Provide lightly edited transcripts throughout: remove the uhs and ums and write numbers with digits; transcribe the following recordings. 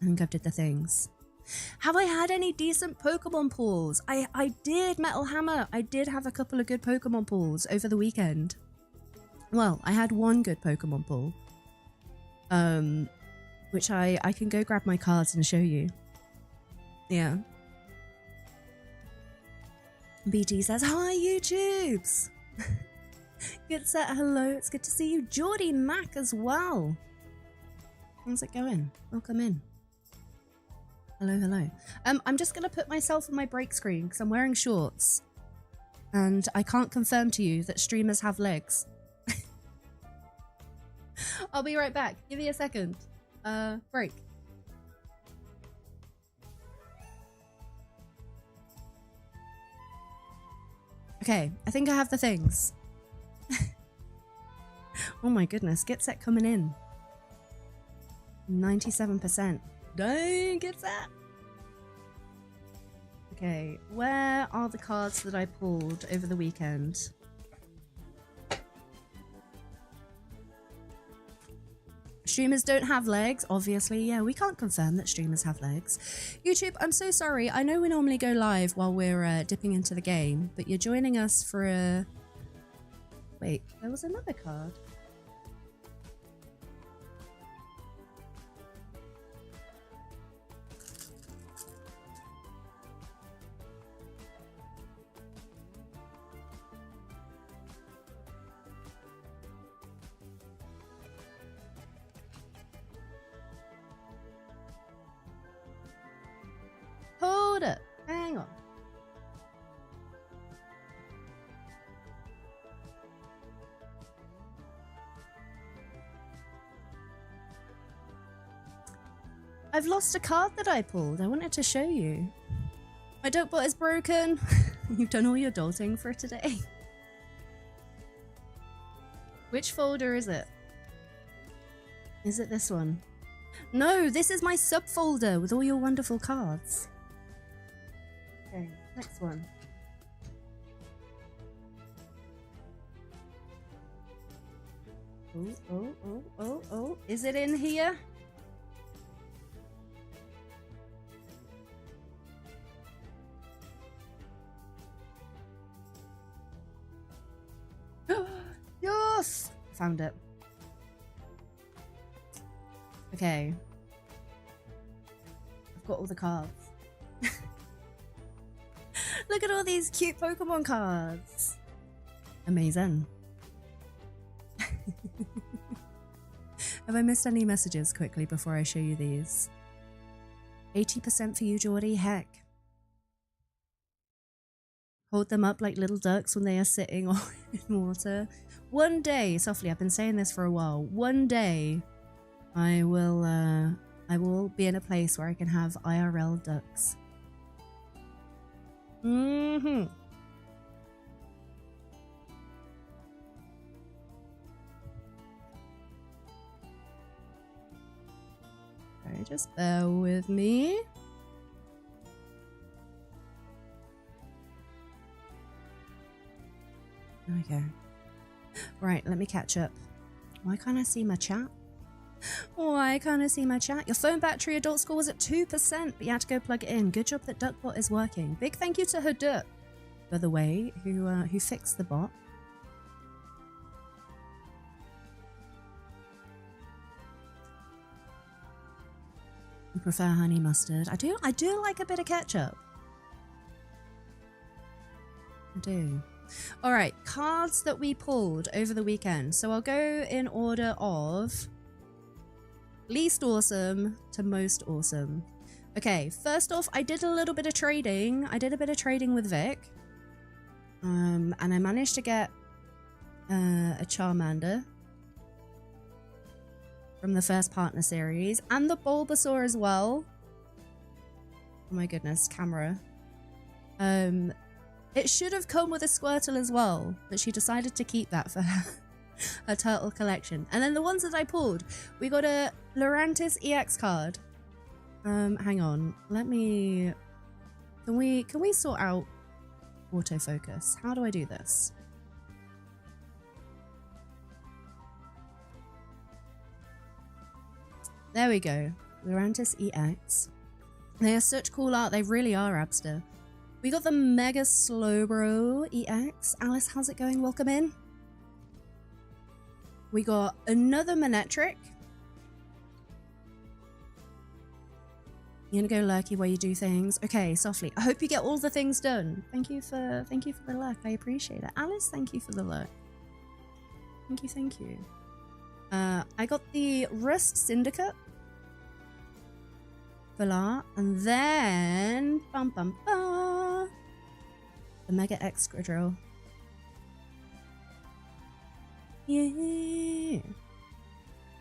I think I've did the things. Have I had any decent Pokemon pulls? I did, Metal Hammer. I did have a couple of good Pokemon pulls over the weekend. Well, I had one good Pokemon pull. Which I can go grab my cards and show you. Yeah. BT says, hi YouTubes! Good set, hello, it's good to see you. Geordie Mac as well. How's it going? Welcome in. Hello, hello. I'm just gonna put myself on my break screen because I'm wearing shorts. And I can't confirm to you that streamers have legs. I'll be right back. Give me a second. Break. Okay, I think I have the things. Oh my goodness, get set coming in. 97%. Dang, get set. Okay, where are the cards that I pulled over the weekend? Streamers don't have legs, obviously. Yeah, we can't confirm that streamers have legs. YouTube, I'm so sorry. I know we normally go live while we're dipping into the game, but you're joining us for a... Wait, there was another card. Hold up. Hang on. I've lost a card that I pulled. I wanted to show you. My dope bot is broken. You've done all your adulting for today. Which folder is it? Is it this one? No, this is my subfolder with all your wonderful cards. Okay, next one. Oh. Is it in here? Yes! Found it. Okay. I've got all the cards. Look at all these cute Pokemon cards. Amazing. Have I missed any messages quickly before I show you these? 80% for you, Geordie. Heck. Hold them up like little ducks when they are sitting in water. One day, softly, I've been saying this for a while. One day, I will be in a place where I can have IRL ducks. Mm-hmm. Okay, just bear with me. There we go. Right, let me catch up. Why can't I see my chat? Why can't I see my chat? Your phone battery adult score was at 2%, but you had to go plug it in. Good job that Duckbot is working. Big thank you to Hadoop, by the way, who fixed the bot. I prefer honey mustard. I do like a bit of ketchup. I do. All right, cards that we pulled over the weekend. So I'll go in order of least awesome to most awesome. Okay, first off, I did a little bit of trading. I did a bit of trading with Vic. And I managed to get a Charmander from the first partner series and the Bulbasaur as well. Oh my goodness, camera. It should have come with a Squirtle as well, but she decided to keep that for her turtle collection. And then the ones that I pulled, we got a Lurantis EX card. Hang on, let me... Can we sort out autofocus? How do I do this? There we go. Lurantis EX. They are such cool art. They really are, Abster. We got the Mega Slowbro EX. Alice, how's it going? Welcome in. We got another Manetric. You gonna go lurky where you do things. Okay, softly. I hope you get all the things done. Thank you for the lurk. I appreciate it. Alice, thank you for the lurk. Thank you. I got the Rust Syndicate. Voila. And then the Mega Excadrill. Yeah.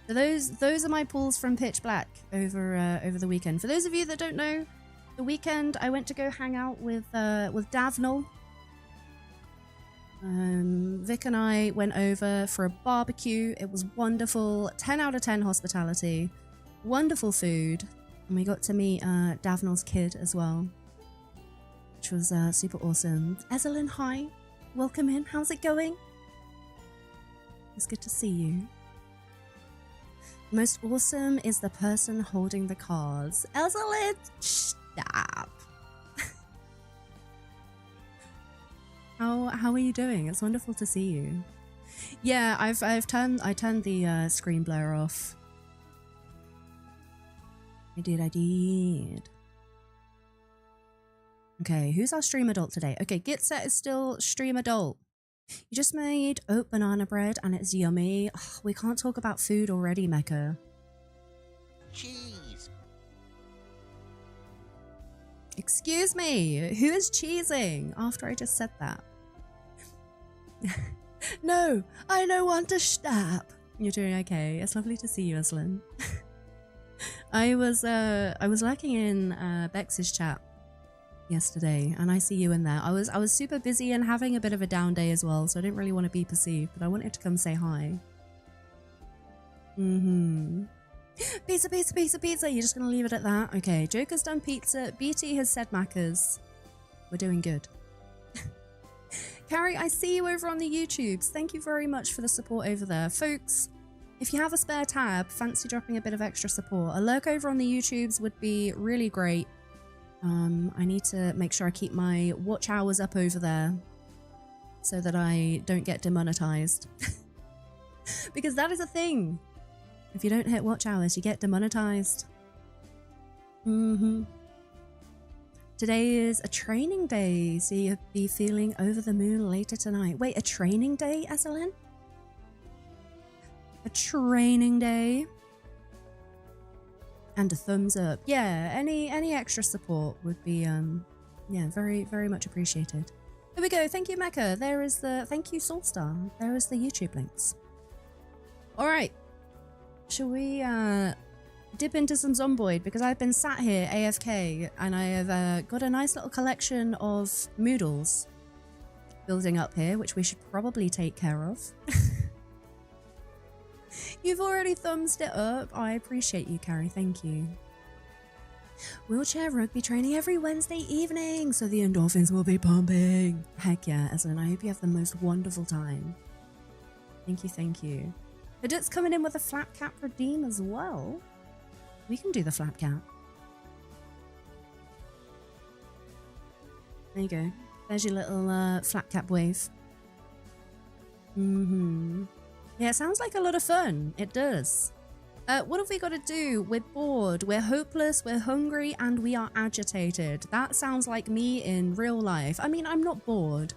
So those are my pulls from Pitch Black over the weekend. For those of you that don't know, the weekend I went to go hang out with Davnell. Vic and I went over for a barbecue. It was wonderful. 10 out of 10 hospitality. Wonderful food. And we got to meet Davnell's kid as well, which was super awesome. Ezelyn, hi. Welcome in. How's it going? It's good to see you. Most awesome is the person holding the cards. Ezelyn, stop. How are you doing? It's wonderful to see you. Yeah, I turned the screen blur off. I did. Okay, who's our stream adult today? Okay, Gitset is still stream adult. You just made oat banana bread and it's yummy. Ugh, we can't talk about food already, Mecca. Cheese. Excuse me, who is cheesing after I just said that? No, I don't want to stop. You're doing okay. It's lovely to see you, Eslin. I was lurking in Bex's chat yesterday, and I see you in there. I was super busy and having a bit of a down day as well, so I didn't really want to be perceived, but I wanted to come say hi. Pizza, pizza, pizza, pizza. You're just gonna leave it at that? Okay, Joker's done pizza. BT has said Macca's. We're doing good. Carrie, I see you over on the YouTubes. Thank you very much for the support over there. Folks, if you have a spare tab, fancy dropping a bit of extra support. A lurk over on the YouTubes would be really great. I need to make sure I keep my watch hours up over there so that I don't get demonetized. Because that is a thing. If you don't hit watch hours, you get demonetized. Today is a training day, so you'll be feeling over the moon later tonight. Wait, a training day, Ezelyn? A training day? And a thumbs up. Yeah, any extra support would be yeah, very, very much appreciated. There we go. Thank you, Mecca. There is the thank you, Soulstar. There is the YouTube links. Alright. Shall we dip into some Zomboid? Because I've been sat here AFK and I have got a nice little collection of Moodles building up here, which we should probably take care of. You've already thumbs it up. I appreciate you, Carrie. Thank you. Wheelchair rugby training every Wednesday evening, so the endorphins will be pumping. Heck yeah, Eslin. I hope you have the most wonderful time. Thank you, thank you. Hadut's coming in with a flat cap redeem as well. We can do the flat cap. There you go. There's your little flat cap wave. Yeah, it sounds like a lot of fun. It does. What have we got to do? We're bored, we're hopeless, we're hungry, and we are agitated. That sounds like me in real life. I mean, I'm not bored.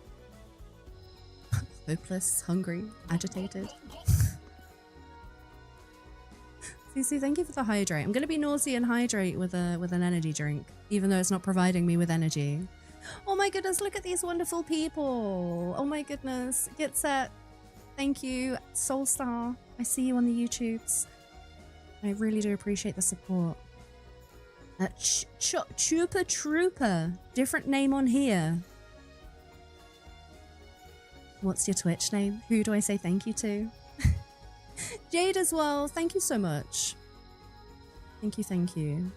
Hopeless, hungry, agitated. Susu, thank you for the hydrate. I'm going to be naughty and hydrate with an energy drink, even though it's not providing me with energy. Oh my goodness, look at these wonderful people. Oh my goodness. Get set. Thank you, Soulstar. I see you on the YouTubes. I really do appreciate the support. Trooper Trooper. Different name on here. What's your Twitch name? Who do I say thank you to? Jade as well. Thank you so much. Thank you, thank you.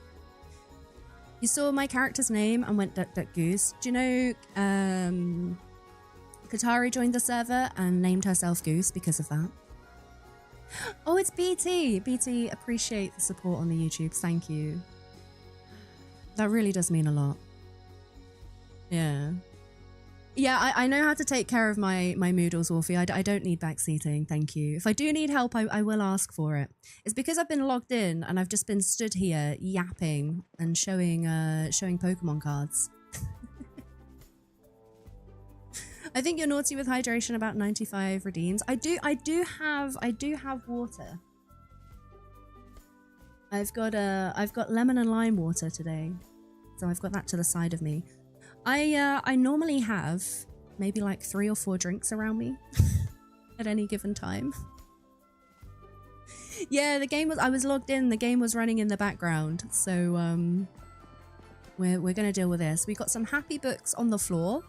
You saw my character's name and went duck duck goose. Do you know Katari joined the server and named herself Goose because of that? Oh, it's BT. BT, appreciate the support on the YouTubes. Thank you. That really does mean a lot. Yeah. Yeah, I know how to take care of my Moodles, Wolfie. I don't need backseating, thank you. If I do need help, I will ask for it. It's because I've been logged in and I've just been stood here yapping and showing Pokemon cards. I think you're naughty with hydration, about 95 redeems. I do have water. I've got lemon and lime water today. So I've got that to the side of me. I normally have maybe like 3 or 4 drinks around me at any given time. Yeah, I was logged in, the game was running in the background. So we're gonna deal with this. We got some happy books on the floor.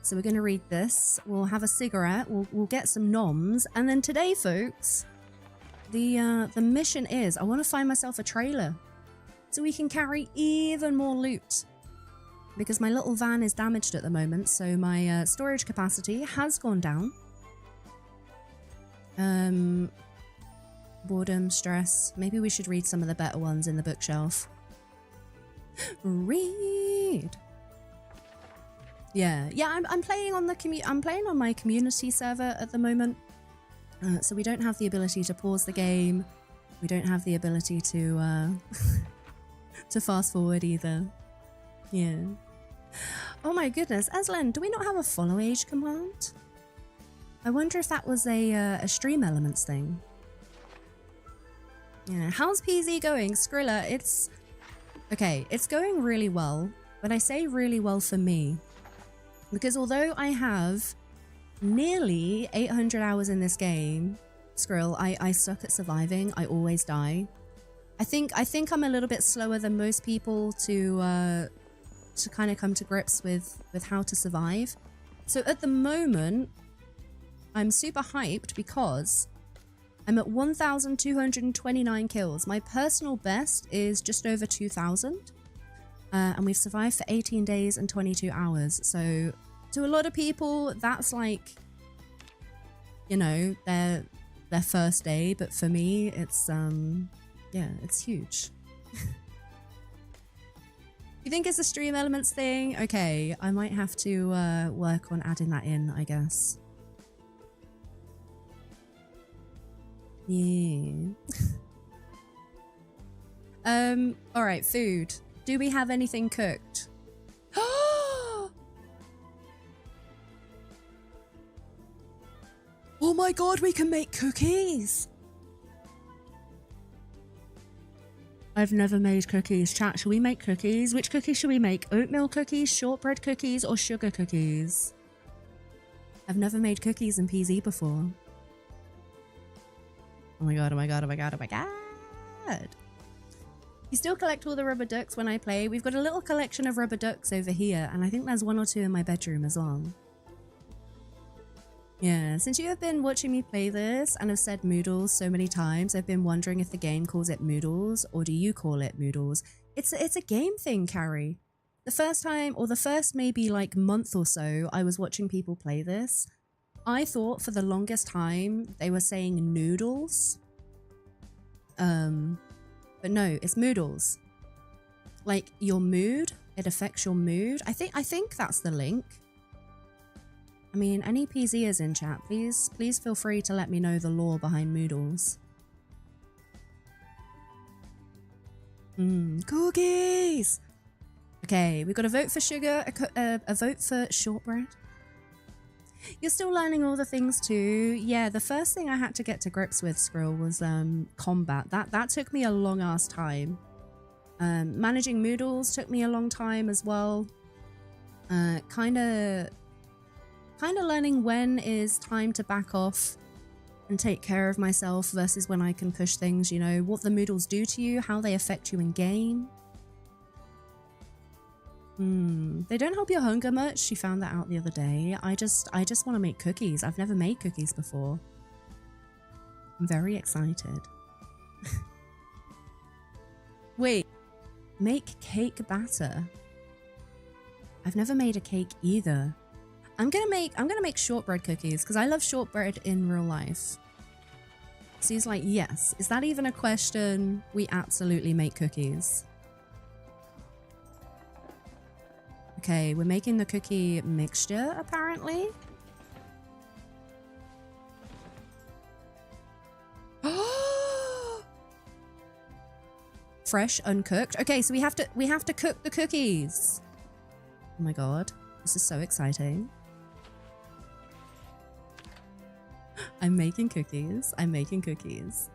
So we're gonna read this. We'll have a cigarette, we'll get some noms, and then today, folks, the mission is I want to find myself a trailer so we can carry even more loot. Because my little van is damaged at the moment, so my storage capacity has gone down. Boredom, stress. Maybe we should read some of the better ones in the bookshelf. Read. Yeah. I'm playing on my community server at the moment, so we don't have the ability to pause the game. We don't have the ability to to fast forward either. Yeah. Oh my goodness, Aslan, do we not have a follow age command? I wonder if that was a stream elements thing. Yeah, how's PZ going? Skrilla, it's going really well, but I say really well for me. Because although I have nearly 800 hours in this game, Skrill, I suck at surviving. I always die. I think I'm a little bit slower than most people to kind of come to grips with how to survive. So at the moment, I'm super hyped because I'm at 1,229 kills. My personal best is just over 2,000. And we've survived for 18 days and 22 hours. So to a lot of people, that's like, you know, their first day. But for me, it's, yeah, it's huge. You think it's a stream elements thing? Okay, I might have to work on adding that in, I guess. Yeah. All right, food. Do we have anything cooked? Oh my god, we can make cookies! I've never made cookies. Chat, should we make cookies? Which cookies should we make? Oatmeal cookies, shortbread cookies, or sugar cookies? I've never made cookies in PZ before. Oh my god, oh my god, oh my god, oh my god. You still collect all the rubber ducks when I play? We've got a little collection of rubber ducks over here, and I think there's 1 or 2 in my bedroom as well. Yeah, since you have been watching me play this and have said Moodles so many times, I've been wondering if the game calls it Moodles or do you call it Moodles? It's a game thing, Carrie. The first time, or the first maybe like month or so, I was watching people play this. I thought for the longest time they were saying noodles. But no, it's Moodles. Like your mood, it affects your mood. I think that's the link. I mean, any PZers in chat, please feel free to let me know the lore behind Moodles. Cookies! Okay, we've got a vote for sugar, a vote for shortbread. You're still learning all the things too. Yeah, the first thing I had to get to grips with, Skrill, was combat. That took me a long ass time. Managing Moodles took me a long time as well. Kind of learning when is time to back off and take care of myself versus when I can push things, you know, what the Moodles do to you, how they affect you in game. They don't help your hunger much. She found that out the other day. I just want to make cookies. I've never made cookies before. I'm very excited. Wait, make cake batter. I've never made a cake either. I'm gonna make shortbread cookies because I love shortbread in real life. Sue's like, yes. Is that even a question? We absolutely make cookies. Okay, we're making the cookie mixture, apparently. Fresh, uncooked. Okay, so we have to cook the cookies. Oh my god, this is so exciting. I'm making cookies. I'm making cookies.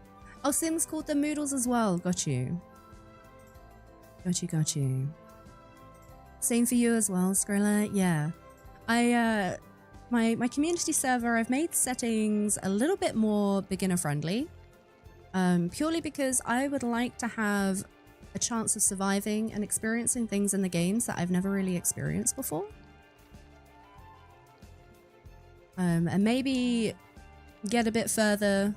Oh, Sims called them moodles as well. Got you. Got you, got you. Same for you as well, Skrilla. Yeah. My community server, I've made settings a little bit more beginner friendly. Purely because I would like to have a chance of surviving and experiencing things in the games that I've never really experienced before. And maybe get a bit further.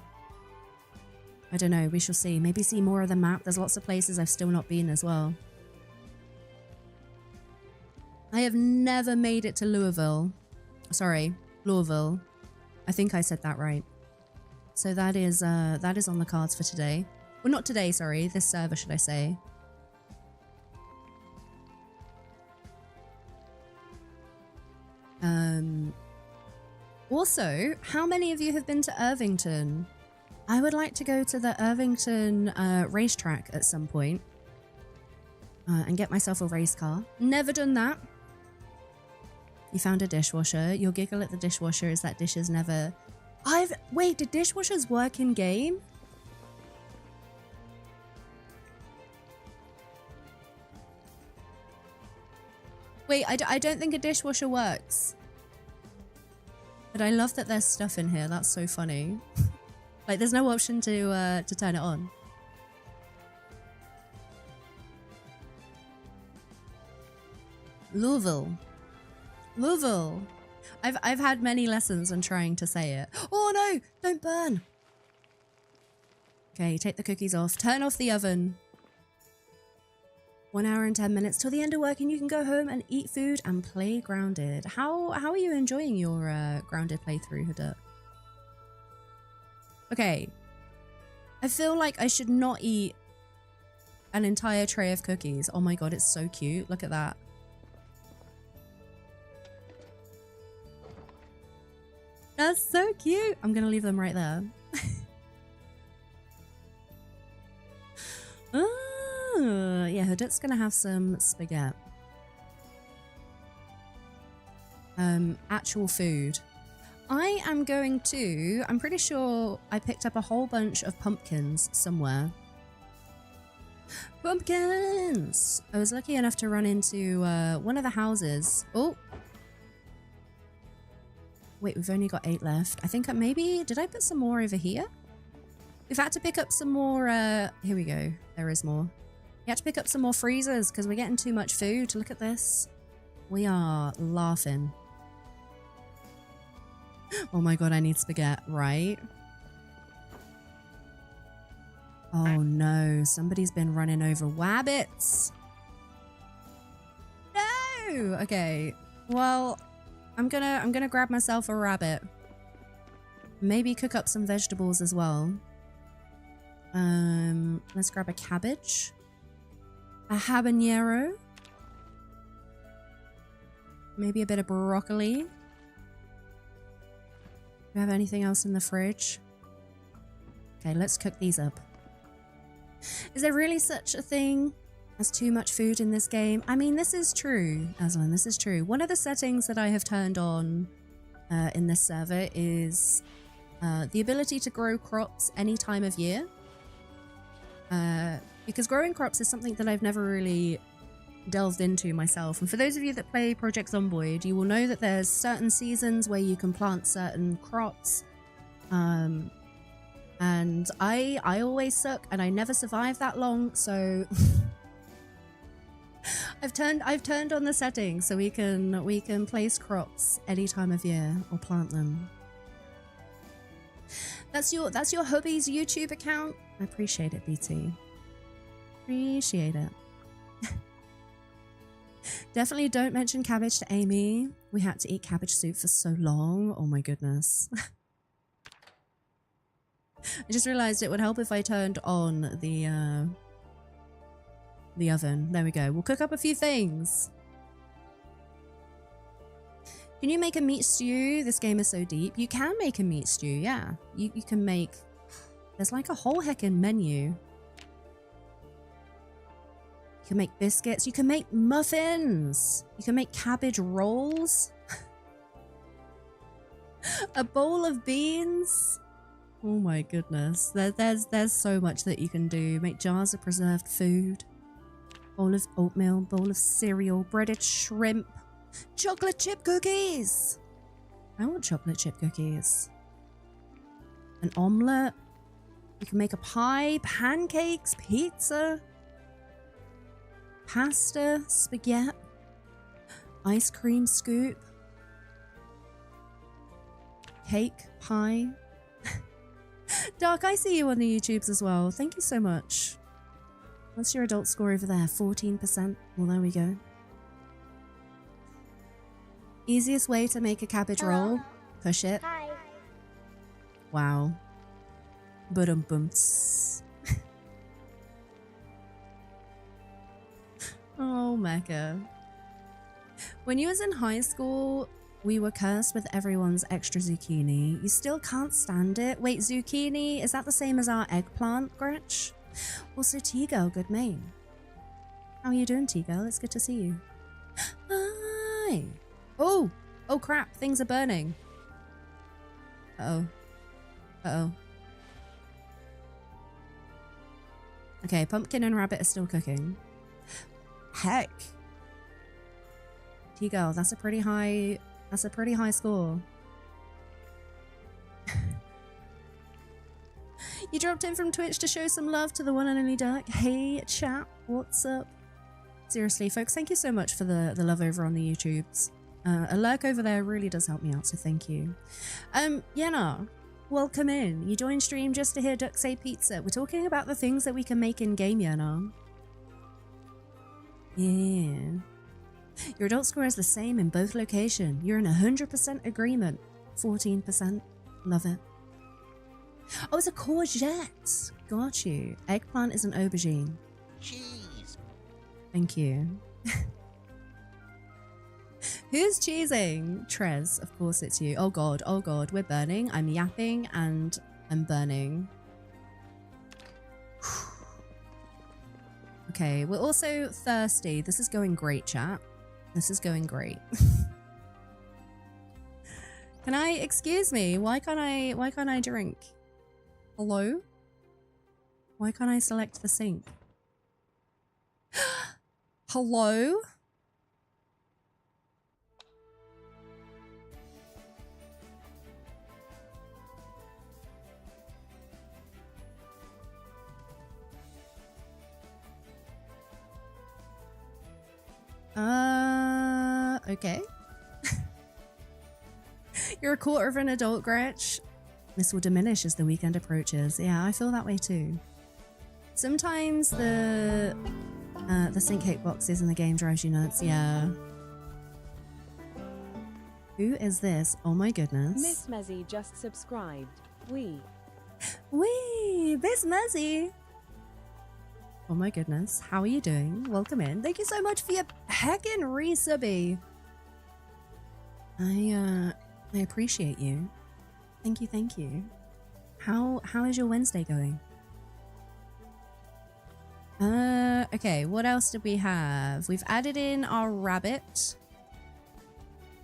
I don't know, we shall see. Maybe see more of the map. There's lots of places I've still not been as well. I have never made it to Louisville. Sorry, Louisville. I think I said that right. So that is on the cards for today. Well, not today, sorry. This server, should I say. Also, how many of you have been to Irvington? I would like to go to the Irvington racetrack at some point. And get myself a race car. Never done that. You found a dishwasher. You'll giggle at the dishwasher as that dish is never... Wait, did dishwashers work in game? Wait, I don't think a dishwasher works. But I love that there's stuff in here. That's so funny. Like, there's no option to turn it on. Louisville. Louisville. I've had many lessons on trying to say it. Oh no! Don't burn! Okay, take the cookies off. Turn off the oven. 1 hour and 10 minutes till the end of work and you can go home and eat food and play Grounded. How are you enjoying your Grounded playthrough, Huduk? Okay. I feel like I should not eat an entire tray of cookies. Oh my god, it's so cute. Look at that. That's so cute. I'm gonna leave them right there. Yeah, Huduk's gonna have some spaghetti. Actual food. I am going to... I'm pretty sure I picked up a whole bunch of pumpkins somewhere. Pumpkins! I was lucky enough to run into one of the houses. Oh! Wait, we've only got 8 left. I think maybe... Did I put some more over here? We've had to pick up some more... Here we go. There is more. We had to pick up some more freezers because we're getting too much food. Look at this. We are laughing. Oh my god, I need spaghetti, right? Oh no, somebody's been running over wabbits. No! Okay, well, I'm gonna grab myself a rabbit. Maybe cook up some vegetables as well. Let's grab a cabbage. A habanero. Maybe a bit of broccoli. Do we have anything else in the fridge? Okay, let's cook these up. Is there really such a thing as too much food in this game? I mean, this is true, Aslan, this is true. One of the settings that I have turned on in this server is the ability to grow crops any time of year. Because growing crops is something that I've never really delved into myself. And for those of you that play Project Zomboid, you will know that there's certain seasons where you can plant certain crops. And I always suck and I never survive that long, so I've turned on the settings so we can place crops any time of year or plant them. That's your hubby's YouTube account? I appreciate it, BT. Appreciate it. Definitely don't mention cabbage to Amy. We had to eat cabbage soup for so long. Oh my goodness. I just realized it would help if I turned on the oven. There we go. We'll cook up a few things. Can you make a meat stew? This game is so deep. You can make a meat stew, yeah. You can make... There's like a whole heckin' menu. You can make biscuits. You can make muffins. You can make cabbage rolls. A bowl of beans. Oh my goodness. There's so much that you can do. Make jars of preserved food. Bowl of oatmeal. Bowl of cereal. Breaded shrimp. Chocolate chip cookies. I want chocolate chip cookies. An omelette. You can make a pie. Pancakes. Pizza. Pasta. Spaghetti. Ice cream scoop. Cake. Pie. Dark, I see you on the YouTubes as well. Thank you so much. What's your adult score over there? 14%. Well, there we go. Easiest way to make a cabbage roll? Push it. Hi. Wow. Ba-dum-bumps. Oh, Mecca. When you was in high school, we were cursed with everyone's extra zucchini. You still can't stand it? Wait, zucchini, is that the same as our eggplant, Gretch? Also, T-Girl, good main. How are you doing, T-Girl? It's good to see you. Hi. Oh! Oh crap, things are burning. Uh-oh. Uh-oh. Okay, pumpkin and rabbit are still cooking. Heck. T-Girl, that's a pretty high score. You dropped in from Twitch to show some love to the one and only Dirk. Hey, chat, what's up? Seriously, folks, thank you so much for the love over on the YouTubes. A lurk over there really does help me out, so thank you. Yenna, welcome in. You joined stream just to hear Duck say pizza. We're talking about the things that we can make in game, Yenna. Yeah. Your adult score is the same in both locations. You're in 100% agreement. 14%. Love it. Oh, it's a courgette. Got you. Eggplant is an aubergine. Cheese. Thank you. Who's cheesing? Trez, of course it's you. Oh god, we're burning. I'm yapping and I'm burning. Okay, we're also thirsty. This is going great, chat. This is going great. Can I, excuse me, why can't I drink? Hello? Why can't I select the sink? Hello? Okay. You're a quarter of an adult, Gretch. This will diminish as the weekend approaches. Yeah, I feel that way too. Sometimes the sync hitboxes in the game drives you nuts, yeah. Who is this? Oh my goodness. Miss Mezzy just subscribed. Wee, Miss Mezzy. Oh my goodness. How are you doing? Welcome in. Thank you so much for your heckin' resubby. I appreciate you. Thank you, thank you. How is your Wednesday going? Okay, what else did we have? We've added in our rabbit.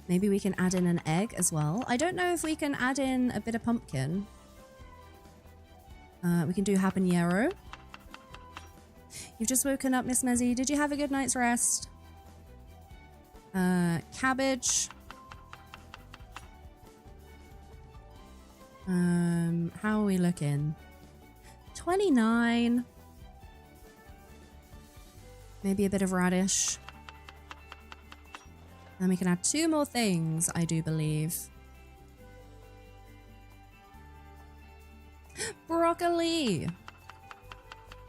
Maybe we can add in an egg as well. I don't know if we can add in a bit of pumpkin. We can do habanero. You've just woken up, Miss Mezzy. Did you have a good night's rest? Cabbage. How are we looking? 29. Maybe a bit of radish. Then we can add 2 more things, I do believe. Broccoli.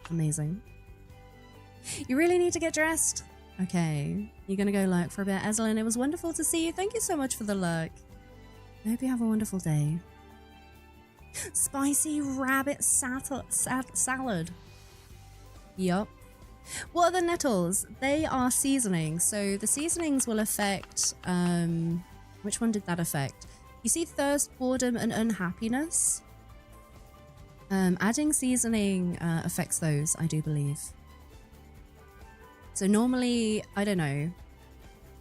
Amazing. You really need to get dressed? Okay. You're gonna go lurk for a bit. Ezelyn, it was wonderful to see you. Thank you so much for the lurk. I hope you have a wonderful day. Spicy rabbit salad. Yup. What are the nettles? They are seasonings. So the seasonings will affect, which one did that affect? You see thirst, boredom, and unhappiness. Adding seasoning affects those, I do believe. So normally, I don't know.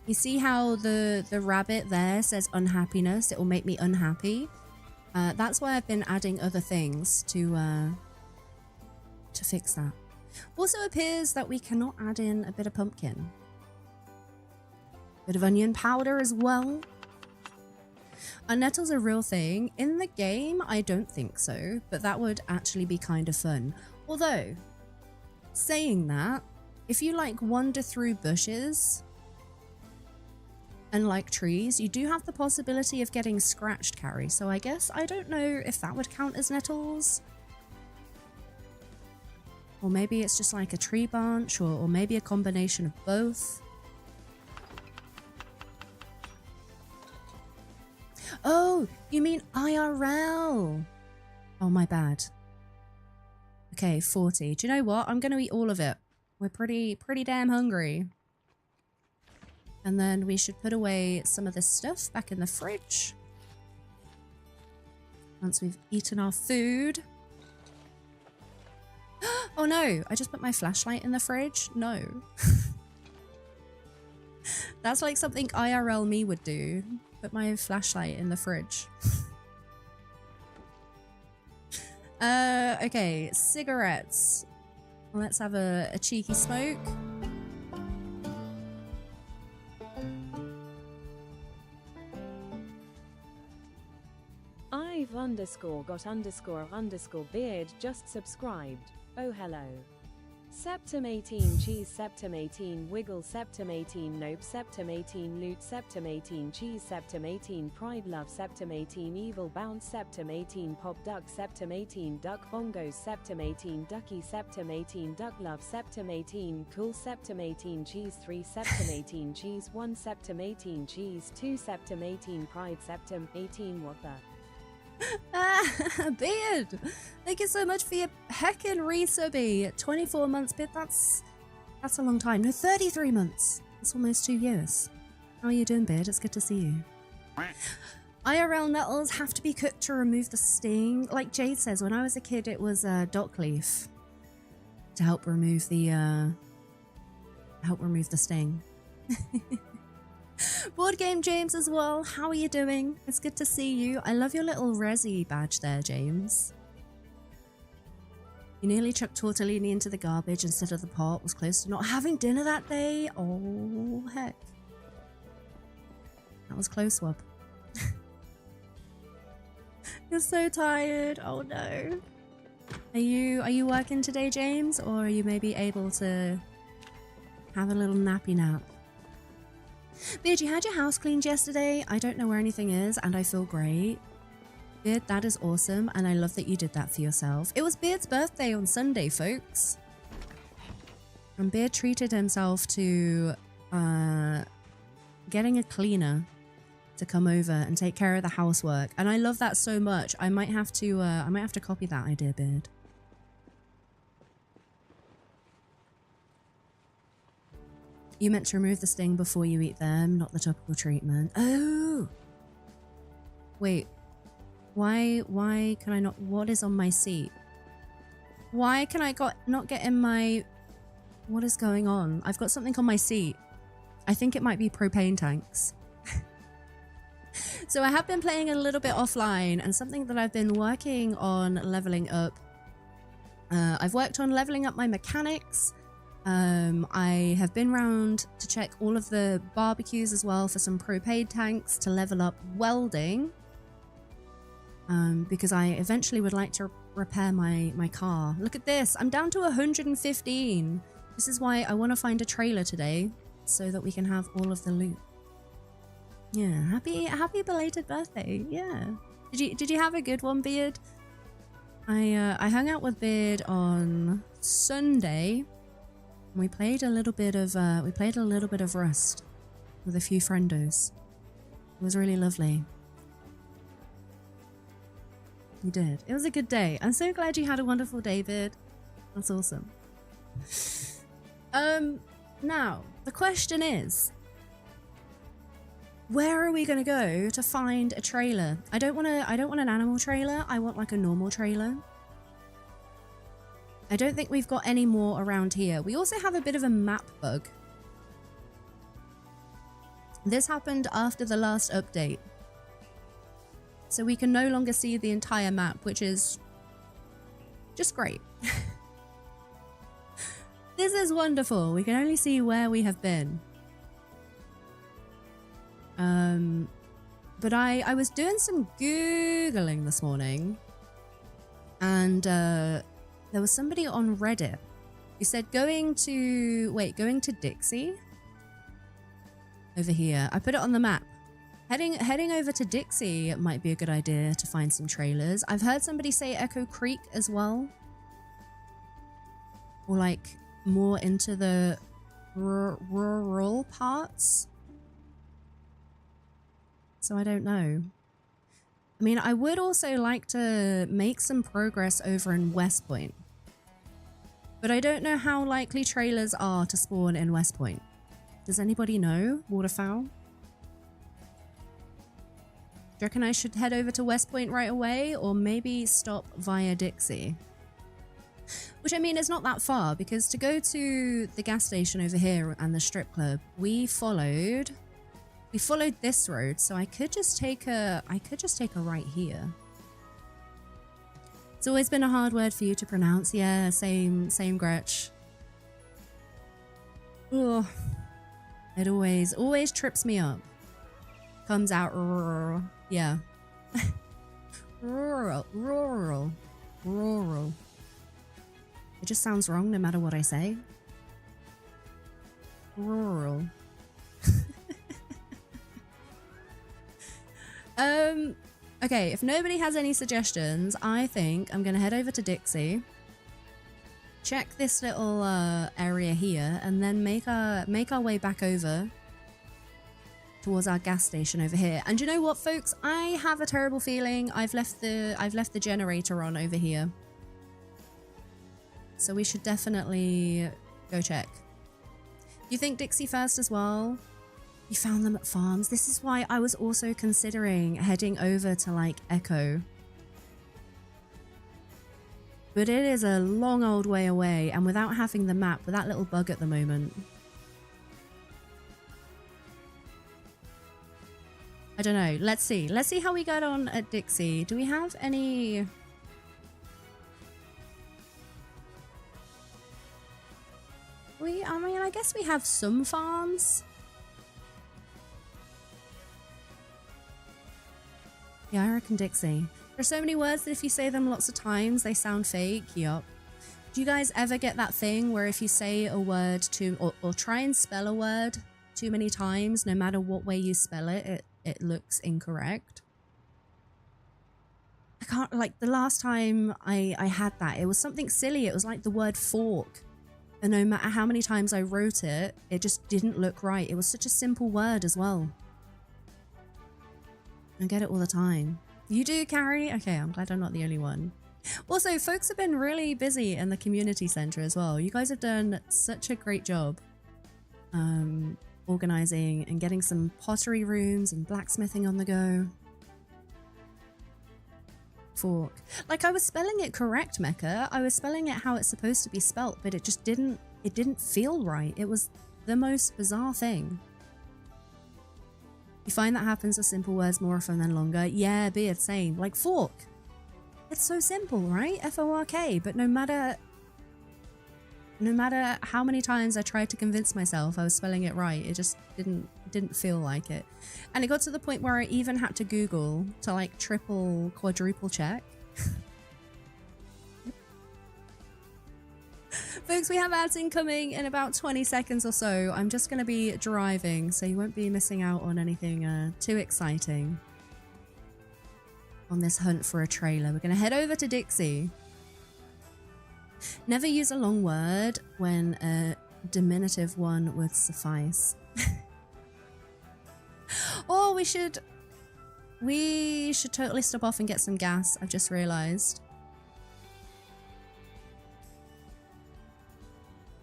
You see how the rabbit there says unhappiness? It will make me unhappy. That's why I've been adding other things to fix that. Also appears that we cannot add in a bit of pumpkin. Bit of onion powder as well. Are nettles a real thing? In the game, I don't think so, but that would actually be kind of fun. Although, saying that, if you like wander through bushes and like trees, you do have the possibility of getting scratched, Carrie. So I guess I don't know if that would count as nettles. Or maybe it's just like a tree branch, or maybe a combination of both. Oh, you mean IRL? Oh, my bad. Okay, 40. Do you know what? I'm going to eat all of it. We're pretty damn hungry. And then we should put away some of this stuff back in the fridge. Once we've eaten our food. Oh no, I just put my flashlight in the fridge? No. That's like something IRL me would do. Put my flashlight in the fridge. Okay, cigarettes. Let's have a cheeky smoke. I've_got_beard just subscribed. Oh hello. Septum 18 cheese, septum 18 wiggle, septum 18 nope, septum 18 loot, septum 18 cheese, septum 18 pride love, septum 18 evil bounce, septum 18 pop duck, septum 18 duck bongos, septum 18 ducky, septum 18 duck love, septum 18 cool, septum 18 cheese 3, septum 18 cheese 1, septum 18 cheese 2, septum 18 pride, septum 18 what the. Beard, thank you so much for your heckin' resubby. 24 months, Beard, that's a long time. No, 33 months. That's almost 2 years. How are you doing, Beard? It's good to see you. IRL nettles have to be cooked to remove the sting. Like Jade says, when I was a kid, it was dock leaf to help remove the sting. Board Game James as well. How are you doing? It's good to see you. I love your little Resi badge there, James. You nearly chucked tortellini into the garbage instead of the pot. Was close to not having dinner that day. Oh, heck. That was close, Wub. You're so tired. Oh, no. Are you working today, James? Or are you maybe able to have a little nappy nap? Beard, you had your house cleaned yesterday. I don't know where anything is, and I feel great. Beard, that is awesome, and I love that you did that for yourself. It was Beard's birthday on Sunday, folks. And Beard treated himself to getting a cleaner to come over and take care of the housework, and I love that so much. I might have to copy that idea, Beard. You meant to remove the sting before you eat them, not the topical treatment. Oh! Wait. Why can I not... What is on my seat? Why can I not get in my... What is going on? I've got something on my seat. I think it might be propane tanks. So I have been playing a little bit offline, and something that I've been working on leveling up. I've worked on leveling up my mechanics. I have been round to check all of the barbecues as well for some propane tanks to level up welding. Because I eventually would like to repair my car. Look at this, I'm down to 115. This is why I want to find a trailer today, so that we can have all of the loot. Yeah, happy belated birthday. Yeah. Did you have a good one, Beard? I hung out with Beard on Sunday. We played a little bit of Rust with a few friendos. It was really lovely. You did. It was a good day. I'm so glad you had a wonderful day, Vid. That's awesome. Now, the question is, where are we going to go to find a trailer? I don't want an animal trailer. I want like a normal trailer. I don't think we've got any more around here. We also have a bit of a map bug. This happened after the last update. So we can no longer see the entire map, which is just great. This is wonderful. We can only see where we have been. But I was doing some Googling this morning, and there was somebody on Reddit who said going to Dixie over here. I put it on the map. Heading over to Dixie might be a good idea to find some trailers. I've heard somebody say Echo Creek as well. Or like more into the rural parts. So I don't know. I mean, I would also like to make some progress over in Westpoint. But I don't know how likely trailers are to spawn in Westpoint. Does anybody know, Waterfowl? Do you reckon I should head over to Westpoint right away, or maybe stop via Dixie? Which, I mean, is not that far, because to go to the gas station over here and the strip club, we followed this road, so I could just take a right here. It's always been a hard word for you to pronounce. Yeah, same Gretch. Ugh. It always trips me up. Comes out rural. Yeah. Rural. It just sounds wrong no matter what I say. Rural. Okay, if nobody has any suggestions, I think I'm gonna head over to Dixie, check this little area here, and then make our way back over towards our gas station over here. And you know what, folks? I have a terrible feeling I've left the generator on over here. So we should definitely go check. You think Dixie first as well? You found them at farms. This is why I was also considering heading over to like Echo. But it is a long old way away, and without having the map, with that little bug at the moment. I don't know. Let's see. Let's see how we get on at Dixie. Do we have any... I mean, I guess we have some farms. Yeah, I reckon Dixie. There's so many words that if you say them lots of times, they sound fake. Yup. Do you guys ever get that thing where if you say a word or try and spell a word too many times, no matter what way you spell it, it looks incorrect? I can't, like, the last time I had that, it was something silly. It was like the word fork. And no matter how many times I wrote it, it just didn't look right. It was such a simple word as well. I get it all the time. You do, Carrie? Okay, I'm glad I'm not the only one. Also, folks have been really busy in the community center as well. You guys have done such a great job organizing and getting some pottery rooms and blacksmithing on the go. Fork. Like, I was spelling it correct, Mecca. I was spelling it how it's supposed to be spelt, but it just didn't feel right. It was the most bizarre thing. You find that happens with simple words more often than longer? Yeah, Beard, same. Like fork. It's so simple, right? F-O-R-K. But no matter how many times I tried to convince myself I was spelling it right, it just didn't feel like it. And it got to the point where I even had to Google to like triple, quadruple check. Folks, we have ads incoming in about 20 seconds or so. I'm just going to be driving, so you won't be missing out on anything too exciting on this hunt for a trailer. We're going to head over to Dixie. Never use a long word when a diminutive one would suffice. Oh, we should We should totally stop off and get some gas, I've just realized.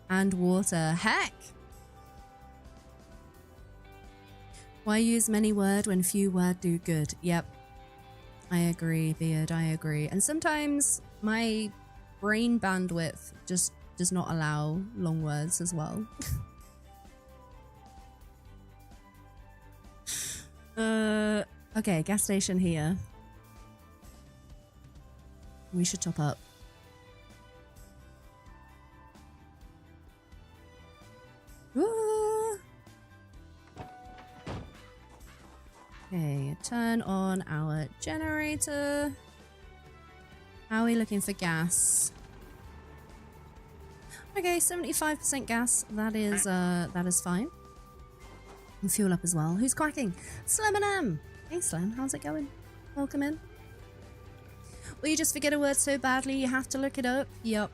And water. Heck! Why use many word when few word do good? Yep. I agree, Beard, I agree. And sometimes my brain bandwidth just does not allow long words as well. Okay, gas station here. We should top up. Woo! Okay, turn on our generator. How are we looking for gas? Okay, 75% gas. That is fine. And fuel up as well. Who's cracking? Slam and M. Hey Slam, how's it going? Welcome in. Will you just forget a word so badly you have to look it up? Yup.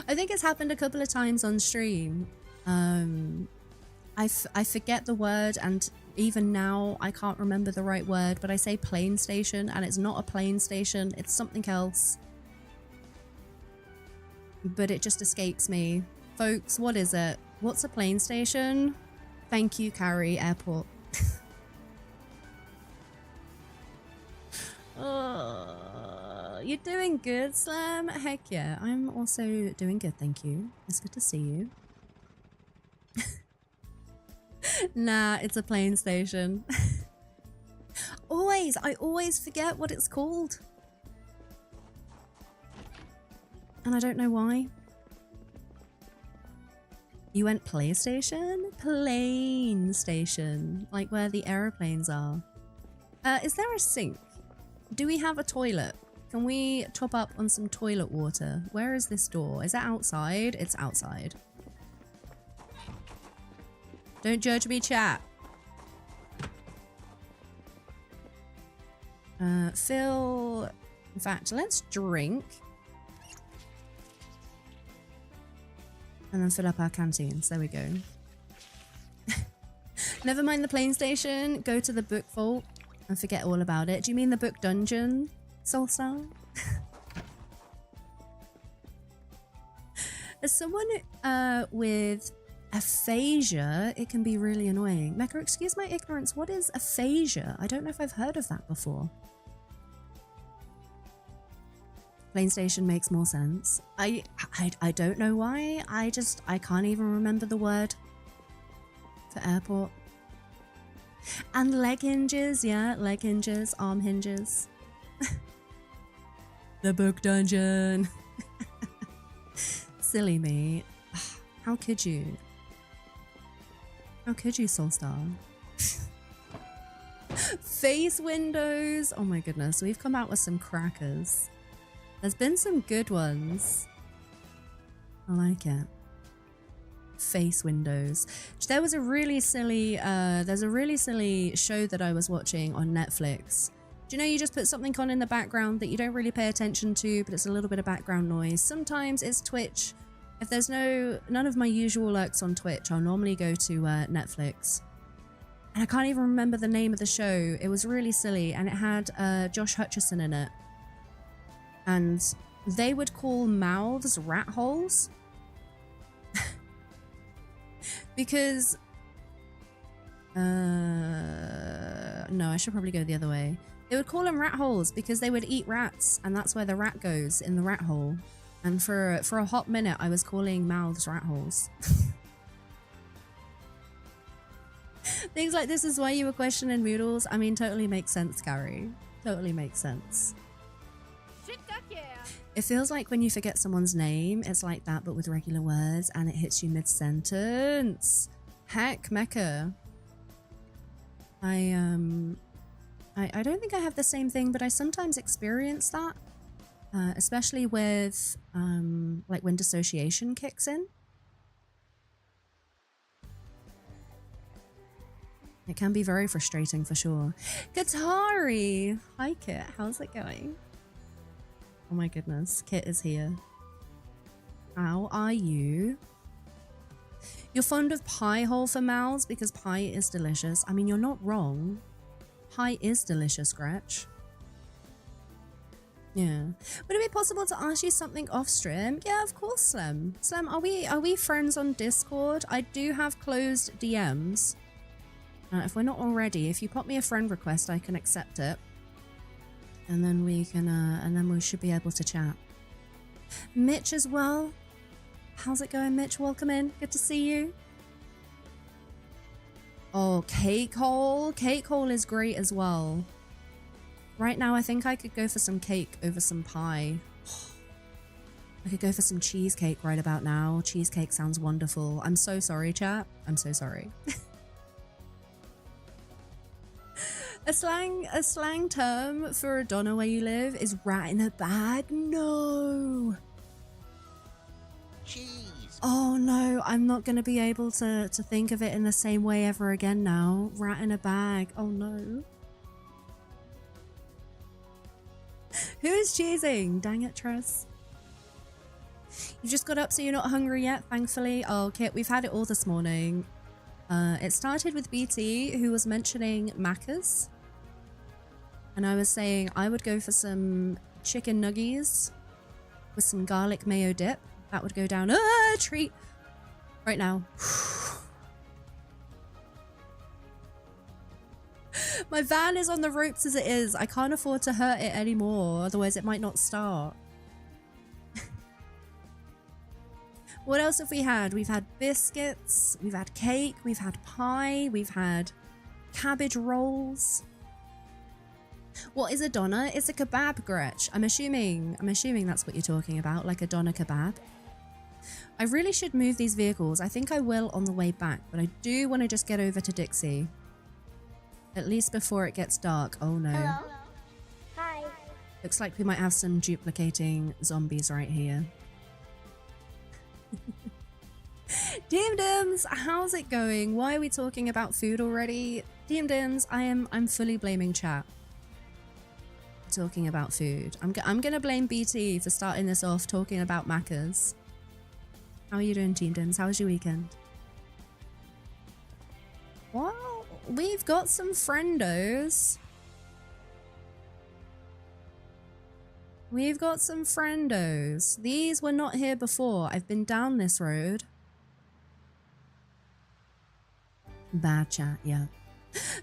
I think it's happened a couple of times on stream. I forget the word, and even now I can't remember the right word, but I say plane station and it's not a plane station, it's something else. But it just escapes me. Folks, what is it? What's a plane station? Thank you, Carrie, airport. Oh, you're doing good, Slam. Heck yeah, I'm also doing good, thank you. It's good to see you. Nah, it's a plane station. I always forget what it's called. And I don't know why. You went PlayStation? Plane station. Like where the aeroplanes are. Is there a sink? Do we have a toilet? Can we top up on some toilet water? Where is this door? Is that outside? It's outside. Don't judge me, chat. Fill... In fact, let's drink. And then fill up our canteens. There we go. Never mind the plane station. Go to the book vault and forget all about it. Do you mean the book dungeon, Soulstar? As someone with aphasia, it can be really annoying. Mecha, excuse my ignorance. What is aphasia? I don't know if I've heard of that before. Plane station makes more sense. I don't know why. I can't even remember the word for airport. And leg hinges, yeah, leg hinges, arm hinges. The book dungeon. Silly me. How could you? How could you, Soulstar? Face windows. Oh my goodness, we've come out with some crackers. There's been some good ones. I like it. Face windows. There was a really silly, there's a really silly show that I was watching on Netflix. Do you know you just put something on in the background that you don't really pay attention to, but it's a little bit of background noise. Sometimes it's Twitch. If there's none of my usual lurks on Twitch, I'll normally go to Netflix. And I can't even remember the name of the show. It was really silly, and it had Josh Hutcherson in it. And they would call mouths rat holes. Because... no, I should probably go the other way. They would call them rat holes because they would eat rats, and that's where the rat goes, in the rat hole. And for a hot minute, I was calling mouths rat holes. Things like this is why you were questioning Moodles. I mean, totally makes sense, Gary. Totally makes sense. It feels like when you forget someone's name, it's like that, but with regular words, and it hits you mid-sentence. Heck, Mecha. I don't think I have the same thing, but I sometimes experience that. Especially with, like when dissociation kicks in. It can be very frustrating for sure. Katari! Hi Kit, how's it going? Oh my goodness, Kit is here. How are you? You're fond of pie hole for mouths because pie is delicious. I mean, you're not wrong. Pie is delicious, Gretch. Yeah. Would it be possible to ask you something off stream? Yeah, of course, Slim. Slim, are we friends on Discord? I do have closed DMs. If we're not already, if you pop me a friend request, I can accept it. And then we can, and then we should be able to chat. Mitch as well. How's it going, Mitch? Welcome in. Good to see you. Oh, cake hole. Cake hole is great as well. Right now, I think I could go for some cake over some pie. I could go for some cheesecake right about now. Cheesecake sounds wonderful. I'm so sorry, chat. I'm so sorry. A slang term for a doner where you live is rat in a bag. No. Cheese. Oh no, I'm not going to be able to think of it in the same way ever again now. Rat in a bag. Oh no. Who is cheesing? Dang it, Tress. You just got up so you're not hungry yet, thankfully. Oh, Kit, we've had it all this morning. It started with BT, who was mentioning Macca's. And I was saying I would go for some chicken nuggies with some garlic mayo dip. That would go down a treat right now. My van is on the ropes as it is. I can't afford to hurt it anymore, otherwise it might not start. What else have we had? We've had biscuits, we've had cake, we've had pie, we've had cabbage rolls. What is a doner? It's a kebab, Gretch. I'm assuming that's what you're talking about, like a doner kebab. I really should move these vehicles. I think I will on the way back, but I do want to just get over to Dixie. At least before it gets dark. Oh no. Hello. Hi. Looks like we might have some duplicating zombies right here. Dimdims, how's it going? Why are we talking about food already? Dimdims, I'm fully blaming chat. Talking about food. I'm gonna blame BT for starting this off talking about Macca's. How are you doing, Team Dims? How was your weekend? Well, we've got some friendos. We've got some friendos. These were not here before. I've been down this road. Bad chat, yeah.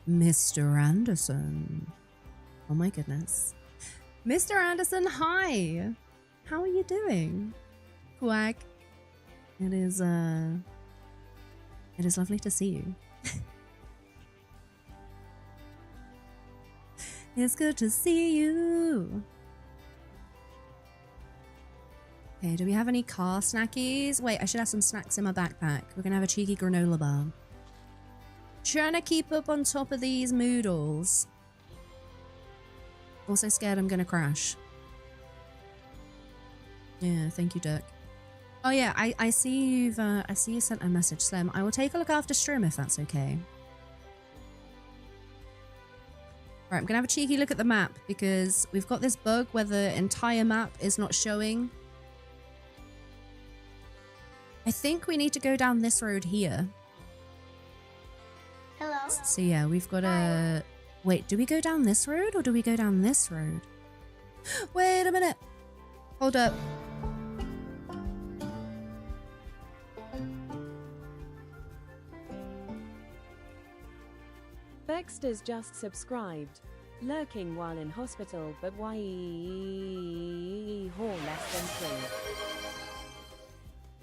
Mr. Anderson. Oh my goodness. Mr. Anderson, hi. How are you doing? Quack. It is lovely to see you. It's good to see you. Okay, do we have any car snackies? Wait, I should have some snacks in my backpack. We're gonna have a cheeky granola bar. Trying to keep up on top of these moodles. Also scared I'm gonna crash. Yeah, thank you, Dirk. Oh yeah, I see you've I see you sent a message, Slim. I will take a look after stream if that's okay. Right, I'm gonna have a cheeky look at the map because we've got this bug where the entire map is not showing. I think we need to go down this road here. Hello. So yeah, we've got a... Wait, do we go down this road or do we go down this road? Wait a minute. Hold up. Baxter's just subscribed. Lurking while in hospital, but why haul less than 3.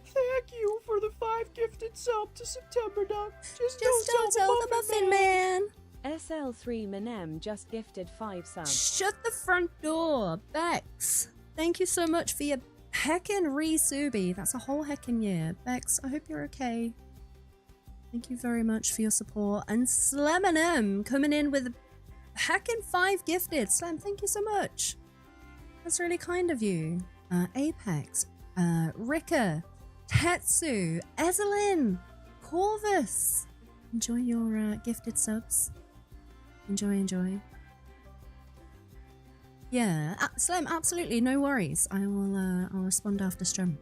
Thank you for the 5 gifted sub to September Duck. Just don't tell the Muffin Man. SL3 Manem just gifted 5 subs. Shut the front door, Bex. Thank you so much for your heckin' re-subi. That's a whole heckin' year. Bex, I hope you're okay. Thank you very much for your support. And Slemonem coming in with heckin' 5 gifted. Slam, thank you so much. That's really kind of you. Apex, Rika, Tetsu, Ezelyn, Corvus. Enjoy your gifted subs. Enjoy. Yeah, Slim, absolutely, no worries. I'll respond after stream.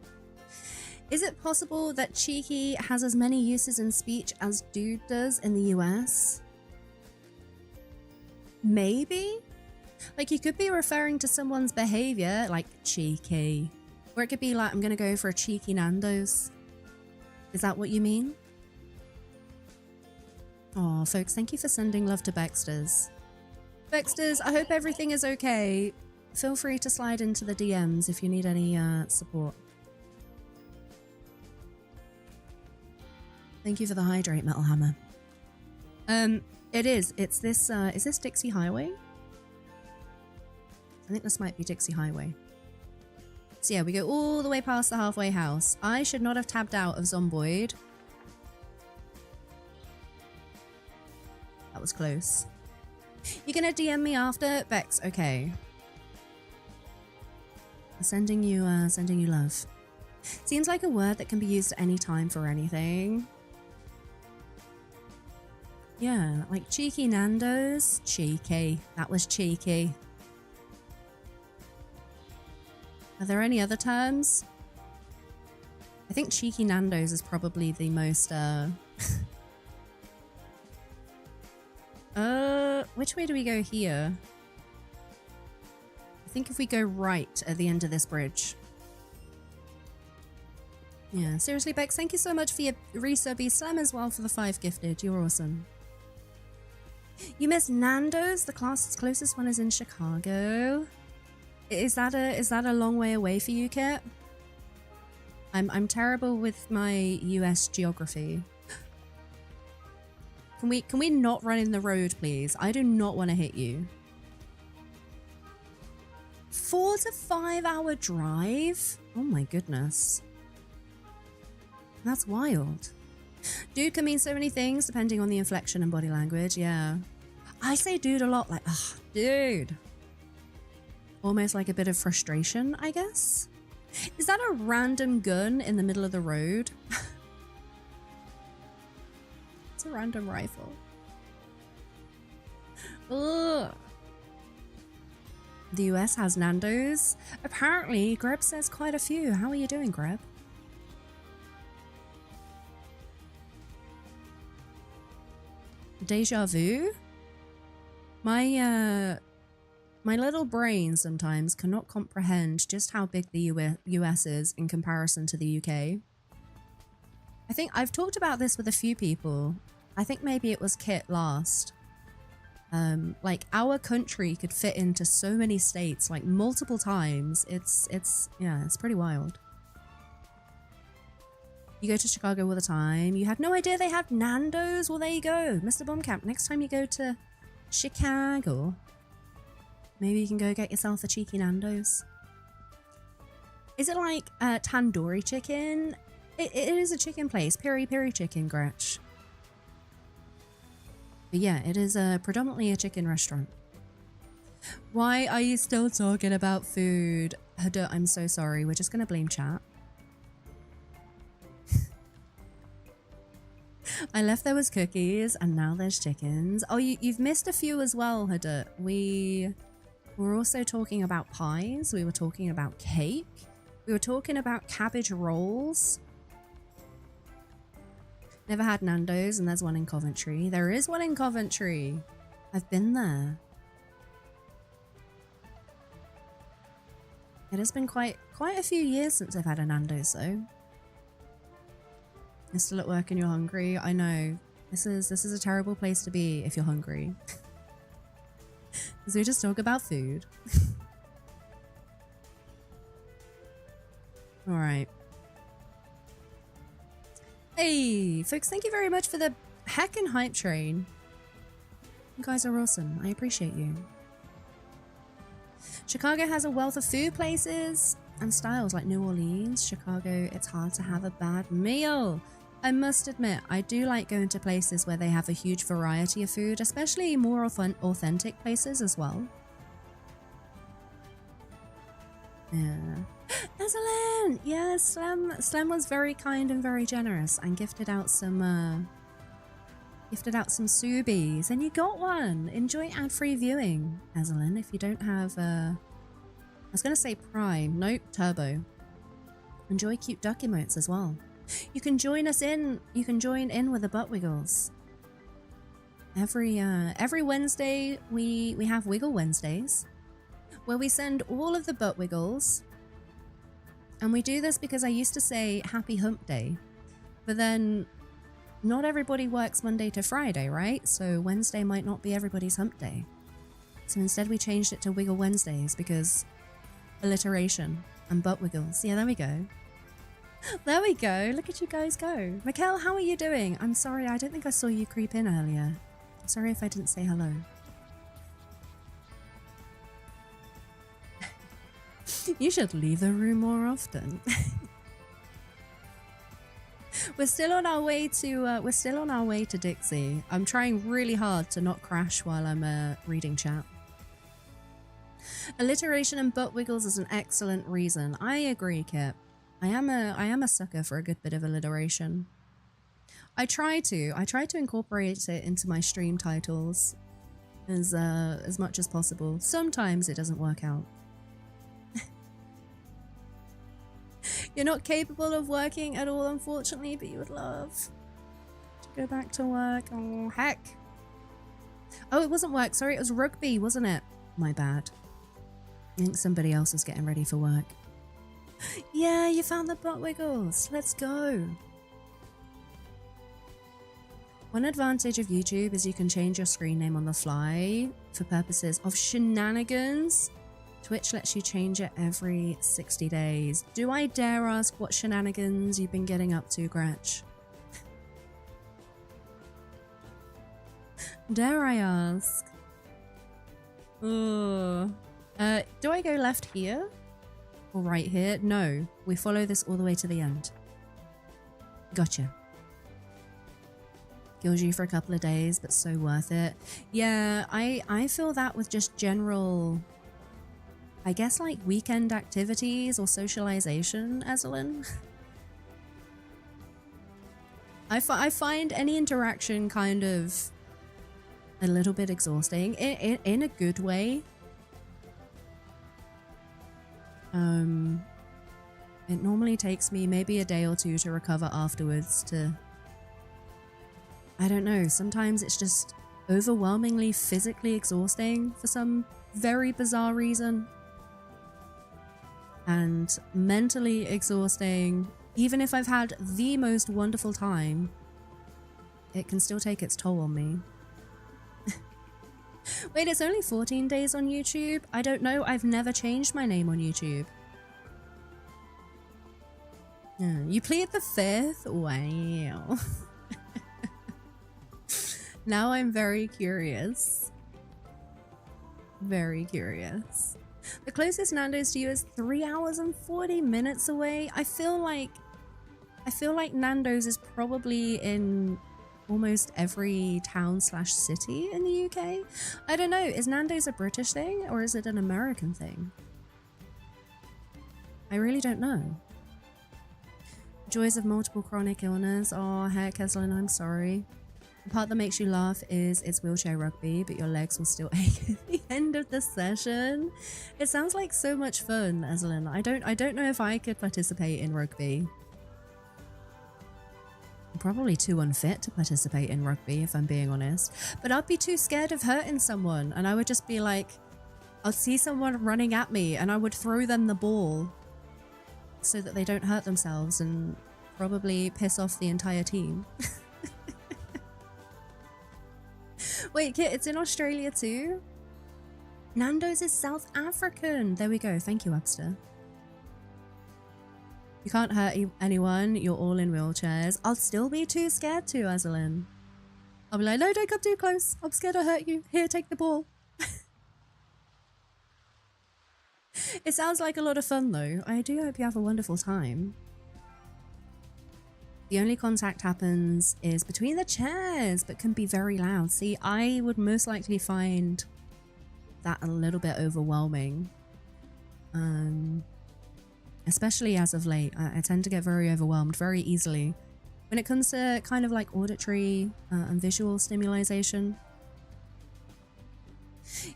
Is it possible that cheeky has as many uses in speech as dude does in the US? Maybe? Like, you could be referring to someone's behavior, like cheeky. Or it could be like, I'm gonna go for a cheeky Nando's. Is that what you mean? Oh, folks, thank you for sending love to Baxter's. Baxter's, I hope everything is okay. Feel free to slide into the DMs if you need any support. Thank you for the hydrate, Metal Hammer. It is. It's this, is this Dixie Highway? I think this might be Dixie Highway. So yeah, we go all the way past the halfway house. I should not have tabbed out of Zomboid. That was close. You're gonna DM me after? Bex, okay. Sending you love. Seems like a word that can be used at any time for anything. Yeah, like cheeky Nando's. Cheeky. That was cheeky. Are there any other terms? I think cheeky Nando's is probably the most, which way do we go here? I think if we go right at the end of this bridge. Yeah, seriously, Bex, thank you so much for your resubby. Slam as well for the 5 gifted. You're awesome. You missed Nando's? The closest one is in Chicago. Is that a long way away for you, Kit? I'm terrible with my US geography. Can we not run in the road, please? I do not want to hit you. 4 to 5 hour drive? Oh my goodness. That's wild. Dude can mean so many things depending on the inflection and body language, yeah. I say dude a lot, like, ugh, dude. Almost like a bit of frustration, I guess. Is that a random gun in the middle of the road? It's a random rifle. Ugh. The US has Nando's. Apparently, Greb says quite a few. How are you doing, Greb? Deja vu? My little brain sometimes cannot comprehend just how big the US is in comparison to the UK. I think I've talked about this with a few people. I think maybe it was Kit last. Like, our country could fit into so many states, like, multiple times. Yeah, it's pretty wild. You go to Chicago all the time. You had no idea they had Nando's? Well, there you go. Mr. Bombcamp, next time you go to Chicago, maybe you can go get yourself a cheeky Nando's. Is it like tandoori chicken? It is a chicken place. Peri peri chicken, Gretch. But yeah, it is predominantly a chicken restaurant. Why are you still talking about food? I'm so sorry. We're just going to blame chat. I left there was cookies and now there's chickens. Oh, you've missed a few as well, Hadut. We were also talking about pies. We were talking about cake. We were talking about cabbage rolls. Never had Nando's, and there's one in Coventry. There is one in Coventry. I've been there. It has been quite a few years since I've had a Nando's though. You're still at work and you're hungry. I know. This is a terrible place to be if you're hungry. Because we just talk about food. Alright. Hey, folks, thank you very much for the heckin' hype train. You guys are awesome. I appreciate you. Chicago has a wealth of food places and styles like New Orleans. Chicago, it's hard to have a bad meal. I must admit, I do like going to places where they have a huge variety of food, especially more authentic places as well. Yeah. Azalin! Yeah, Slam was very kind and very generous and gifted out some Subies, and you got one! Enjoy ad-free viewing, Azalin, if you don't have I was gonna say Prime. Nope, Turbo. Enjoy cute duck emotes as well. You can join us in. You can join in with the butt wiggles. Every Wednesday we have Wiggle Wednesdays, where we send all of the butt wiggles. And we do this because I used to say Happy Hump Day, but then not everybody works Monday to Friday, right? So Wednesday might not be everybody's hump day. So instead we changed it to Wiggle Wednesdays because alliteration and butt wiggles. Yeah, there we go. There we go. Look at you guys go. Mikkel, how are you doing? I'm sorry, I don't think I saw you creep in earlier. Sorry if I didn't say hello. You should leave the room more often. We're still on our way to Dixie. I'm trying really hard to not crash while I'm reading chat. Alliteration and butt wiggles is an excellent reason. I agree, Kip. I am a sucker for a good bit of alliteration. I try to incorporate it into my stream titles as much as possible. Sometimes it doesn't work out. You're not capable of working at all, unfortunately, but you would love to go back to work. Oh, heck. Oh, it wasn't work. Sorry, it was rugby, wasn't it? My bad. I think somebody else was getting ready for work. Yeah, you found the butt wiggles. Let's go. One advantage of YouTube is you can change your screen name on the fly for purposes of shenanigans. Twitch lets you change it every 60 days. Do I dare ask what shenanigans you've been getting up to, Gretch? Dare I ask? Do I go left here? Or right here? No, we follow this all the way to the end. Gotcha. Kills you for a couple of days, but so worth it. Yeah, I feel that with just general, I guess, like weekend activities or socialization, Ezelyn. I find any interaction kind of a little bit exhausting in a good way. It normally takes me maybe a day or two to recover afterwards to, I don't know, sometimes it's just overwhelmingly physically exhausting for some very bizarre reason. And mentally exhausting, even if I've had the most wonderful time, it can still take its toll on me. Wait, it's only 14 days on YouTube? I don't know, I've never changed my name on YouTube. Yeah, you plead the 5th? Wow. Now I'm very curious. Very curious. The closest Nando's to you is 3 hours and 40 minutes away. I feel like Nando's is probably in almost every town/city in the UK. I don't know, is Nando's a British thing or is it an American thing? I really don't know. Joys of multiple chronic illness. Oh heck, Ezelyn, I'm sorry. The part that makes you laugh is it's wheelchair rugby, but your legs will still ache at the end of the session. It sounds like so much fun, Ezelyn. I don't know if I could participate in rugby. I'm probably too unfit to participate in rugby, if I'm being honest. But I'd be too scared of hurting someone, and I would just be like, I'll see someone running at me, and I would throw them the ball so that they don't hurt themselves and probably piss off the entire team. Wait, Kit, it's in Australia too? Nando's is South African. There we go. Thank you, Webster. You can't hurt anyone. You're all in wheelchairs. I'll still be too scared to, Ezelyn. I'll be like, no, don't come too close. I'm scared I'll hurt you. Here, take the ball. It sounds like a lot of fun, though. I do hope you have a wonderful time. The only contact happens is between the chairs, but can be very loud. See, I would most likely find that a little bit overwhelming. Especially as of late. I tend to get very overwhelmed very easily when it comes to kind of like auditory and visual stimulation.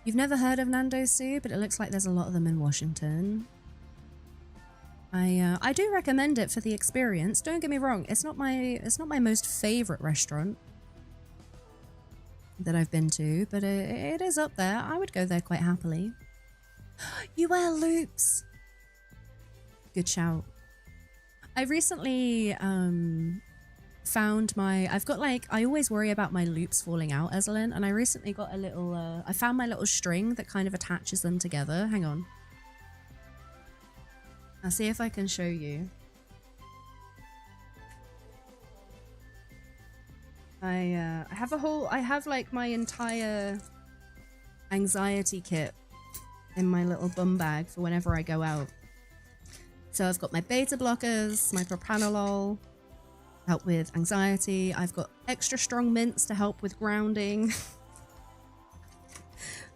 You've never heard of Nando's Sue, but it looks like there's a lot of them in Washington. I do recommend it for the experience. Don't get me wrong, it's not my most favorite restaurant that I've been to, but it is up there. I would go there quite happily. You wear loops. Good shout. I recently found I've got like, I always worry about my loops falling out, Ezelyn, and I recently got a little I found my little string that kind of attaches them together. Hang on. I'll see if I can show you. I have like my entire anxiety kit in my little bum bag for whenever I go out. So I've got my beta blockers, my propranolol, help with anxiety. I've got extra strong mints to help with grounding.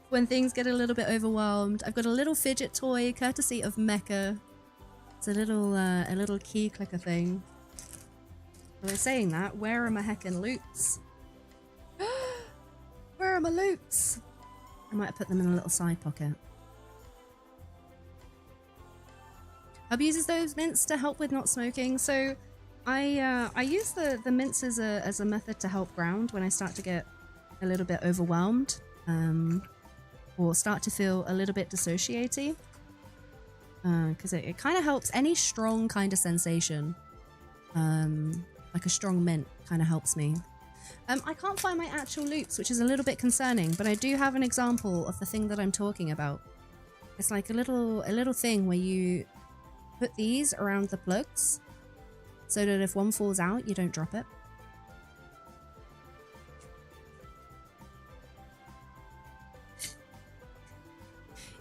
When things get a little bit overwhelmed. I've got a little fidget toy, courtesy of Mecca. It's a little key clicker thing. Well, saying that, where are my heckin' loops? Where are my loops? I might have put them in a little side pocket. Hub uses those mints to help with not smoking. So I use the mints as a method to help ground when I start to get a little bit overwhelmed, or start to feel a little bit dissociaty. Because it kind of helps any strong kind of sensation. Like a strong mint kind of helps me. I can't find my actual loops, which is a little bit concerning, but I do have an example of the thing that I'm talking about. It's like a little thing where you put these around the plugs so that if one falls out, you don't drop it.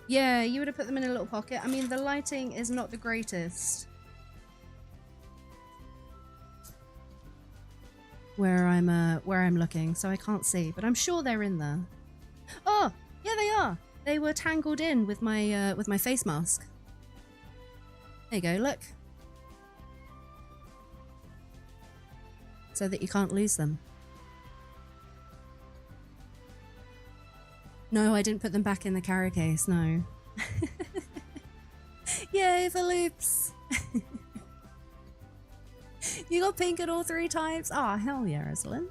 Yeah, you would have put them in a little pocket. I mean, the lighting is not the greatest where I'm looking, so I can't see, but I'm sure they're in there. Oh, yeah, they are. They were tangled in with my face mask. There you go, look. So that you can't lose them. No, I didn't put them back in the carry case, no. Yay for loops! You got pink at all 3 times? Ah, oh, hell yeah, Ezelyn.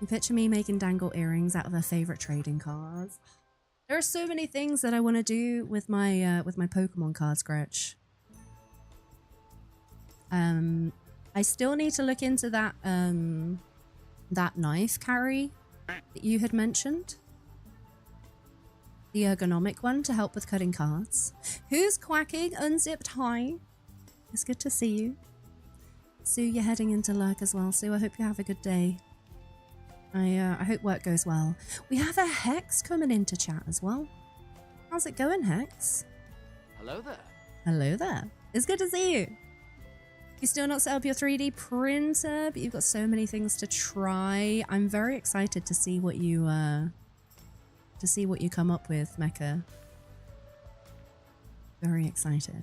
You picture me making dangle earrings out of her favourite trading cards. There are so many things that I want to do with my Pokemon card scratch. I still need to look into that that knife carry that you had mentioned. The ergonomic one to help with cutting cards. Who's quacking? Unzipped, hi. It's good to see you. Sue, you're heading into lurk as well. Sue, I hope you have a good day. I hope work goes well. We have a Hex coming into chat as well. How's it going, Hex? Hello there. Hello there. It's good to see you. You still not set up your 3D printer, but you've got so many things to try. I'm very excited to see what you come up with, Mecca. Very excited.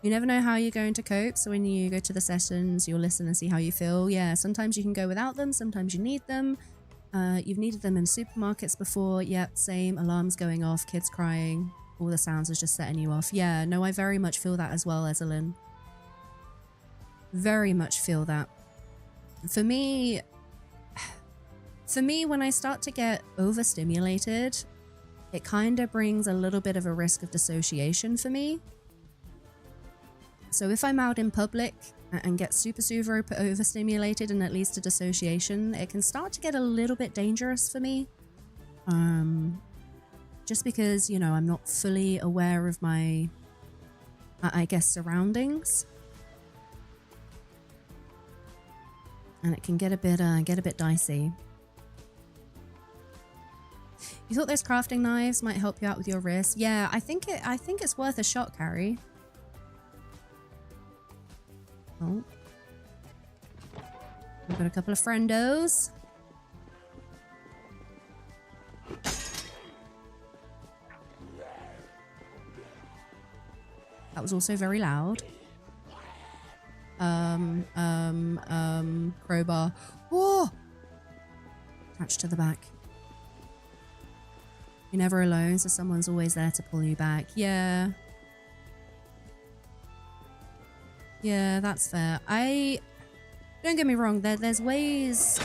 You never know how you're going to cope, so when you go to the sessions, you'll listen and see how you feel. Yeah, sometimes you can go without them, sometimes you need them. You've needed them in supermarkets before. Yep, same. Alarms going off, kids crying. All the sounds is just setting you off. Yeah, no, I very much feel that as well, Ezelyn. Very much feel that. For me, when I start to get overstimulated, it kind of brings a little bit of a risk of dissociation for me. So if I'm out in public and get super overstimulated and it leads to dissociation, it can start to get a little bit dangerous for me. Just because, you know, I'm not fully aware of my, I guess, surroundings. And it can get a bit dicey. You thought those crafting knives might help you out with your wrist? Yeah, I think it's worth a shot, Carrie. Oh. We've got a couple of friendos. That was also very loud. Crowbar. Whoa! Attached to the back. You're never alone, so someone's always there to pull you back. Yeah. Yeah, that's fair. Don't get me wrong, there's ways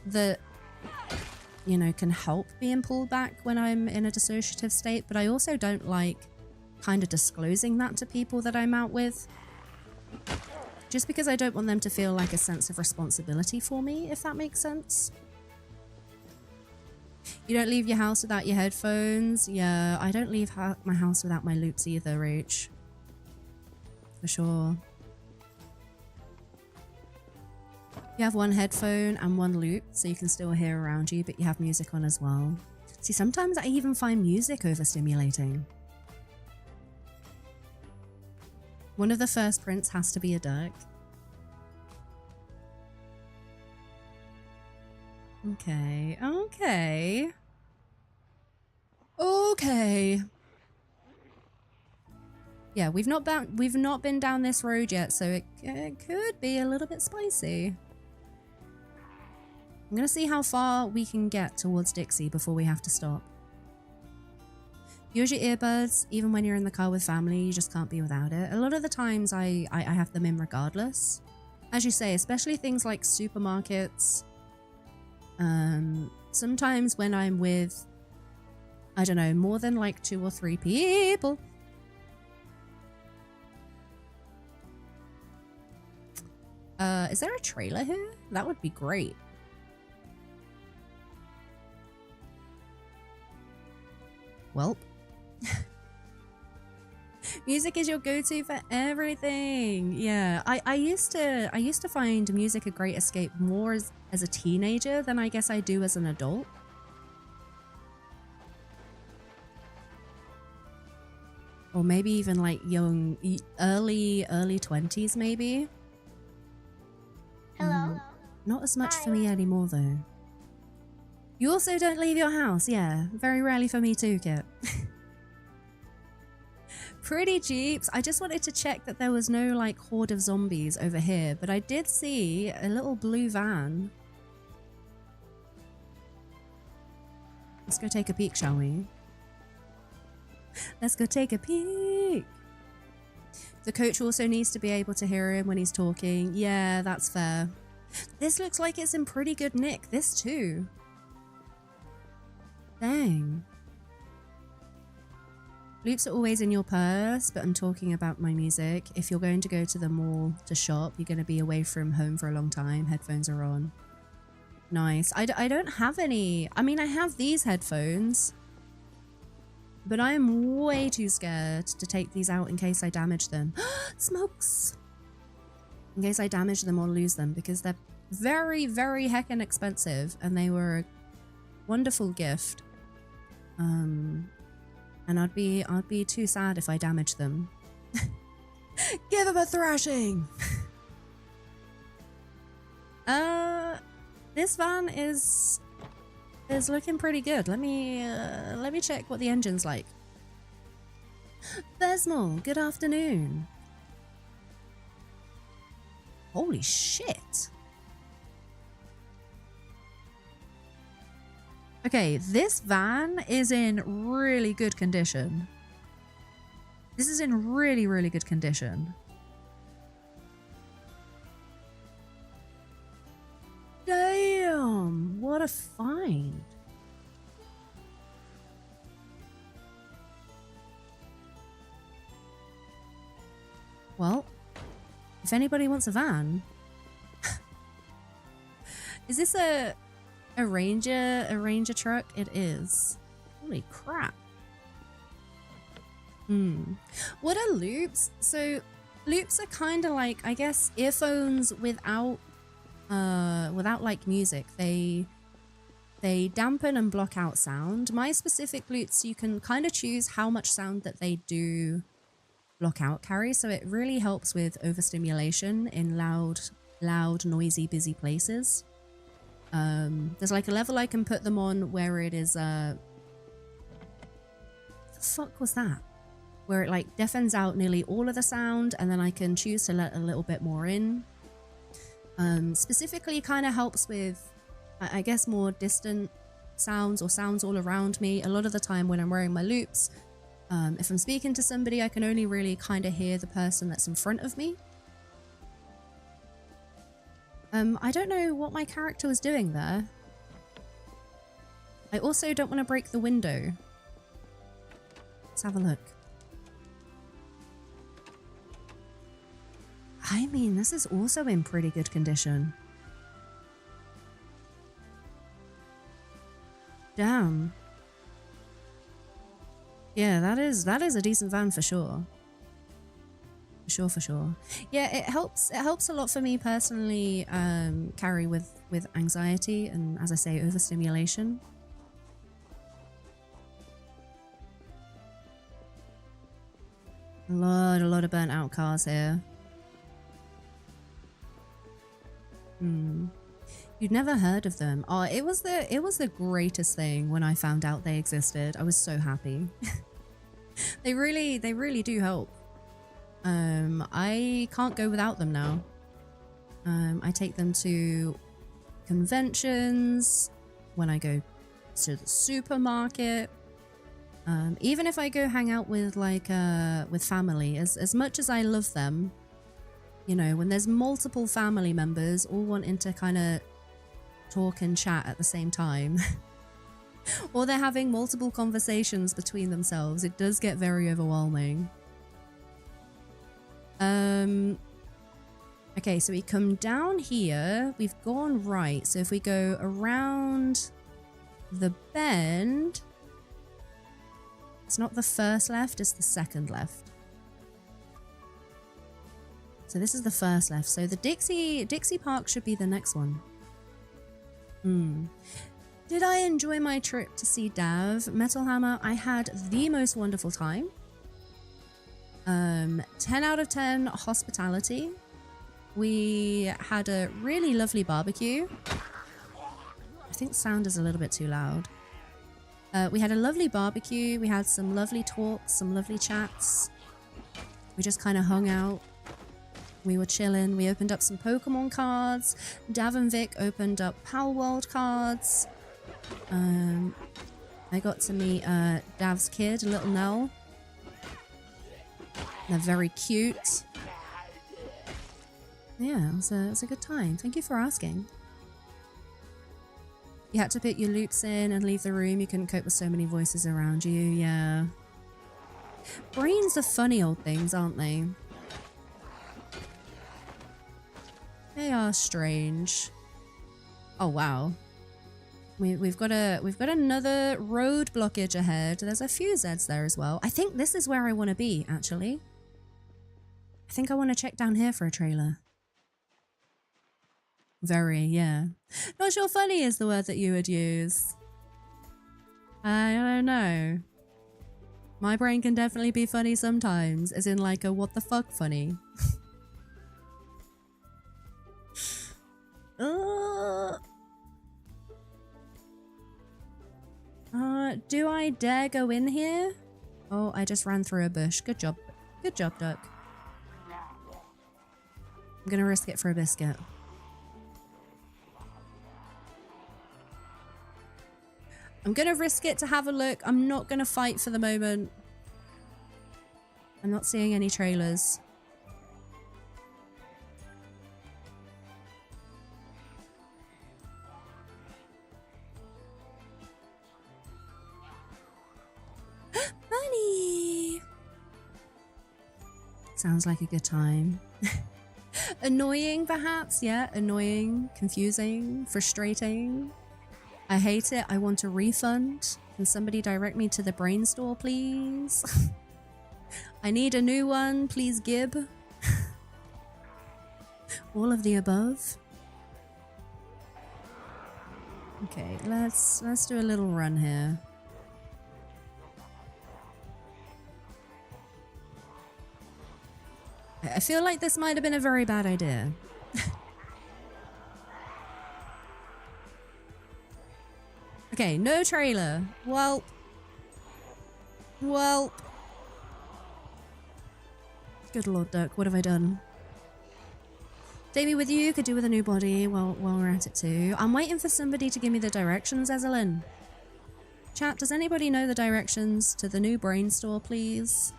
that, you know, can help being pulled back when I'm in a dissociative state, but I also don't like kind of disclosing that to people that I'm out with. Just because I don't want them to feel like a sense of responsibility for me, if that makes sense. You don't leave your house without your headphones? Yeah, I don't leave my house without my loops either, Rach. For sure. You have one headphone and one loop, so you can still hear around you, but you have music on as well. See, sometimes I even find music overstimulating. One of the first prints has to be a duck. Okay, okay. Okay. Yeah, we've not been down this road yet, so it could be a little bit spicy. I'm gonna see how far we can get towards Dixie before we have to stop. Use your earbuds, even when you're in the car with family, you just can't be without it. A lot of the times I have them in regardless. As you say, especially things like supermarkets. Sometimes when I'm with, I don't know, more than like 2 or 3 people. Is there a trailer here? That would be great. Welp. Music is your go-to for everything. Yeah, I used to find music a great escape more as a teenager than I guess I do as an adult. Or maybe even like young, early 20s maybe. Hello. Not as much for me anymore though. You also don't leave your house, yeah. Very rarely for me too, Kit. Pretty jeeps. I just wanted to check that there was no like horde of zombies over here, but I did see a little blue van. Let's go take a peek, shall we? Let's go take a peek. The coach also needs to be able to hear him when he's talking. Yeah, that's fair. This looks like it's in pretty good nick. This too. Dang. Loops are always in your purse, but I'm talking about my music. If you're going to go to the mall to shop, you're going to be away from home for a long time. Headphones are on. Nice. I don't have any. I mean, I have these headphones, but I am way too scared to take these out in case I damage them. Smokes! In case I damage them or lose them, because they're very, very heckin' expensive, and they were a wonderful gift. And I'd be too sad if I damaged them. Give him a thrashing! This van is looking pretty good. Let me check what the engine's like. Besmal, good afternoon. Holy shit. Okay, this van is in really good condition. This is in really, really good condition. Damn, what a find. Well, if anybody wants a van... Is this a Ranger truck? It is. Holy crap. What are loops? So loops are kind of like, I guess, earphones without like music. They dampen and block out sound. My specific loops, you can kind of choose how much sound that they do block out carry, so it really helps with overstimulation in loud, noisy, busy places. There's like a level I can put them on where it is what the fuck was that? Where it like deafens out nearly all of the sound, and then I can choose to let a little bit more in. Specifically kind of helps with, I guess, more distant sounds or sounds all around me. A lot of the time when I'm wearing my loops, if I'm speaking to somebody, I can only really kind of hear the person that's in front of me. I don't know what my character was doing there. I also don't want to break the window. Let's have a look. I mean, this is also in pretty good condition. Damn. Yeah, that is a decent van for sure. For sure. Yeah, it helps a lot for me personally carry with anxiety and, as I say, overstimulation. A lot of burnt out cars here. You'd never heard of them. Oh, it was the greatest thing when I found out they existed. I was so happy. They really do help. I can't go without them now. I take them to conventions, when I go to the supermarket, even if I go hang out with with family. As much as I love them, you know, when there's multiple family members all wanting to kind of talk and chat at the same time, or they're having multiple conversations between themselves, it does get very overwhelming. Okay, so we come down here, we've gone right, so if we go around the bend, it's not the first left, it's the second left. So this is the first left, so the Dixie Park should be the next one. Did I enjoy my trip to see Dav? Metal Hammer, I had the most wonderful time. 10 out of 10 hospitality. We had a really lovely barbecue. I think the sound is a little bit too loud. We had a lovely barbecue. We had some lovely talks, some lovely chats. We just kind of hung out. We were chilling. We opened up some Pokemon cards. Dav and Vic opened up Pal World cards. I got to meet Dav's kid, little Nell. They're very cute. Yeah, it was a good time. Thank you for asking. You had to put your loops in and leave the room. You couldn't cope with so many voices around you. Yeah. Brains are funny old things, aren't they? They are strange. Oh wow. We've got another road blockage ahead. There's a few Zeds there as well. I think this is where I want to be, actually. I think I want to check down here for a trailer. Very, yeah. Not sure funny is the word that you would use. I don't know. My brain can definitely be funny sometimes, as in like a what the fuck funny. Do I dare go in here? Oh, I just ran through a bush. Good job. Good job, duck. I'm gonna risk it for a biscuit. I'm gonna risk it to have a look. I'm not gonna fight for the moment. I'm not seeing any trailers. Bunny! Sounds like a good time. Annoying, perhaps? Yeah, annoying, confusing, frustrating. I hate it. I want a refund. Can somebody direct me to the brain store, please? I need a new one. Please, Gib. All of the above. Okay, let's do a little run here. I feel like this might have been a very bad idea. Okay, no trailer. Well. Good Lord, Duck, what have I done? Davey with you, could do with a new body while we're at it too. I'm waiting for somebody to give me the directions, Ezelyn. Chat, does anybody know the directions to the new brain store, please?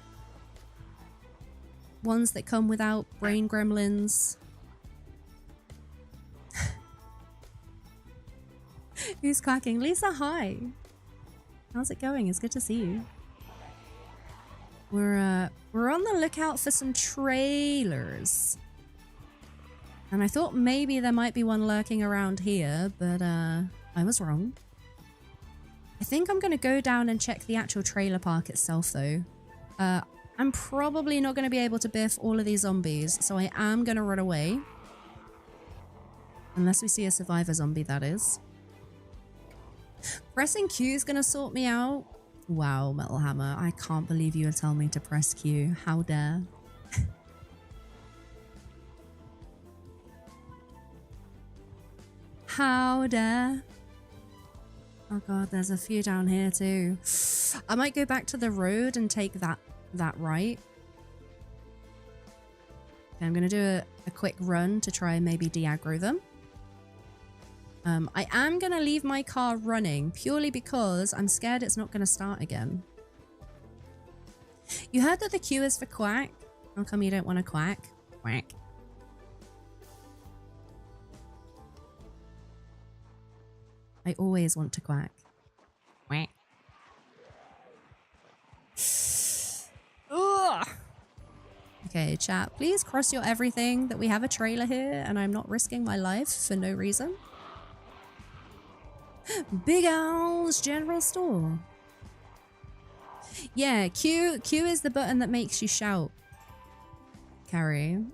Ones that come without brain gremlins. Who's quacking? Lisa, hi. How's it going? It's good to see you. We're on the lookout for some trailers. And I thought maybe there might be one lurking around here, but I was wrong. I think I'm going to go down and check the actual trailer park itself, though. I'm probably not going to be able to biff all of these zombies, so I am going to run away. Unless we see a survivor zombie, that is. Pressing Q is going to sort me out. Wow, Metal Hammer, I can't believe you would tell me to press Q. How dare. How dare. Oh god, there's a few down here too. I might go back to the road and take that right. Okay, I'm going to do a quick run to try and maybe de-aggro them. I am going to leave my car running purely because I'm scared it's not going to start again. You heard that the Q is for quack? How come you don't want to quack? Quack. I always want to quack. Quack. Ugh. Okay, chat, please cross your everything that we have a trailer here and I'm not risking my life for no reason. Big Owl's General Store. Yeah, Q is the button that makes you shout. Carrie.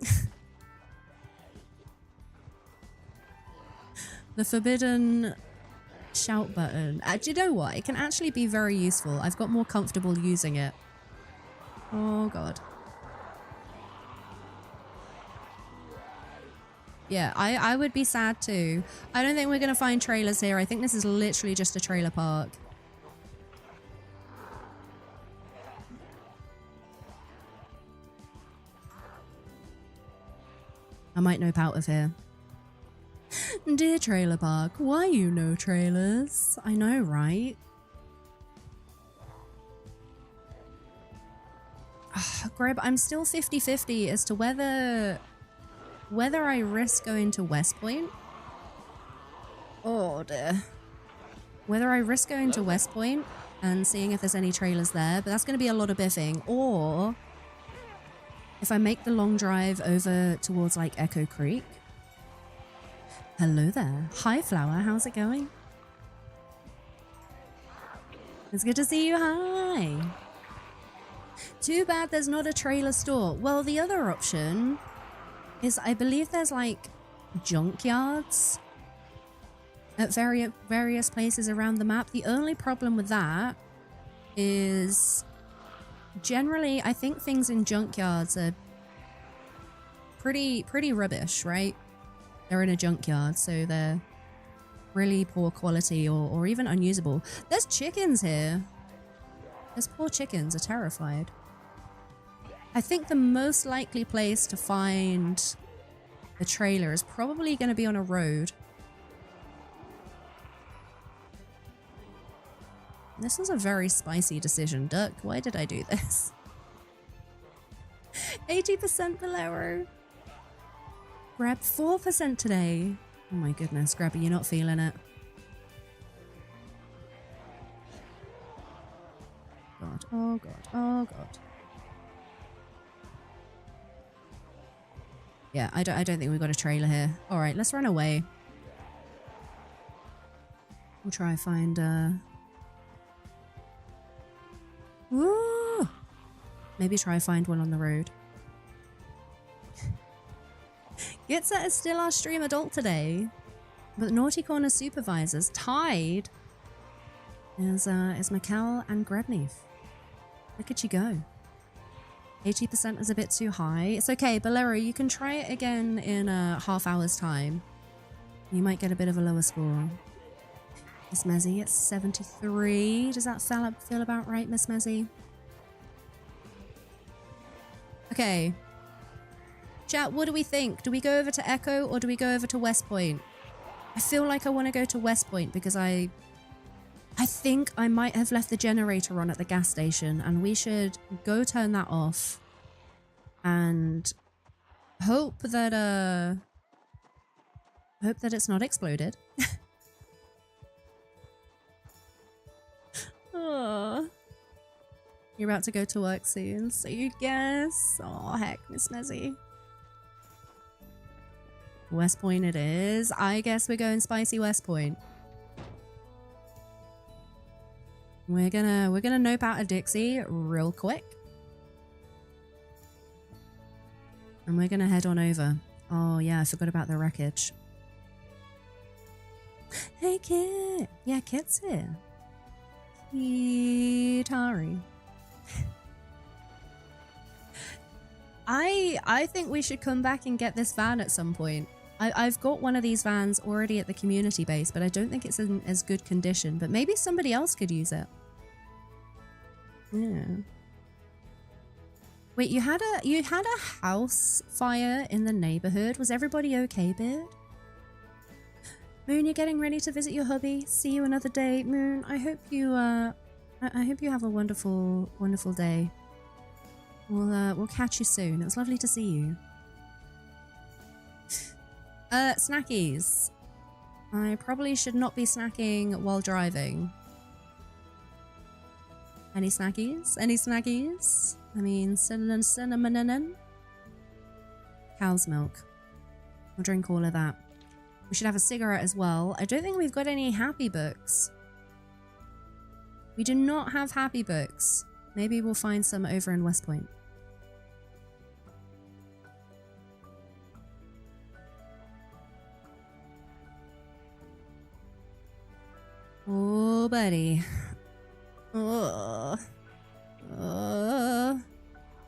The forbidden shout button. Do you know what? It can actually be very useful. I've got more comfortable using it. Oh god. Yeah, I would be sad too. I don't think we're going to find trailers here. I think this is literally just a trailer park. I might nope out of here. Dear trailer park, why you know trailers? I know, right? Greb, I'm still 50-50 as to whether I risk going to Westpoint. Oh dear. Whether I risk going to Westpoint and seeing if there's any trailers there, but that's going to be a lot of biffing, or if I make the long drive over towards like Echo Creek. Hello there. Hi Flower, how's it going? It's good to see you, hi. Too bad there's not a trailer store. Well, the other option is I believe there's like junkyards at various places around the map. The only problem with that is generally I think things in junkyards are pretty rubbish, right? They're in a junkyard, so they're really poor quality or even unusable. There's chickens here. Those poor chickens are terrified. I think the most likely place to find the trailer is probably going to be on a road. This was a very spicy decision, Duck. Why did I do this? 80% Bolero. Grab 4% today. Oh my goodness, Grabby, you're not feeling it. God, oh god, oh god. Yeah, I don't think we've got a trailer here. Alright, let's run away. We'll try and find Woo! Maybe try and find one on the road. Gitset is still our stream adult today. But Naughty Corner supervisors tied is Mikkel and Grebneef. Look at you go. 80% is a bit too high. It's okay, Bolero, you can try it again in a half hour's time. You might get a bit of a lower score. Miss Mezzy, it's 73. Does that feel about right, Miss Mezzy? Okay. Chat, what do we think? Do we go over to Echo or do we go over to Westpoint? I feel like I want to go to Westpoint because I I think I might have left the generator on at the gas station, and we should go turn that off and hope that it's not exploded. Oh. You're about to go to work soon, so you guess. Oh heck, Miss Mezzy. Westpoint it is. I guess we're going spicy Westpoint. We're gonna nope out a Dixie real quick. And we're gonna head on over. Oh yeah, I forgot about the wreckage. Hey Kit! Yeah, Kit's here. Kitari. I think we should come back and get this van at some point. I've got one of these vans already at the community base, but I don't think it's in as good condition. But maybe somebody else could use it. Yeah. Wait, you had a house fire in the neighborhood. Was everybody okay, Beard? Moon, you're getting ready to visit your hubby. See you another day, Moon. I hope you have a wonderful, wonderful day. We'll catch you soon. It was lovely to see you. Snackies. I probably should not be snacking while driving. Any snackies? Any snackies? I mean, cinnamon. Cow's milk. We'll drink all of that. We should have a cigarette as well. I don't think we've got any happy books. We do not have happy books. Maybe we'll find some over in Westpoint. Oh, buddy. Oh. Oh.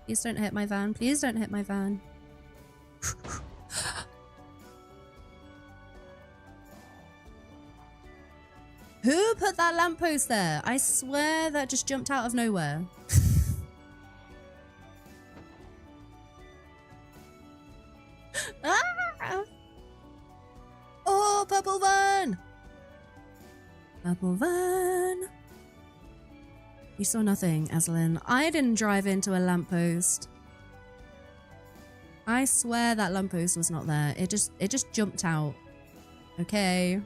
Please don't hit my van. Please don't hit my van. Who put that lamppost there? I swear that just jumped out of nowhere. Ah! Oh, purple van! Purple van. You saw nothing, Aslan. I didn't drive into a lamppost. I swear that lamppost was not there. It just jumped out. Okay.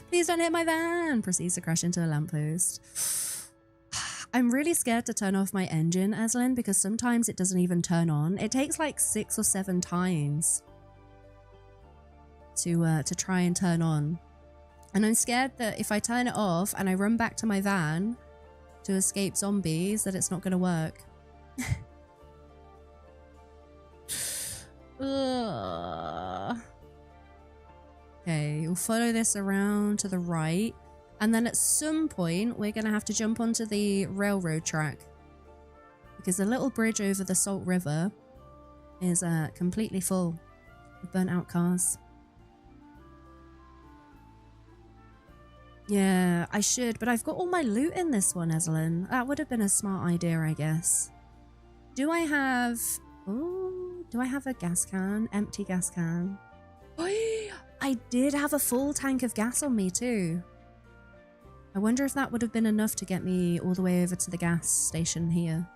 Please don't hit my van. Proceeds to crash into a lamppost. I'm really scared to turn off my engine, Aslan, because sometimes it doesn't even turn on. It takes like 6 or 7 times to try and turn on. And I'm scared that if I turn it off and I run back to my van to escape zombies, that it's not going to work. Okay, we'll follow this around to the right. And then at some point, we're going to have to jump onto the railroad track. Because the little bridge over the Salt River is completely full of burnt out cars. Yeah, I should, but I've got all my loot in this one, Ezelyn. That would have been a smart idea, I guess. Do I have... Oh, do I have a gas can? Empty gas can. I did have a full tank of gas on me too. I wonder if that would have been enough to get me all the way over to the gas station here.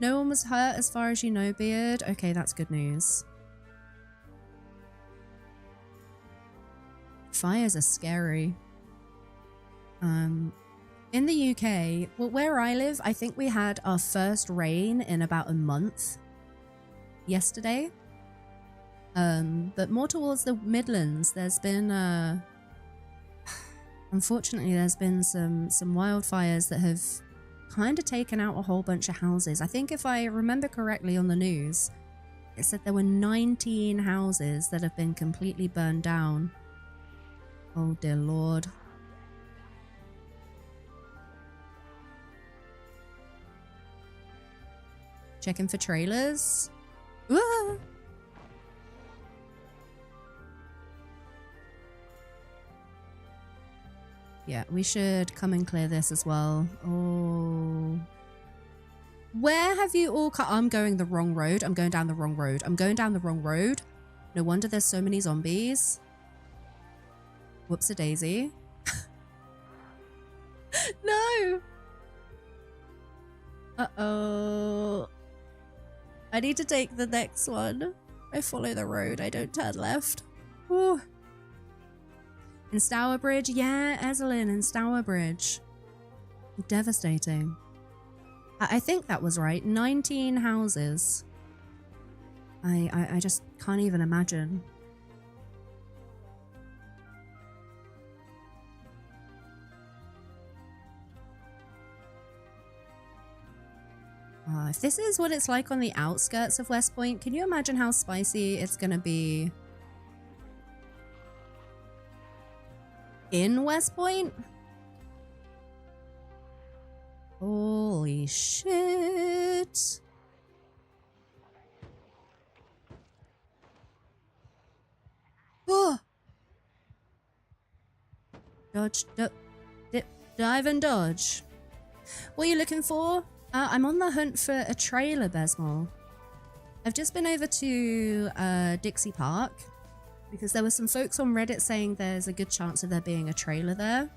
No one was hurt as far as you know, Beard. Okay, that's good news. Fires are scary. In the UK, well, where I live, I think we had our first rain in about a month yesterday. But more towards the Midlands, there's been, unfortunately, there's been some wildfires that have kind of taken out a whole bunch of houses. I think if I remember correctly on the news, it said there were 19 houses that have been completely burned down. Oh dear Lord. Checking for trailers. Ah! Yeah, we should come and clear this as well. Oh. Where have you all cut? I'm going the wrong road. I'm going down the wrong road. I'm going down the wrong road. No wonder there's so many zombies. Whoops-a-daisy. No! Uh-oh. I need to take the next one. I follow the road, I don't turn left. Ooh. In Stourbridge? Yeah, Ezelin in Stourbridge. Devastating. I think that was right. 19 houses. I just can't even imagine. If this is what it's like on the outskirts of Westpoint, can you imagine how spicy it's gonna be in Westpoint? Holy shit. Oh! Dodge, dive and dodge. What are you looking for? I'm on the hunt for a trailer, Besmore. I've just been over to Dixie Park because there were some folks on Reddit saying there's a good chance of there being a trailer there.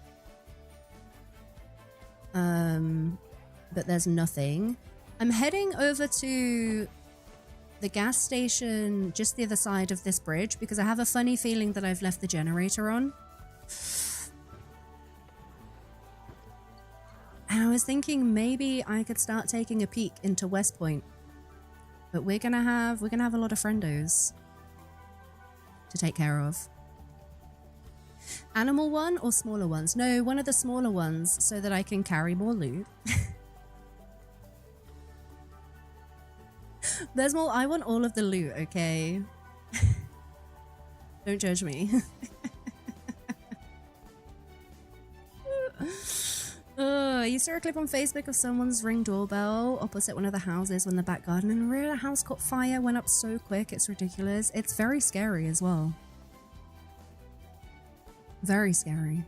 But there's nothing. I'm heading over to the gas station just the other side of this bridge because I have a funny feeling that I've left the generator on. And I was thinking maybe I could start taking a peek into Westpoint. But we're gonna have a lot of friendos to take care of. Animal one or smaller ones? No, one of the smaller ones so that I can carry more loot. There's more. I want all of the loot, okay? Don't judge me. I used to clip on Facebook of someone's Ring doorbell opposite one of the houses when the back garden and real house caught fire, went up so quick, it's ridiculous. It's very scary as well. Very scary.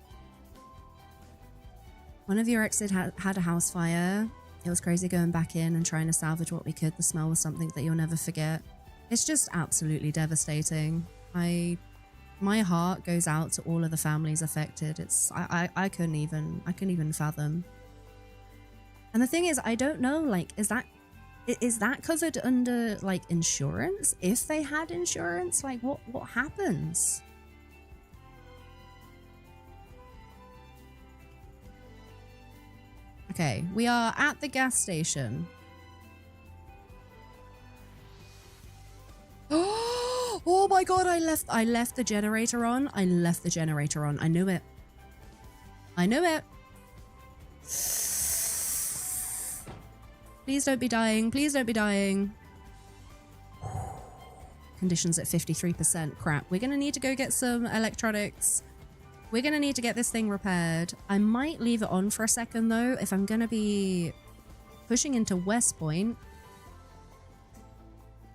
One of your exes had a house fire. It was crazy going back in and trying to salvage what we could. The smell was something that you'll never forget. It's just absolutely devastating. My heart goes out to all of the families affected. I couldn't even fathom. And the thing is, I don't know, like, is that covered under like insurance? If they had insurance, like what happens? Okay, we are at the gas station. Oh my god, I left the generator on. I left the generator on. I knew it. I knew it. Please don't be dying. Please don't be dying. Conditions at 53%. Crap. We're going to need to go get some electronics. We're going to need to get this thing repaired. I might leave it on for a second, though, if I'm going to be pushing into Westpoint.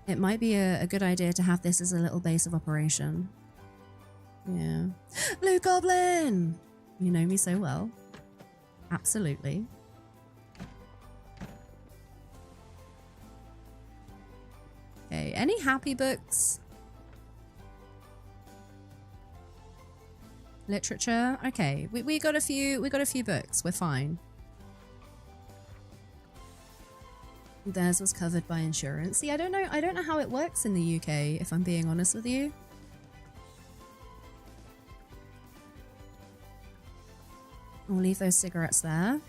It might be a good idea to have this as a little base of operation. Yeah. Blue Goblin! You know me so well. Absolutely. Okay, any happy books? Literature? Okay, we got a few books. We're fine. Theirs was covered by insurance. See, I don't know how it works in the UK, if I'm being honest with you. I'll leave those cigarettes there.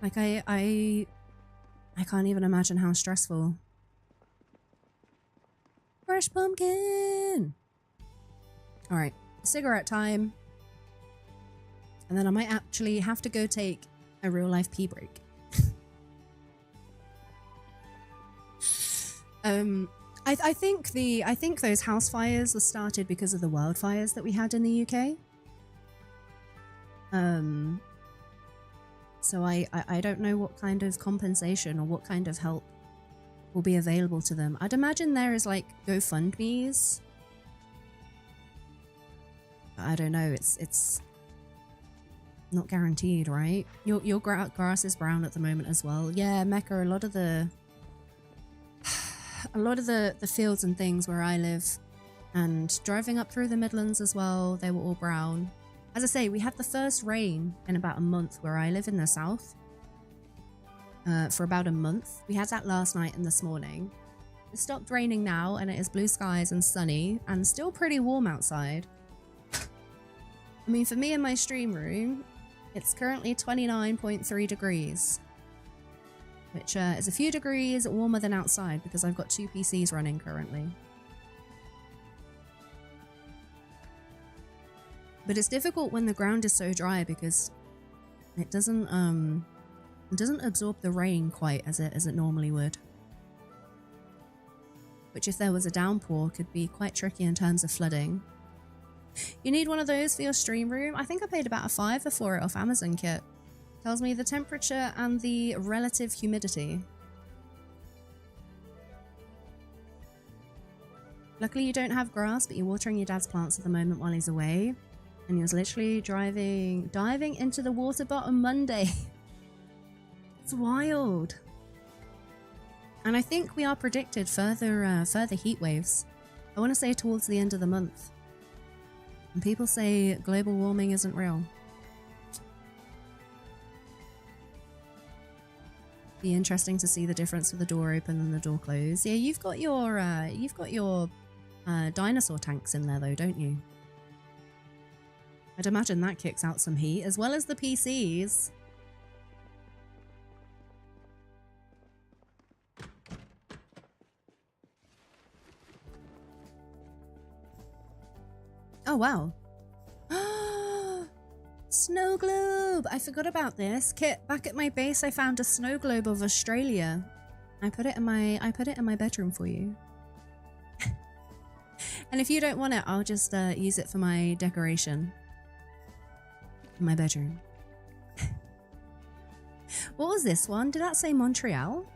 Like I can't even imagine how stressful. Fresh pumpkin! Alright, cigarette time. And then I might actually have to go take a real life pee break. I think those house fires were started because of the wildfires that we had in the UK. So I don't know what kind of compensation or what kind of help will be available to them. I'd imagine there is like GoFundMe's. I don't know. It's not guaranteed, right? Your grass is brown at the moment as well. Yeah, Mecca. A lot of the fields and things where I live And driving up through the Midlands as well, they were all brown. As I say, we had the first rain in about a month where I live in the south. For about a month. We had that last night and this morning. It stopped raining now and it is blue skies and sunny and still pretty warm outside. I mean, for me in my stream room, it's currently 29.3 degrees. Which is a few degrees warmer than outside because I've got 2 PCs running currently. But it's difficult when the ground is so dry because it doesn't absorb the rain quite as it normally would. Which if there was a downpour could be quite tricky in terms of flooding. You need one of those for your stream room? I think I paid about a $5 for it off Amazon Kit. Tells me the temperature and the relative humidity. Luckily you don't have grass, but you're watering your dad's plants at the moment while he's away. And he was literally diving into the water bottom Monday. It's wild. And I think we are predicted further heat waves. I want to say towards the end of the month. And people say global warming isn't real. Be interesting to see the difference with the door open and the door closed. Yeah, you've got your dinosaur tanks in there though, don't you? I'd imagine that kicks out some heat, as well as the PCs. Oh, wow. Snow globe! I forgot about this. Kit, back at my base I found a snow globe of Australia. I put it in my bedroom for you. And if you don't want it, I'll just use it for my decoration. In my bedroom. What was this one? Did that say Montreal?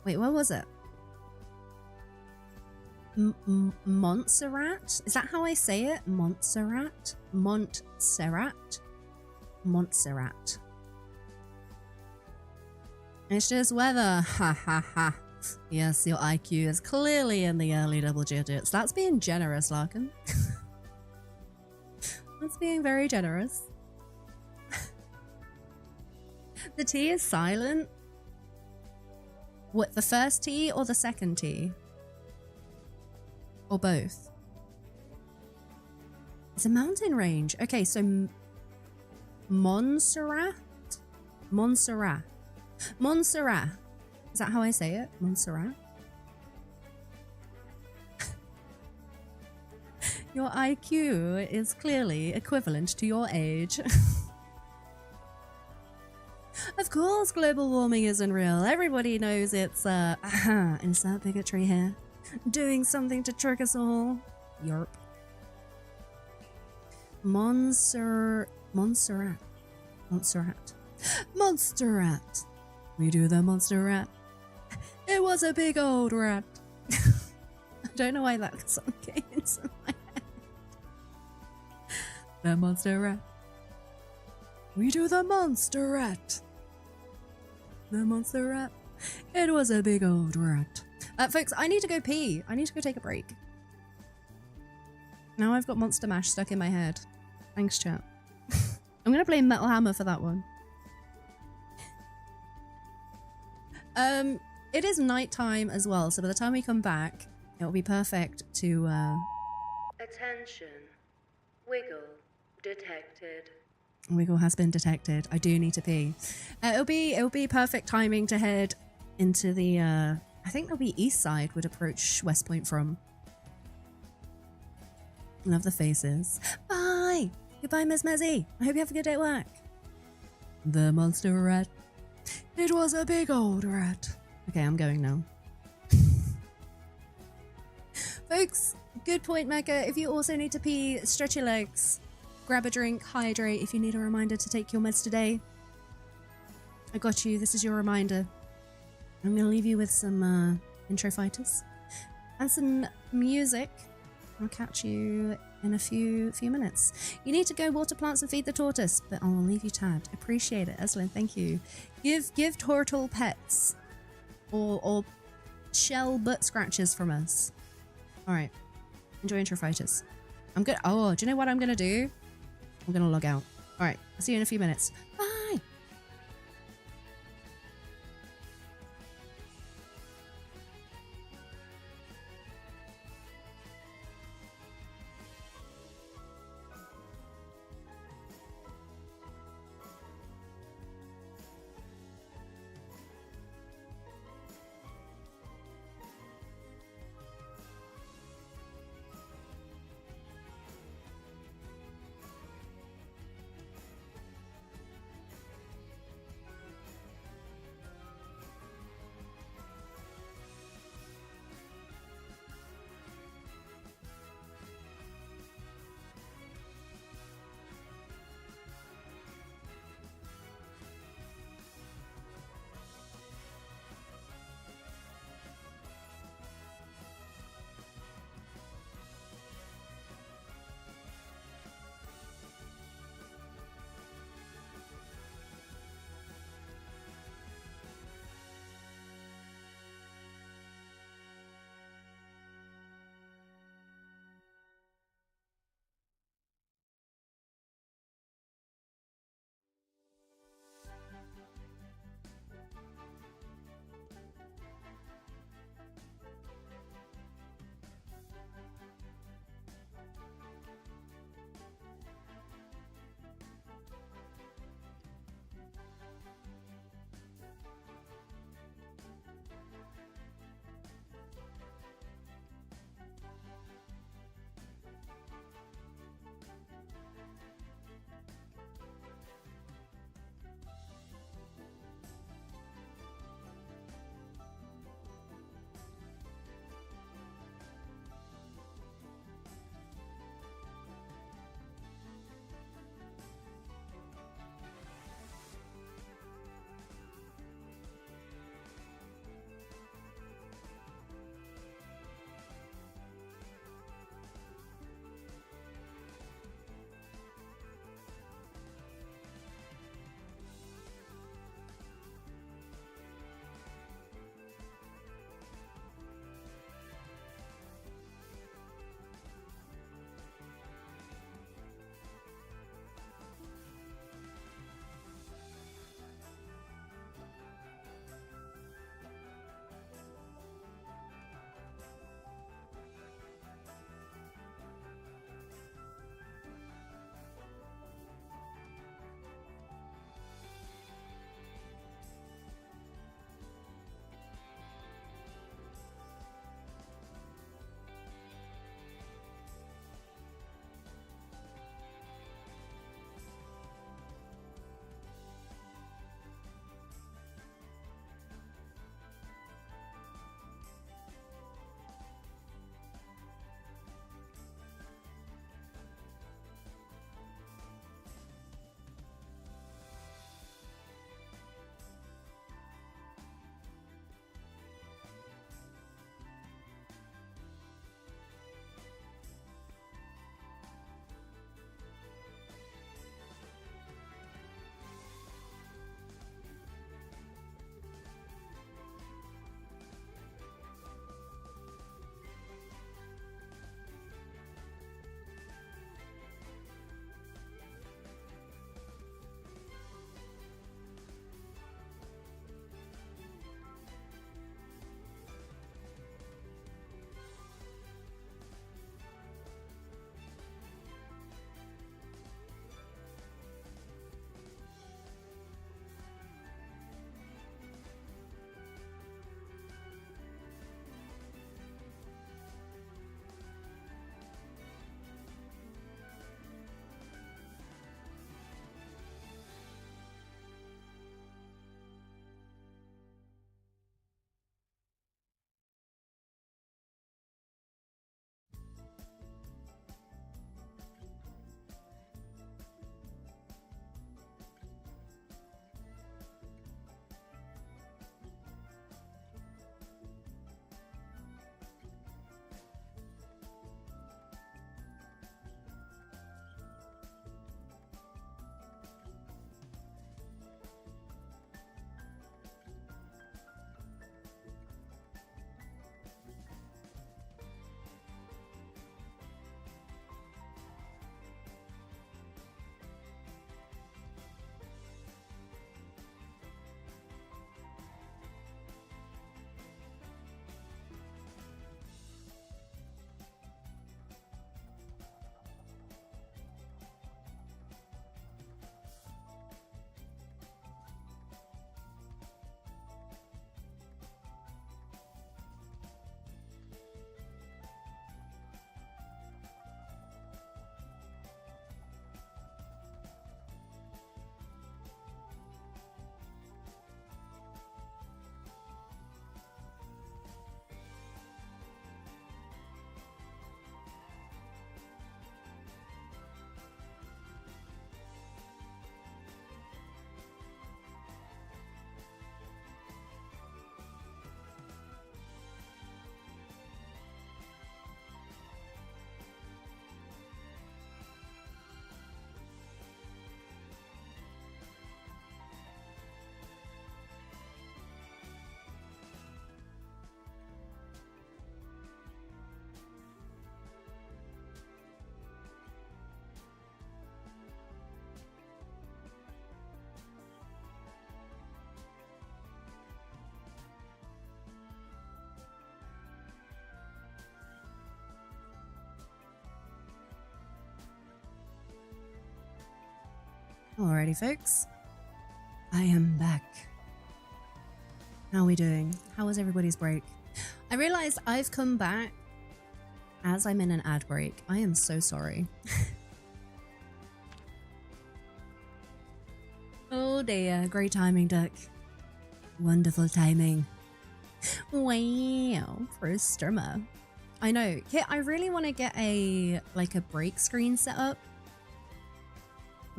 Wait, what was it? Montserrat? Is that how I say it? Montserrat? Montserrat? Montserrat. It's just weather. Ha ha ha. Yes, your IQ is clearly in the early double digits. That's being generous, Larkin. That's being very generous. The T is silent. What, the first T or the second T? Or both? It's a mountain range. Okay, so Montserrat? Montserrat. Montserrat. Is that how I say it? Montserrat? Your IQ is clearly equivalent to your age. Of course global warming isn't real. Everybody knows it's, insert bigotry here. Doing something to trick us all. Yerp. Montserrat. Montserrat. Montserrat. We do the Montserrat. It was a big old rat. I don't know why that song came into my head. The Montserrat. We do the Montserrat. The Montserrat. It was a big old rat. Folks, I need to go pee. I need to go take a break. Now I've got Monster Mash stuck in my head. Thanks, chat. I'm gonna play Metal Hammer for that one. It is nighttime as well, so by the time we come back, it'll be perfect to, Attention. Wiggle detected. Wiggle has been detected. I do need to pee. It'll be perfect timing to head into the, I think that'll be east side would approach Westpoint from. Love the faces. Bye! Goodbye, Miss Mezzy. I hope you have a good day at work. The monster rat. It was a big old rat. Okay, I'm going now. Folks, good point, Mecca. If you also need to pee, stretch your legs, grab a drink, hydrate if you need a reminder to take your meds today. I got you. This is your reminder. I'm going to leave you with some intro fighters and some music. I'll catch you in a few minutes. You need to go water plants and feed the tortoise, but I'll leave you tagged. Appreciate it, Eslin. Thank you. Give turtle pets or shell butt scratches from us. All right. Enjoy intro fighters. I'm good. Oh, do you know what I'm going to do? I'm going to log out. All right. I'll see you in a few minutes. Bye. Alrighty, folks. I am back. How are we doing? How was everybody's break? I realized I've come back as I'm in an ad break. I am so sorry. Oh dear, great timing, Duck. Wonderful timing. Wow, pro streamer. I know. Kit, I really want to get a break screen set up.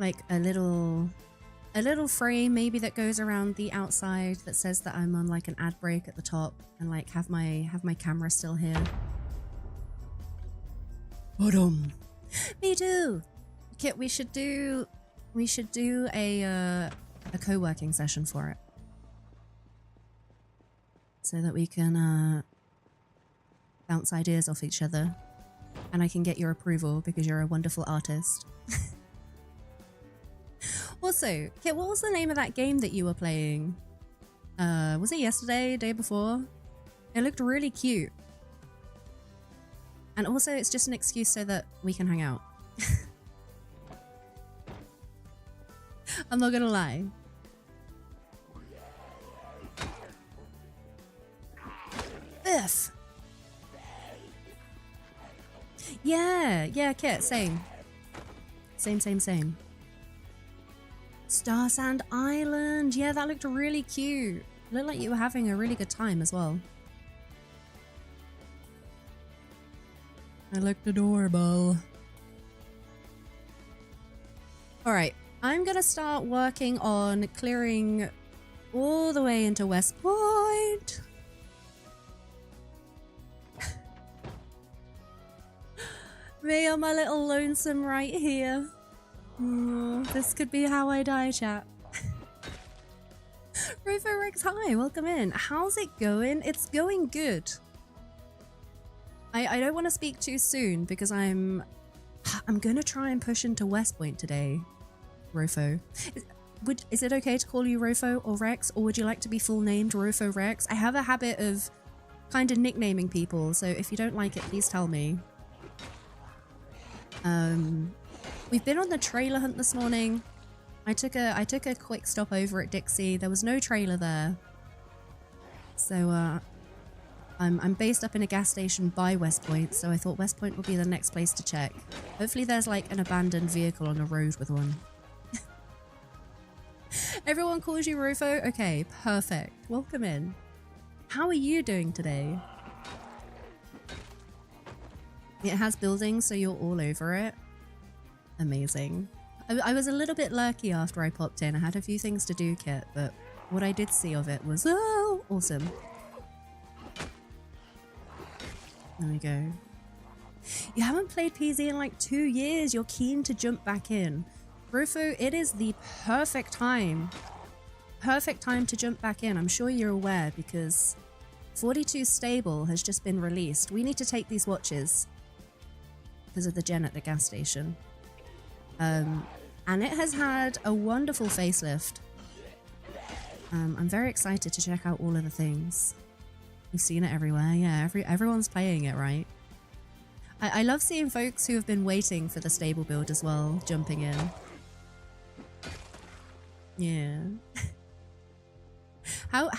Like a little frame maybe that goes around the outside that says that I'm on like an ad break at the top, and like have my camera still here. Me too. Kit, we should do a co-working session for it, so that we can bounce ideas off each other, and I can get your approval because you're a wonderful artist. Also, Kit, what was the name of that game that you were playing? Was it yesterday, day before? It looked really cute. And also, it's just an excuse so that we can hang out. I'm not gonna lie. Biff! Yeah, Kit, same. Same. Star Sand Island. Yeah, that looked really cute. Looked like you were having a really good time as well. It looked adorable. Alright, I'm gonna start working on clearing all the way into Westpoint. Me on my little lonesome right here. Oh, this could be how I die, chat. Rufo Rex, hi, welcome in. How's it going? It's going good. I don't want to speak too soon because I'm gonna try and push into Westpoint today. Rofo. Is it okay to call you Rofo or Rex, or would you like to be full named Rofo Rex? I have a habit of kind of nicknaming people, so if you don't like it, please tell me. We've been on the trailer hunt this morning. I took a quick stop over at Dixie. There was no trailer there. So I'm based up in a gas station by Westpoint, so I thought Westpoint would be the next place to check. Hopefully there's like an abandoned vehicle on the road with one. Everyone calls you Rufo? Okay, perfect. Welcome in. How are you doing today? It has buildings, so you're all over it. Amazing. I was a little bit lurky after I popped in. I had a few things to do, Kit, but what I did see of it was awesome. There we go. You haven't played PZ in like 2 years. You're keen to jump back in. Rufo, it is the perfect time. Perfect time to jump back in. I'm sure you're aware because 42 Stable has just been released. We need to take these watches because of the gen at the gas station. And it has had a wonderful facelift. I'm very excited to check out all of the things. We've seen it everywhere. Yeah, everyone's playing it, right? I love seeing folks who have been waiting for the stable build as well, jumping in. Yeah. How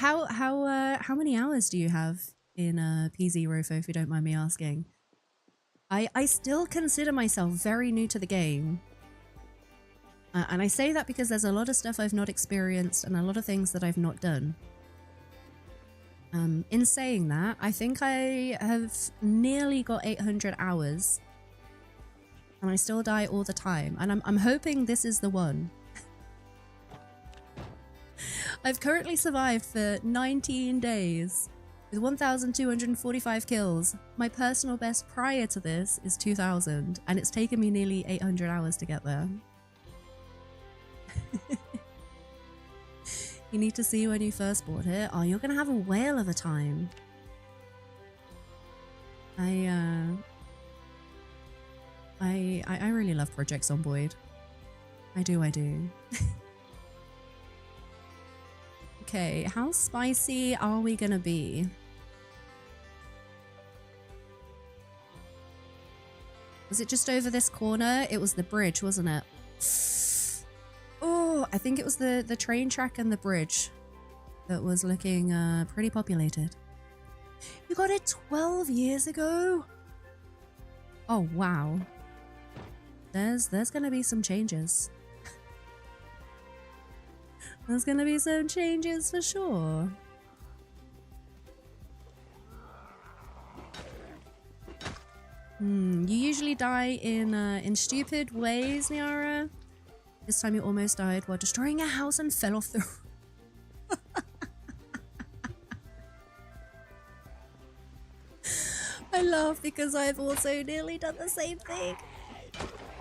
many hours do you have in PZ Rofo, if you don't mind me asking? I still consider myself very new to the game. And I say that because there's a lot of stuff I've not experienced and a lot of things that I've not done. In saying that, I think I have nearly got 800 hours. And I still die all the time. And I'm hoping this is the one. I've currently survived for 19 days with 1,245 kills. My personal best prior to this is 2,000, and it's taken me nearly 800 hours to get there. You need to see when you first bought it. Oh, you're gonna have a whale of a time. I really love Project Zomboid. I do. Okay, how spicy are we gonna be? Was it just over this corner? It was the bridge, wasn't it? Oh, Oh, I think it was the train track and the bridge that was looking pretty populated. You got it 12 years ago? Oh, wow. There's gonna be some changes. There's gonna be some changes for sure. You usually die in stupid ways, Niara. This time you almost died while destroying a house and fell off the roof. I laugh because I've also nearly done the same thing.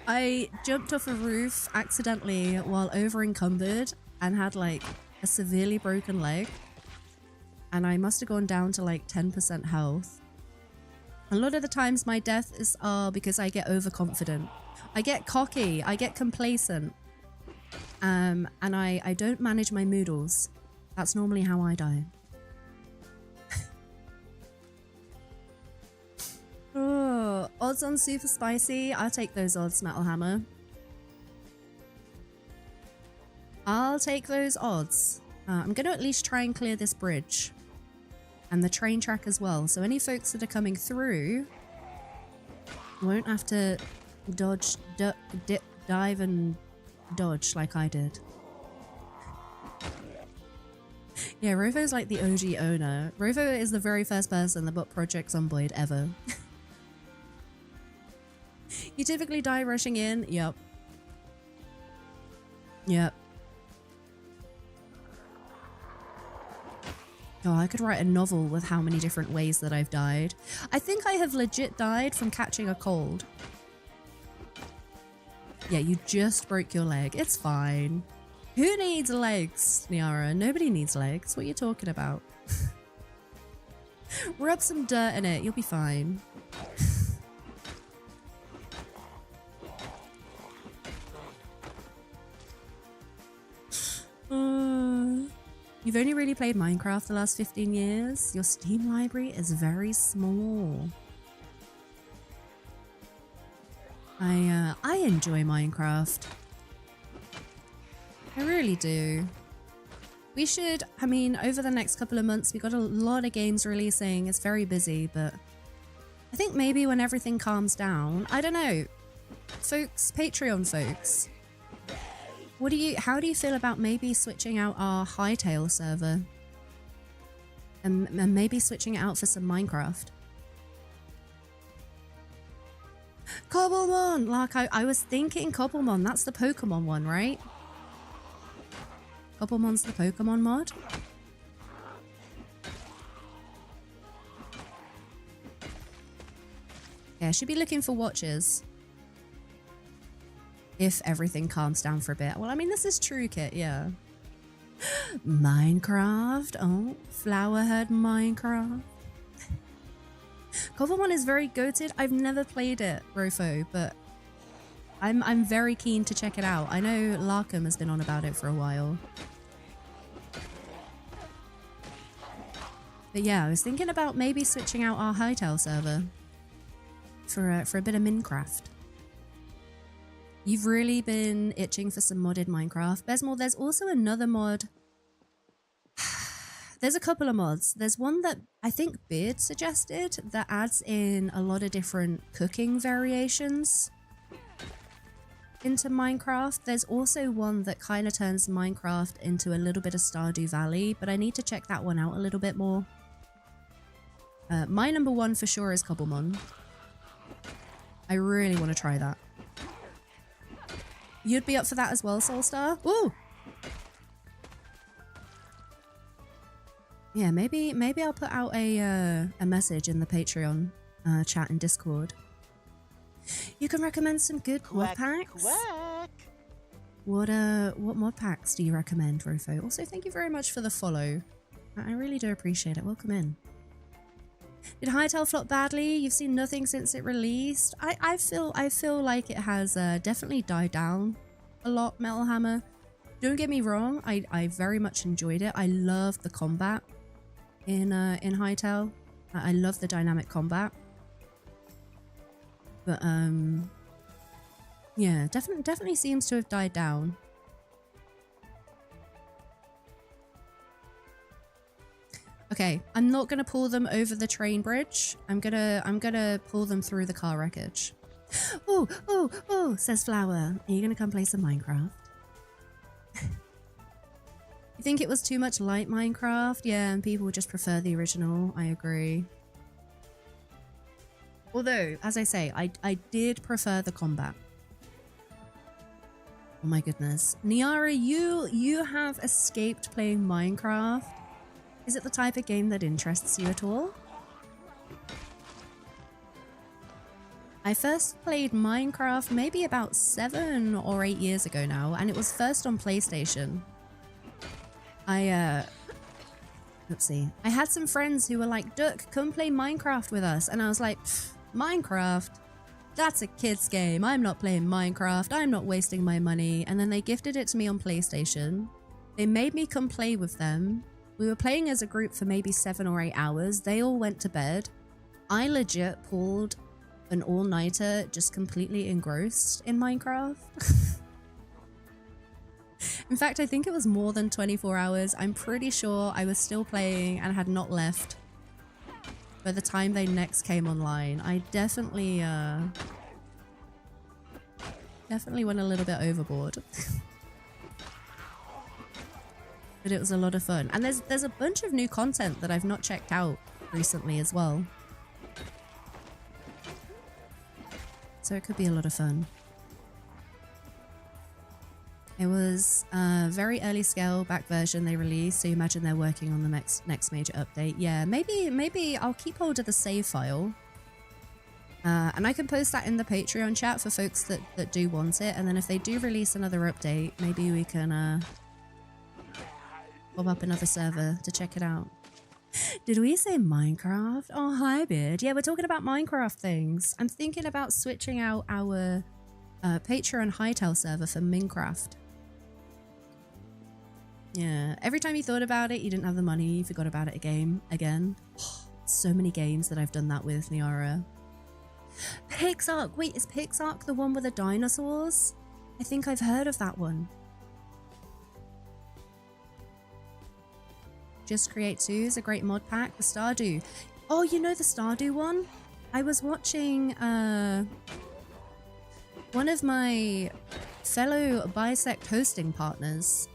I jumped off a roof accidentally while over encumbered and had like a severely broken leg. And I must have gone down to like 10% health. A lot of the times my deaths are because I get overconfident. I get cocky, I get complacent. And I don't manage my moodles. That's normally how I die. Oh, odds on super spicy. I'll take those odds, Metal Hammer. I'll take those odds. I'm going to at least try and clear this bridge. And the train track as well. So any folks that are coming through won't have to dodge, duck, dip, dive and dodge like I did. Yeah, Rovo's like the OG owner. Rovo is the very first person that bought Project Zomboid ever. You typically die rushing in. Yep. Yep. Oh, I could write a novel with how many different ways that I've died. I think I have legit died from catching a cold. Yeah, you just broke your leg. It's fine. Who needs legs, Niara? Nobody needs legs. What are you talking about? Rub some dirt in it. You'll be fine. You've only really played Minecraft the last 15 years. Your Steam library is very small. I enjoy Minecraft. I really do. We should, I mean, over the next couple of months, we got a lot of games releasing. It's very busy, but I think maybe when everything calms down, I don't know. Folks, Patreon folks. How do you feel about maybe switching out our Hightail server? And maybe switching it out for some Minecraft? Cobblemon! Like, I was thinking Cobblemon. That's the Pokemon one, right? Cobblemon's the Pokemon mod? Yeah, should be looking for watches. If everything calms down for a bit. Well, I mean, this is true, Kit, yeah. Minecraft. Oh, Flowerhead Minecraft. Cobblemon is very goated. I've never played it, Rofo, but I'm very keen to check it out. I know Larkham has been on about it for a while. But yeah, I was thinking about maybe switching out our Hightail server for a bit of Minecraft. You've really been itching for some modded Minecraft. Besmore, there's also another mod. There's a couple of mods. There's one that I think Beard suggested that adds in a lot of different cooking variations into Minecraft. There's also one that kind of turns Minecraft into a little bit of Stardew Valley, but I need to check that one out a little bit more. My number one for sure is Cobblemon. I really want to try that. You'd be up for that as well, Soulstar? Woo! Yeah, maybe I'll put out a message in the Patreon chat and Discord. You can recommend some good mod packs. Quack. What mod packs do you recommend, Rofo? Also, thank you very much for the follow. I really do appreciate it. Welcome in. Did Hightail flop badly? You've seen nothing since it released. I feel like it has definitely died down a lot, Metal Hammer. Don't get me wrong, I very much enjoyed it. I love the combat in Hightail. I love the dynamic combat. But yeah, definitely seems to have died down. Okay, I'm not gonna pull them over the train bridge. I'm gonna pull them through the car wreckage. Oh, says Flower. Are you gonna come play some Minecraft? You think it was too much like Minecraft? Yeah, and people just prefer the original. I agree. Although, as I say, I did prefer the combat. Oh my goodness. Niara, you have escaped playing Minecraft. Is it the type of game that interests you at all? I first played Minecraft maybe about 7 or 8 years ago now, and it was first on PlayStation. Oopsie. I had some friends who were like, Duck, come play Minecraft with us. And I was like, Minecraft? That's a kid's game. I'm not playing Minecraft. I'm not wasting my money. And then they gifted it to me on PlayStation. They made me come play with them. We were playing as a group for maybe 7 or 8 hours. They all went to bed. I legit pulled an all-nighter, just completely engrossed in Minecraft. In fact, I think it was more than 24 hours. I'm pretty sure I was still playing and had not left by the time they next came online. I definitely went a little bit overboard. But it was a lot of fun. And there's a bunch of new content that I've not checked out recently as well. So it could be a lot of fun. It was a very early scale back version they released, so you imagine they're working on the next major update. Yeah, maybe I'll keep hold of the save file. And I can post that in the Patreon chat for folks that do want it. And then if they do release another update, maybe we can pop up another server to check it out. Did we say Minecraft? Oh, hi, Beard. Yeah, we're talking about Minecraft things. I'm thinking about switching out our Patreon Hightail server for Minecraft. Yeah, every time you thought about it, you didn't have the money, you forgot about it again. So many games that I've done that with, Niara. Pixark! Wait, is Pixark the one with the dinosaurs? I think I've heard of that one. Just Create 2 is a great mod pack. The Stardew. Oh, you know the Stardew one? I was watching one of my fellow Bisect hosting partners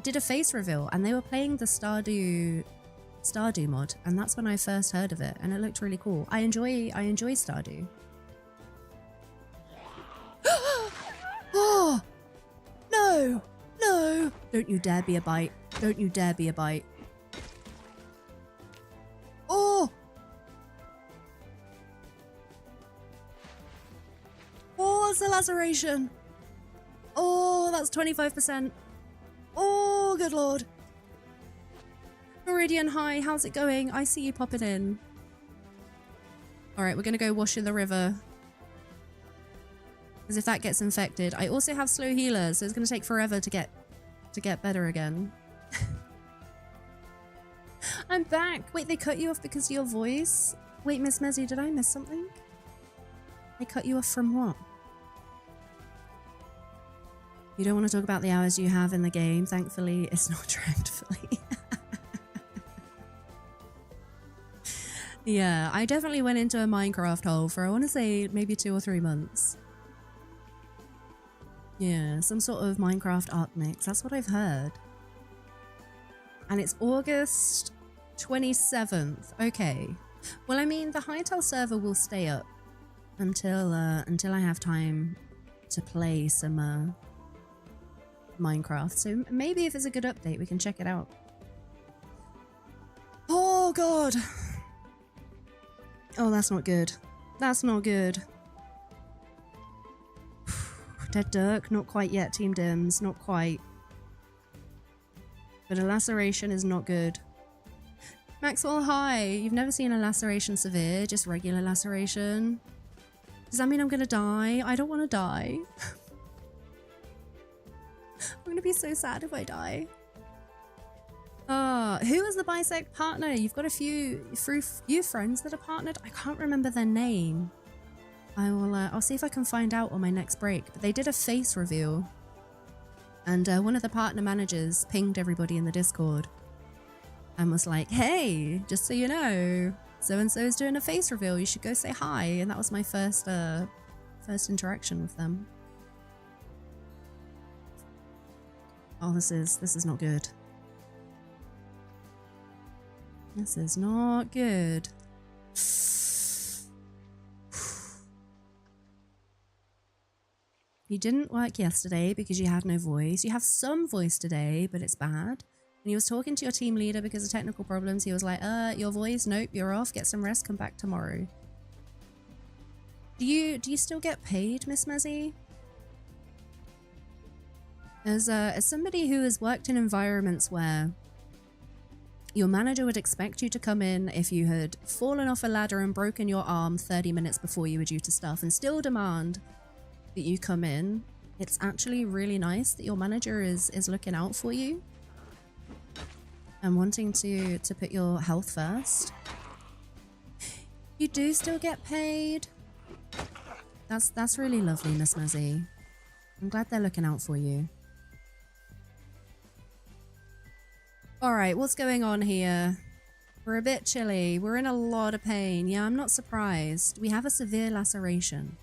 did a face reveal, and they were playing the Stardew mod, and that's when I first heard of it, and it looked really cool. I enjoy Stardew. Oh no! No! Don't you dare be a bite. Don't you dare be a bite. Oh! Oh, it's a laceration. Oh, that's 25%. Oh, good lord. Meridian, hi, how's it going? I see you popping in. Alright, we're gonna go wash in the river. Because if that gets infected. I also have slow healers, so it's gonna take forever to get better again. I'm back! Wait, they cut you off because of your voice? Wait, Miss Mezzy, did I miss something? They cut you off from what? You don't want to talk about the hours you have in the game. Thankfully, it's not dreadfully. Yeah, I definitely went into a Minecraft hole for, I want to say, maybe 2 or 3 months. Yeah, some sort of Minecraft art mix. That's what I've heard. And it's August 27th. Okay. Well, I mean, the Hightail server will stay up until I have time to play some Minecraft. So maybe if it's a good update, we can check it out. Oh god. Oh, that's not good. That's not good. Dead Dirk, not quite yet, Team Dims, not quite. But a laceration is not good. Maxwell, hi! You've never seen a laceration severe, just regular laceration? Does that mean I'm gonna die? I don't want to die. I'm gonna be so sad if I die. Who is the Bisect partner? You've got a few friends that are partnered. I can't remember their name. I'll see if I can find out on my next break. But they did a face reveal. And one of the partner managers pinged everybody in the Discord. and was like, hey, just so you know, so-and-so is doing a face reveal. You should go say hi. And that was my first interaction with them. Oh, this is not good. This is not good. You didn't work yesterday because you had no voice. You have some voice today, but it's bad. And he was talking to your team leader because of technical problems. He was like, your voice? Nope, you're off. Get some rest. Come back tomorrow. Do you still get paid, Miss Mezzy? As somebody who has worked in environments where your manager would expect you to come in if you had fallen off a ladder and broken your arm 30 minutes before you were due to stuff and still demand that you come in, it's actually really nice that your manager is looking out for you and wanting to put your health first. You do still get paid. That's really lovely, Miss Mezzy. I'm glad they're looking out for you. Alright, what's going on here? We're a bit chilly. We're in a lot of pain. Yeah, I'm not surprised. We have a severe laceration.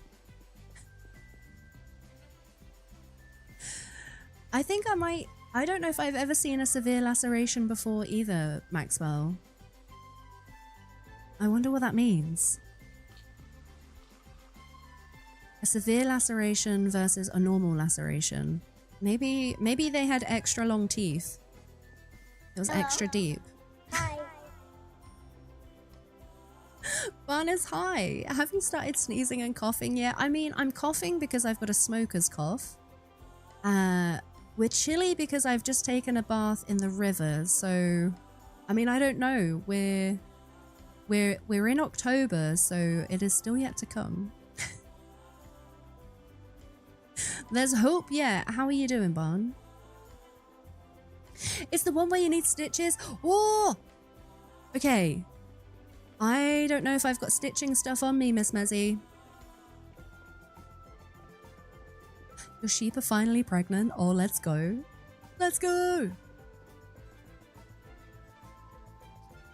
I think I don't know if I've ever seen a severe laceration before either, Maxwell. I wonder what that means. A severe laceration versus a normal laceration. Maybe they had extra long teeth. It was extra deep. Hi. Barnes, hi. Have you started sneezing and coughing yet? I mean, I'm coughing because I've got a smoker's cough. We're chilly because I've just taken a bath in the river, so I mean, I don't know. We're in October, so it is still yet to come. There's hope, yeah. How are you doing, Barn? It's the one where you need stitches. Oh! Okay. I don't know if I've got stitching stuff on me, Miss Mezzy. Your sheep are finally pregnant. Oh, let's go. Let's go!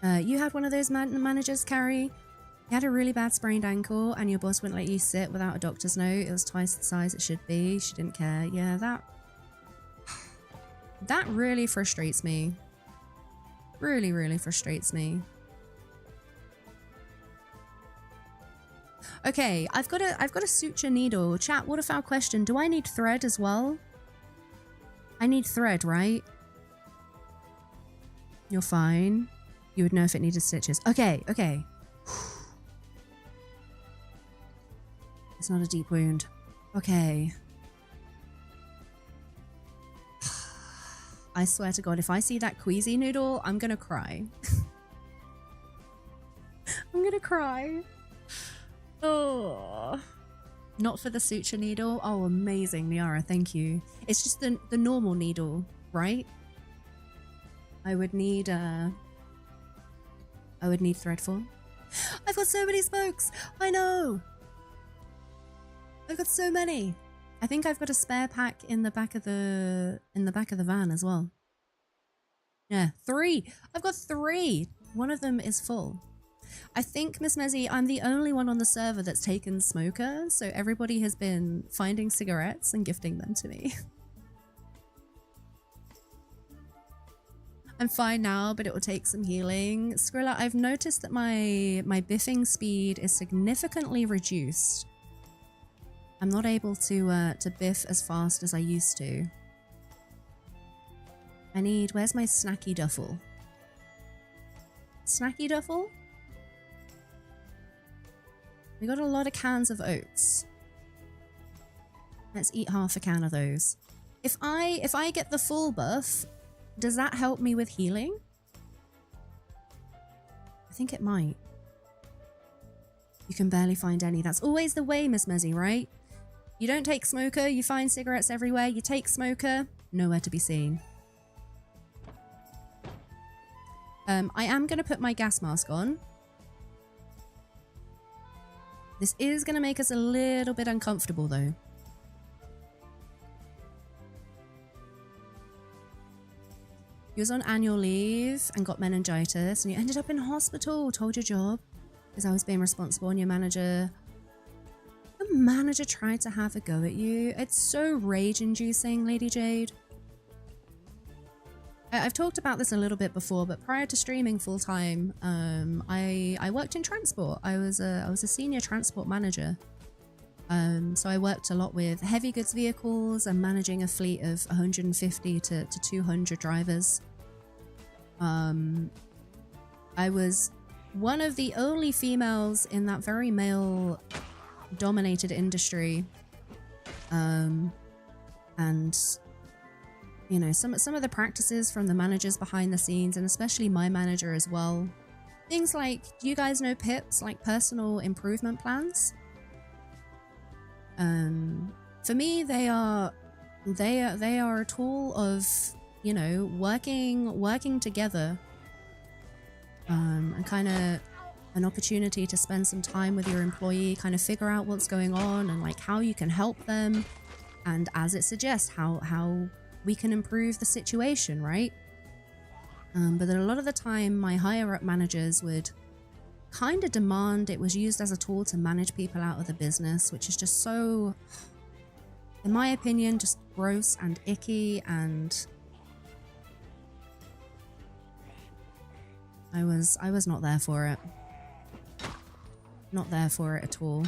You had one of those managers, Carrie? You had a really bad sprained ankle and your boss wouldn't let you sit without a doctor's note. It was twice the size it should be. She didn't care. Yeah, that really frustrates me. Really, really frustrates me. Okay, I've got a suture needle. Chat, what if our question? Do I need thread as well? I need thread, right? You're fine. You would know if it needed stitches. Okay, okay. It's not a deep wound. Okay. I swear to God, if I see that queasy noodle, I'm gonna cry. I'm gonna cry. Oh, not for the suture needle. Oh, amazing, Niara, thank you. It's just the normal needle, right? I would need thread for. I've got so many spokes. I know. I've got so many. I think I've got a spare pack in the back of the van as well. Yeah, 3. I've got 3. One of them is full. I think, Miss Mezzy, I'm the only one on the server that's taken smoker, so everybody has been finding cigarettes and gifting them to me. I'm fine now, but it will take some healing. Skrilla, I've noticed that my biffing speed is significantly reduced. I'm not able to biff as fast as I used to. Where's my snacky duffel? Snacky duffel? We got a lot of cans of oats. Let's eat half a can of those. If I get the full buff, does that help me with healing? I think it might. You can barely find any. That's always the way, Miss Mezzy, right? You don't take smoker, you find cigarettes everywhere. You take smoker, nowhere to be seen. I am going to put my gas mask on. This is going to make us a little bit uncomfortable, though. You was on annual leave and got meningitis and you ended up in hospital, told your job because I was being responsible, and your manager tried to have a go at you. It's so rage-inducing, Lady Jade. I've talked about this a little bit before, but prior to streaming full-time, I worked in transport. I was a senior transport manager. So I worked a lot with heavy goods vehicles and managing a fleet of 150 to 200 drivers. I was one of the only females in that very male-dominated industry. And, you know, some of the practices from the managers behind the scenes, and especially my manager as well. Things like, do you guys know PIPs, like personal improvement plans? For me, they are a tool of, you know, working together, and kind of an opportunity to spend some time with your employee, kind of figure out what's going on and like how you can help them, and as it suggests, how we can improve the situation, right? But a lot of the time, my higher up managers would kind of demand it was used as a tool to manage people out of the business, which is just so, in my opinion, just gross and icky, and I was not there for it. Not there for it at all.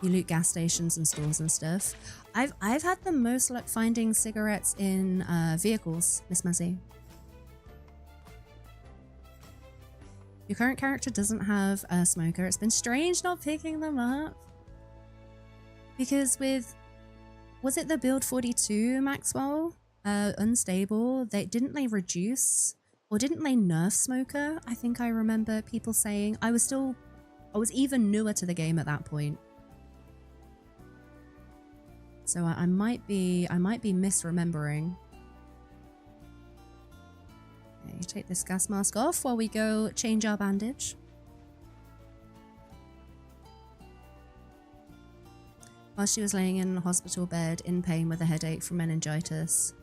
You loot gas stations and stores and stuff. I've had the most luck finding cigarettes in vehicles, Miss Muzzy. Your current character doesn't have a smoker. It's been strange not picking them up. Because with, was it the build 42, Maxwell? Unstable, didn't they reduce, or didn't they nerf smoker? I think I remember people saying. I was even newer to the game at that point. So I might be misremembering. Okay, take this gas mask off while we go change our bandage. While she was laying in a hospital bed in pain with a headache from meningitis.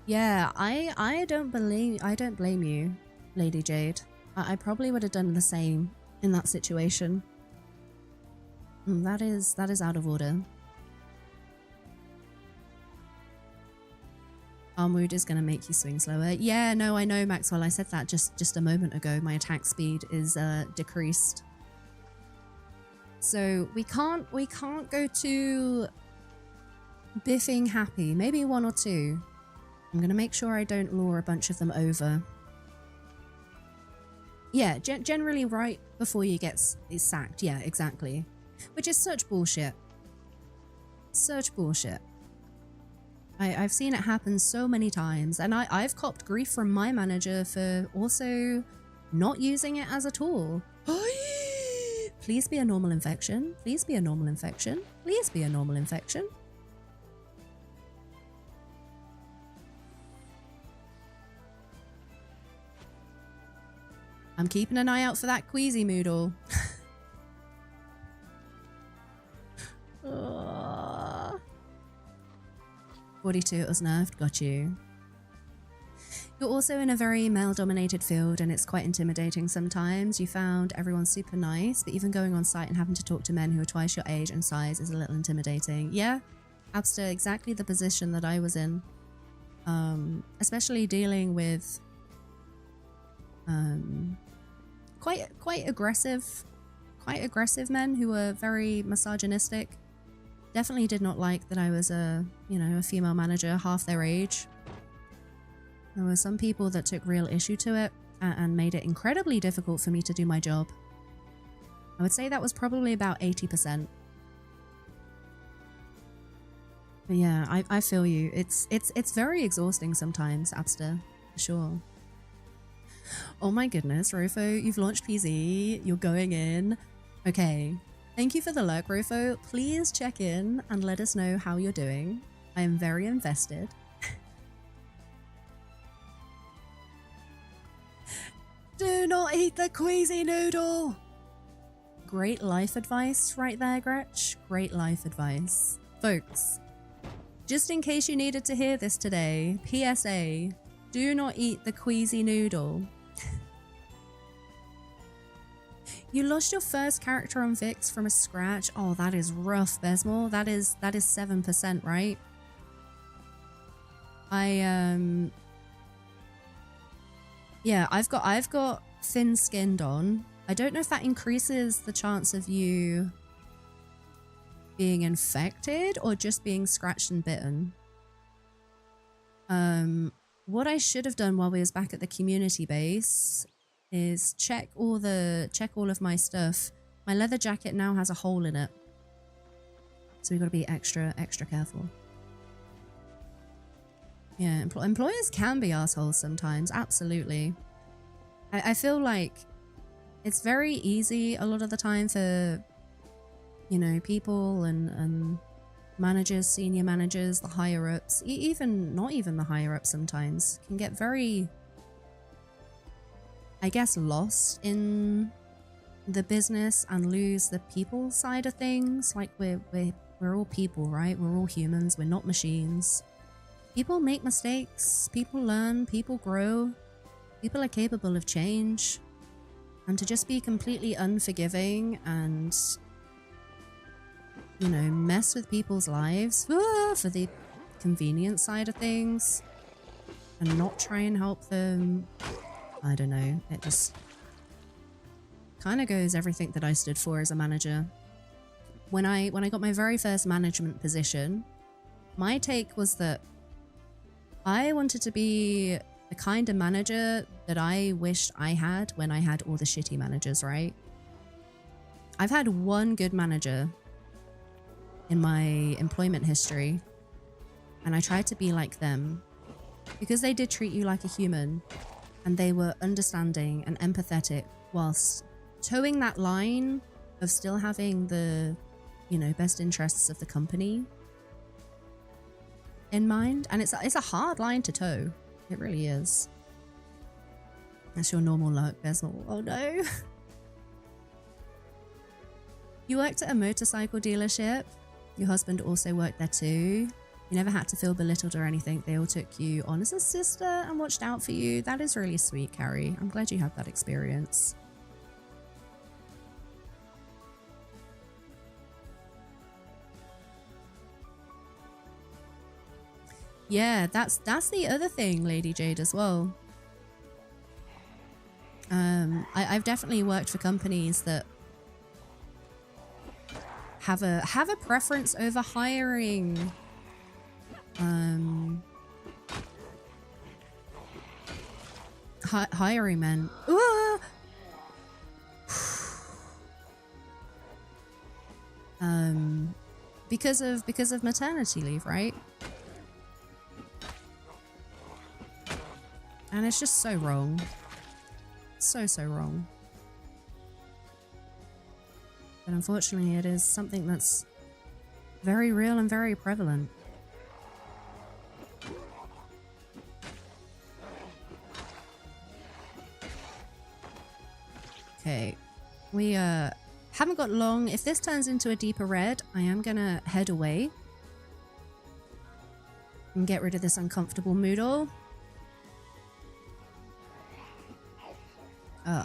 Yeah, I don't blame you, Lady Jade. I probably would have done the same in that situation. That is out of order. Armwood is going to make you swing slower. Yeah, no, I know, Maxwell. I said that just a moment ago. My attack speed is decreased. So we can't go to Bifing happy. Maybe one or two. I'm going to make sure I don't lure a bunch of them over. Yeah, generally right before you get sacked. Yeah, exactly. Which is such bullshit. Such bullshit. I've seen it happen so many times, and I've copped grief from my manager for also not using it as a tool. Please be a normal infection. Please be a normal infection. Please be a normal infection. I'm keeping an eye out for that queasy moodle. 42, it was nerfed. Got you. You're also in a very male-dominated field, and it's quite intimidating sometimes. You found everyone super nice, but even going on site and having to talk to men who are twice your age and size is a little intimidating. Yeah, Abster, exactly the position that I was in. Especially dealing with quite aggressive men who were very misogynistic. Definitely did not like that I was a female manager half their age. There were some people that took real issue to it and made it incredibly difficult for me to do my job. I would say that was probably about 80%. But yeah, I feel you. It's very exhausting sometimes, Abster, for sure. Oh my goodness, Rofo, you've launched PZ. You're going in. Okay. Thank you for the lurk, Rofo. Please check in and let us know how you're doing. I am very invested. Do not eat the queasy noodle! Great life advice right there, Gretch. Great life advice. Folks, Just in case you needed to hear this today, PSA, do not eat the queasy noodle. You lost your first character on Vix from a scratch. Oh, that is rough, Besmore. That is 7%, right? Yeah, I've got thin-skinned on. I don't know if that increases the chance of you being infected or just being scratched and bitten. What I should have done while we was back at the community base is check all of my stuff. My leather jacket now has a hole in it, so we've got to be extra careful. Yeah, employers can be assholes sometimes, absolutely. I feel like it's very easy a lot of the time for, you know, people and managers, senior managers, the higher ups, even not even the higher ups sometimes, can get very, I guess, lost in the business and lose the people side of things. Like we're all people, right? We're all humans. We're not machines. People make mistakes. People learn. People grow. People are capable of change. And to just be completely unforgiving and, you know, mess with people's lives for the convenience side of things and not try and help them, I don't know, it just kind of goes everything that I stood for as a manager. When I got my very first management position, my take was that I wanted to be the kind of manager that I wished I had when I had all the shitty managers, right? I've had one good manager in my employment history, and I tried to be like them because they did treat you like a human and they were understanding and empathetic whilst towing that line of still having the, you know, best interests of the company in mind. And it's a hard line to toe. It really is. That's your normal luck, Besmore. Oh no. You worked at a motorcycle dealership. Your husband also worked there too. You never had to feel belittled or anything. They all took you on as a sister and watched out for you. That is really sweet, Carrie. I'm glad you had that experience. Yeah, that's the other thing, Lady Jade, as well. I've definitely worked for companies that have a preference over hiring hiring men. Because of maternity leave, right? And it's just so wrong. So wrong. But unfortunately, it is something that's very real and very prevalent. Okay. We haven't got long. If this turns into a deeper red, I am gonna head away and get rid of this uncomfortable moodle.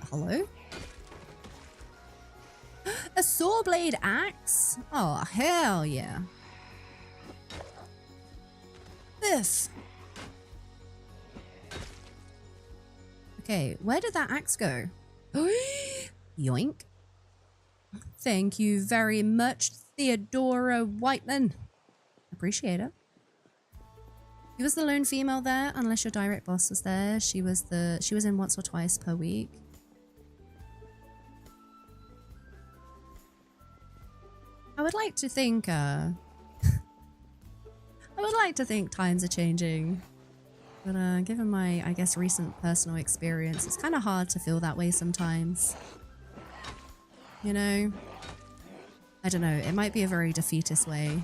Hello? A saw blade axe? Oh, hell yeah. Biff. Okay, where did that axe go? Yoink. Thank you very much, Theodora Whiteman. Appreciate it. You was the lone female there, unless your direct boss was there. She was in once or twice per week. I would like to think times are changing. But given my, I guess, recent personal experience, it's kind of hard to feel that way sometimes. You know? I don't know, it might be a very defeatist way.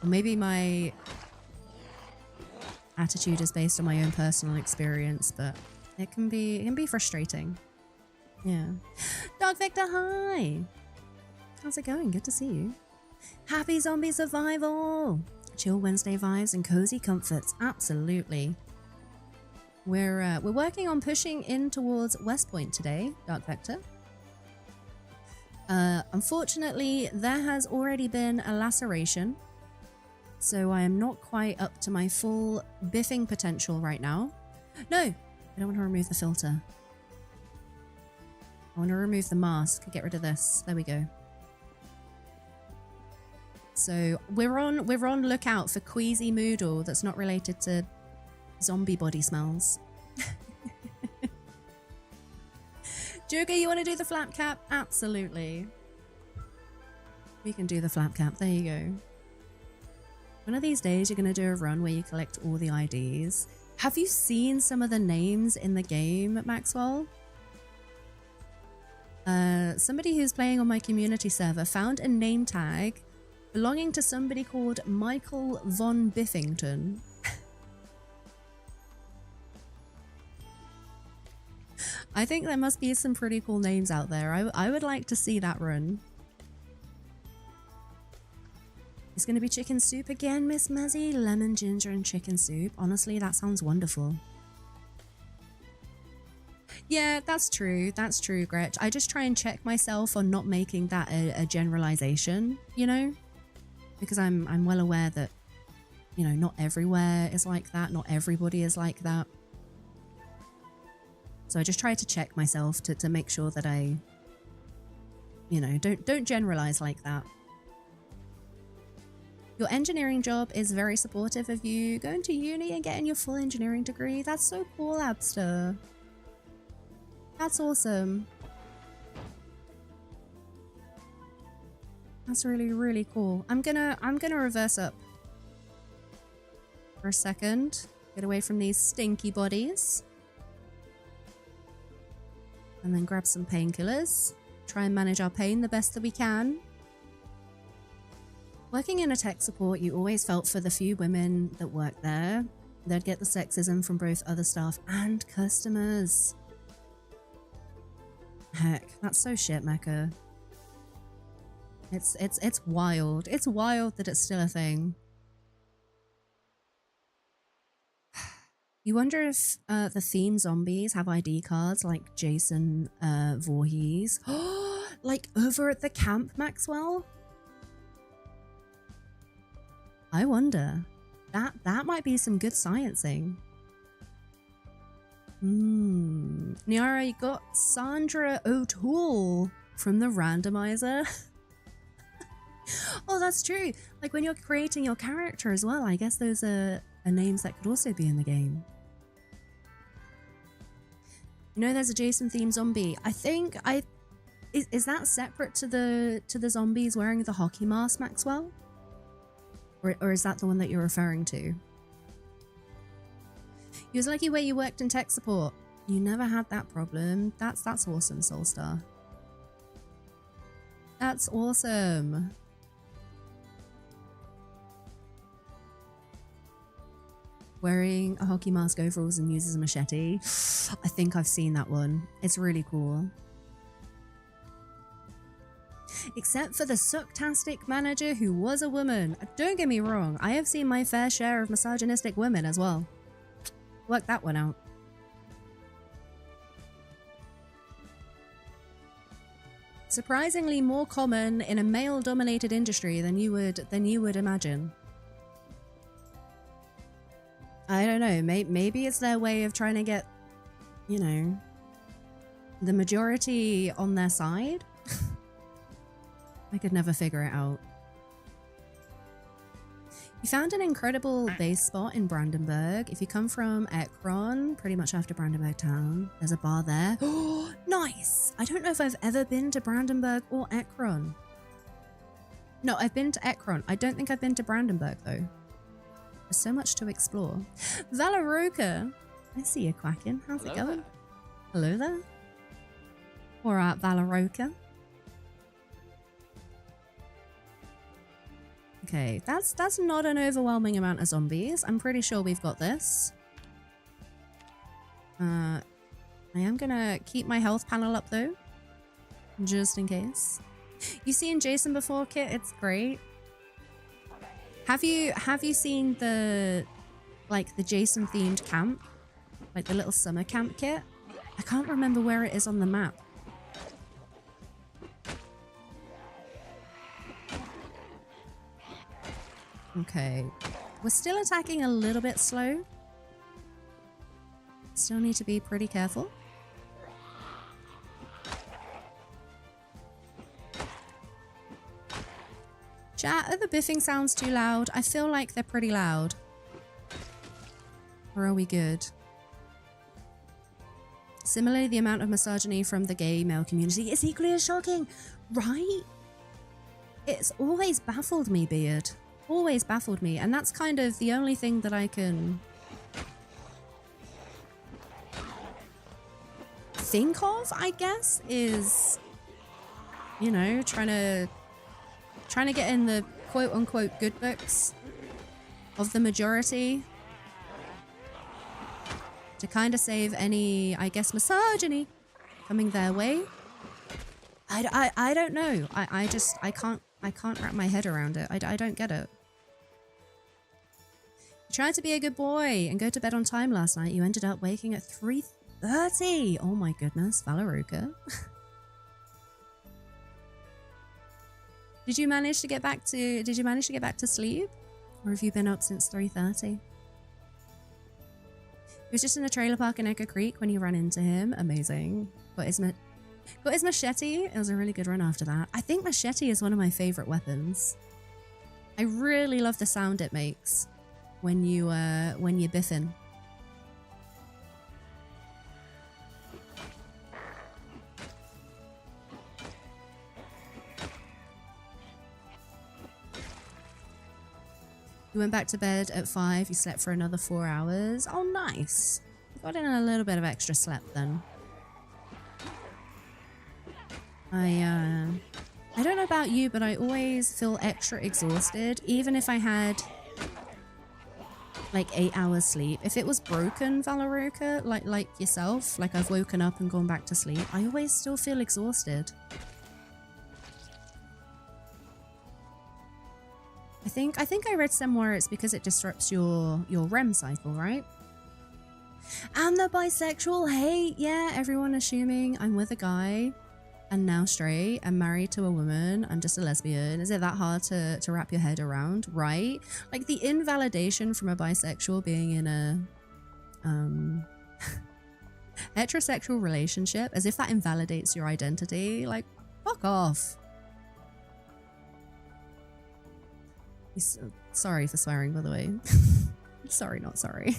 Or maybe my attitude is based on my own personal experience, but it can be frustrating. Yeah. Dog Victor, hi! How's it going? Good to see you. Happy zombie survival! Chill Wednesday vibes and cozy comforts. Absolutely. We're working on pushing in towards Westpoint today, Dark Vector. Unfortunately, there has already been a laceration, so I am not quite up to my full biffing potential right now. No, I don't want to remove the filter. I want to remove the mask. Get rid of this. There we go. So we're on lookout for queasy moodle that's not related to zombie body smells. Joker, you want to do the flap cap? Absolutely. We can do the flap cap. There you go. One of these days, you're going to do a run where you collect all the IDs. Have you seen some of the names in the game, Maxwell? Somebody who's playing on my community server found a name tag belonging to somebody called Michael von Biffington. I think there must be some pretty cool names out there. I would like to see that run. It's going to be chicken soup again, Miss Mezzy. Lemon, ginger, and chicken soup. Honestly, that sounds wonderful. Yeah, that's true. That's true, Gretch. I just try and check myself on not making that a generalization, you know? Because I'm well aware that, you know, not everywhere is like that. Not everybody is like that. So I just try to check myself to make sure that I, you know, don't generalize like that. Your engineering job is very supportive of you going to uni and getting your full engineering degree. That's so cool, Abster. That's awesome. That's really, really cool. I'm gonna reverse up for a second. Get away from these stinky bodies. And then grab some painkillers. Try and manage our pain the best that we can. Working in a tech support, you always felt for the few women that work there. They'd get the sexism from both other staff and customers. Heck, that's so shit, Mecca. It's wild. It's wild that it's still a thing. You wonder if the theme zombies have ID cards like Jason Voorhees. Like over at the camp, Maxwell? I wonder. That might be some good sciencing. Niara, you got Sandra O'Toole from the randomizer. Oh, that's true. Like when you're creating your character as well, I guess those are names that could also be in the game. You know, there's a Jason themed zombie. I think is that separate to the zombies wearing the hockey mask, Maxwell? Or is that the one that you're referring to? You was lucky where you worked in tech support. You never had that problem. That's awesome, Soulstar. That's awesome. Wearing a hockey mask, overalls, and uses a machete. I think I've seen that one. It's really cool. Except for the sucktastic manager who was a woman. Don't get me wrong, I have seen my fair share of misogynistic women as well. Work that one out. Surprisingly more common in a male-dominated industry than you would imagine. I don't know, maybe it's their way of trying to get, you know, the majority on their side. I could never figure it out. You found an incredible base spot in Brandenburg. If you come from Ekron, pretty much after Brandenburg town, there's a bar there. Oh, nice! I don't know if I've ever been to Brandenburg or Ekron. No, I've been to Ekron. I don't think I've been to Brandenburg, though. There's so much to explore. Valeroka! I see you quacking. How's it going? Hello there. All right, Valeroka. Okay, that's not an overwhelming amount of zombies. I'm pretty sure we've got this. I am gonna keep my health panel up though, just in case. You've seen Jason before, Kit? It's great. Have you seen the Jason themed camp? Like the little summer camp kit? I can't remember where it is on the map. Okay. We're still attacking a little bit slow. Still need to be pretty careful. Chat, are the biffing sounds too loud? I feel like they're pretty loud. Or are we good? Similarly, the amount of misogyny from the gay male community is equally as shocking, right? It's always baffled me, Beard. Always baffled me. And that's kind of the only thing that I can think of, I guess, is, you know, trying to get in the quote-unquote good books of the majority to kind of save any, I guess, misogyny coming their way. I don't know. I can't wrap my head around it. I don't get it. You tried to be a good boy and go to bed on time last night. You ended up waking at 3:30. Oh my goodness, Valeruka. Did you manage to get back to sleep? Or have you been up since 3:30? He was just in a trailer park in Echo Creek when you ran into him. Amazing. Got his machete. It was a really good run after that. I think machete is one of my favorite weapons. I really love the sound it makes when you're biffing. You went back to bed at 5. You slept for another 4 hours. Oh, nice. You got in a little bit of extra sleep then. I don't know about you, but I always feel extra exhausted, even if I had like 8 hours sleep. If it was broken, Valeruka, like yourself, like I've woken up and gone back to sleep, I always still feel exhausted. I think I read somewhere it's because it disrupts your REM cycle, right? And the bisexual hate, yeah, everyone assuming I'm with a guy and now straight and married to a woman. I'm just a lesbian. Is it that hard to wrap your head around, right? Like the invalidation from a bisexual being in a heterosexual relationship, as if that invalidates your identity. Like, fuck off. Sorry for swearing, by the way. Sorry, not sorry.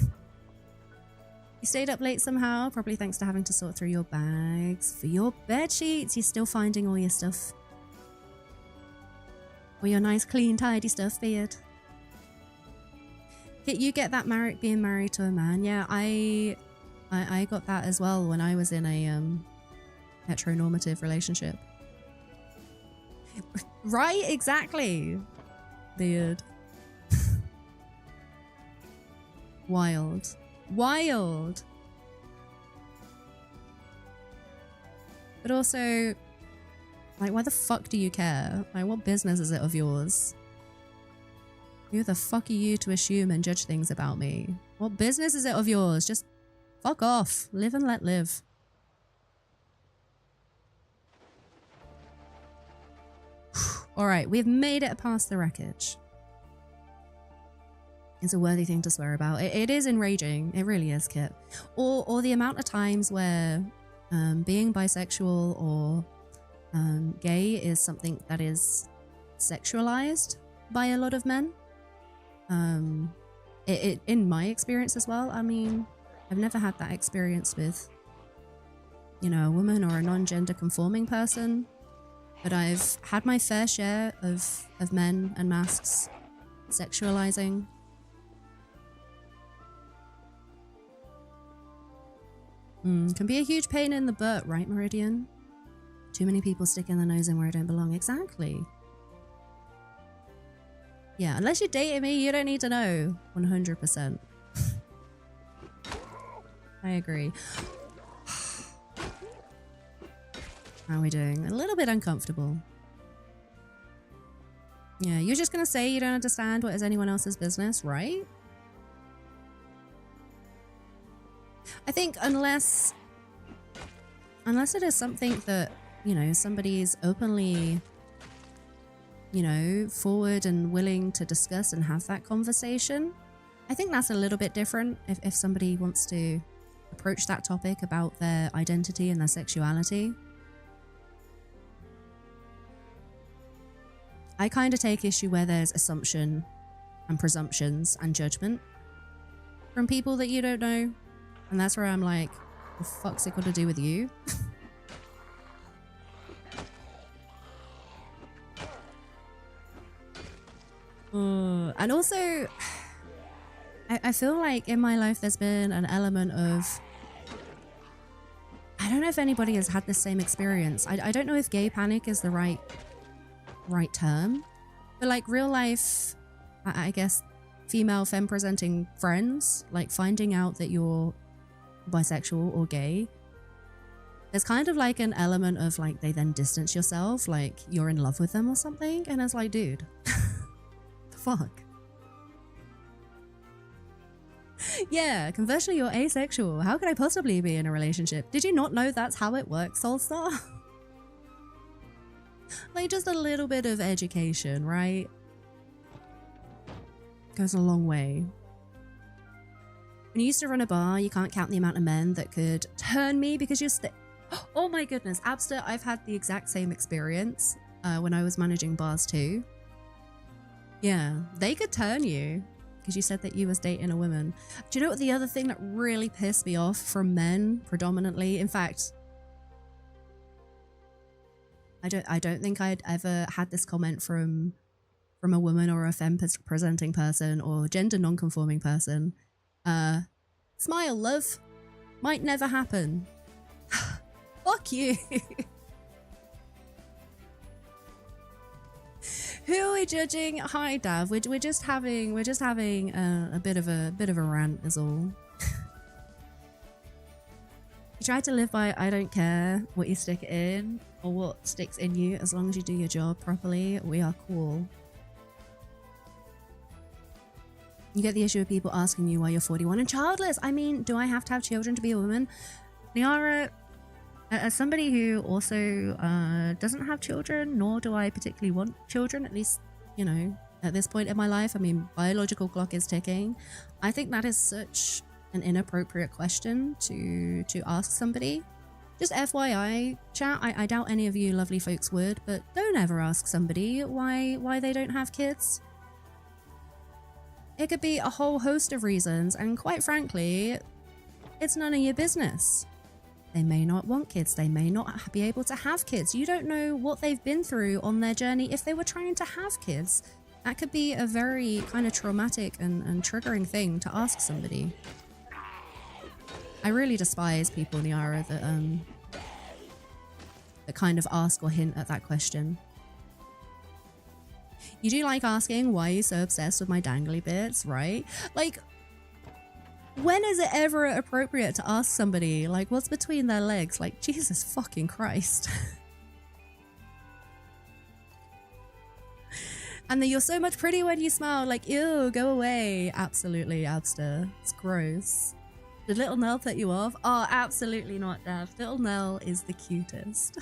You stayed up late somehow, probably thanks to having to sort through your bags. For your bed sheets, you're still finding all your stuff. All your nice, clean, tidy stuff, Beard. You get that being married to a man. Yeah, I got that as well when I was in a heteronormative relationship. Right, exactly. Beard. Wild. Wild. But also, like, why the fuck do you care? Like, what business is it of yours? Who the fuck are you to assume and judge things about me? What business is it of yours? Just fuck off. Live and let live. Alright, we've made it past the wreckage. It's a worthy thing to swear about. It is enraging. It really is, Kit. Or the amount of times where being bisexual or gay is something that is sexualized by a lot of men. In my experience as well. I mean, I've never had that experience with, you know, a woman or a non-gender conforming person. But I've had my fair share of men and masks sexualizing. Can be a huge pain in the butt, right, Meridian? Too many people sticking their nose in where I don't belong. Exactly. Yeah, unless you're dating me, you don't need to know. 100%. I agree. How are we doing? A little bit uncomfortable. Yeah, you're just gonna say you don't understand what is anyone else's business, right? I think unless it is something that, you know, somebody's openly, you know, forward and willing to discuss and have that conversation, I think that's a little bit different if somebody wants to approach that topic about their identity and their sexuality. I kind of take issue where there's assumption and presumptions and judgment from people that you don't know. And that's where I'm like, the fuck's it got to do with you? And also, I feel like in my life there's been an element of, I don't know if anybody has had the same experience. I don't know if gay panic is the right term, but like real life, I guess, female femme presenting friends, like finding out that you're bisexual or gay, there's kind of like an element of like they then distance yourself, like you're in love with them or something, and it's like, dude, the fuck. Yeah, conversely, you're asexual. How could I possibly be in a relationship? Did you not know that's how it works, Soulstar? Like, just a little bit of education, right? Goes a long way. When you used to run a bar, you can't count the amount of men that could turn me because you're oh my goodness, Abster, I've had the exact same experience when I was managing bars too. Yeah, they could turn you because you said that you was dating a woman. Do you know what the other thing that really pissed me off from men predominantly? In fact, I don't think I'd ever had this comment from a woman or a femme presenting person or gender non-conforming person. Smile, love. Might never happen. Fuck you. Who are we judging? Hi, Dav. We're just having a bit of a rant is all. You try to live by I don't care what you stick in or what sticks in you, as long as you do your job properly, we are cool. You get the issue of people asking you why you're 41 and childless. I mean, do I have to have children to be a woman? Niara, as somebody who also doesn't have children, nor do I particularly want children, at least, you know, at this point in my life, I mean, biological clock is ticking. I think that is such an inappropriate question to ask somebody. Just FYI, chat, I doubt any of you lovely folks would, but don't ever ask somebody why they don't have kids. It could be a whole host of reasons, and quite frankly, it's none of your business. They may not want kids, they may not be able to have kids. You don't know what they've been through on their journey if they were trying to have kids. That could be a very kind of traumatic and triggering thing to ask somebody. I really despise people, Niara, that kind of ask or hint at that question. You do like asking why you're so obsessed with my dangly bits, right? Like, when is it ever appropriate to ask somebody, like, what's between their legs? Like, Jesus fucking Christ. And then you're so much pretty when you smile, like, ew, go away. Absolutely, Abster. It's gross. Did Little Nell put you off? Oh, absolutely not, Dav. Little Nell is the cutest.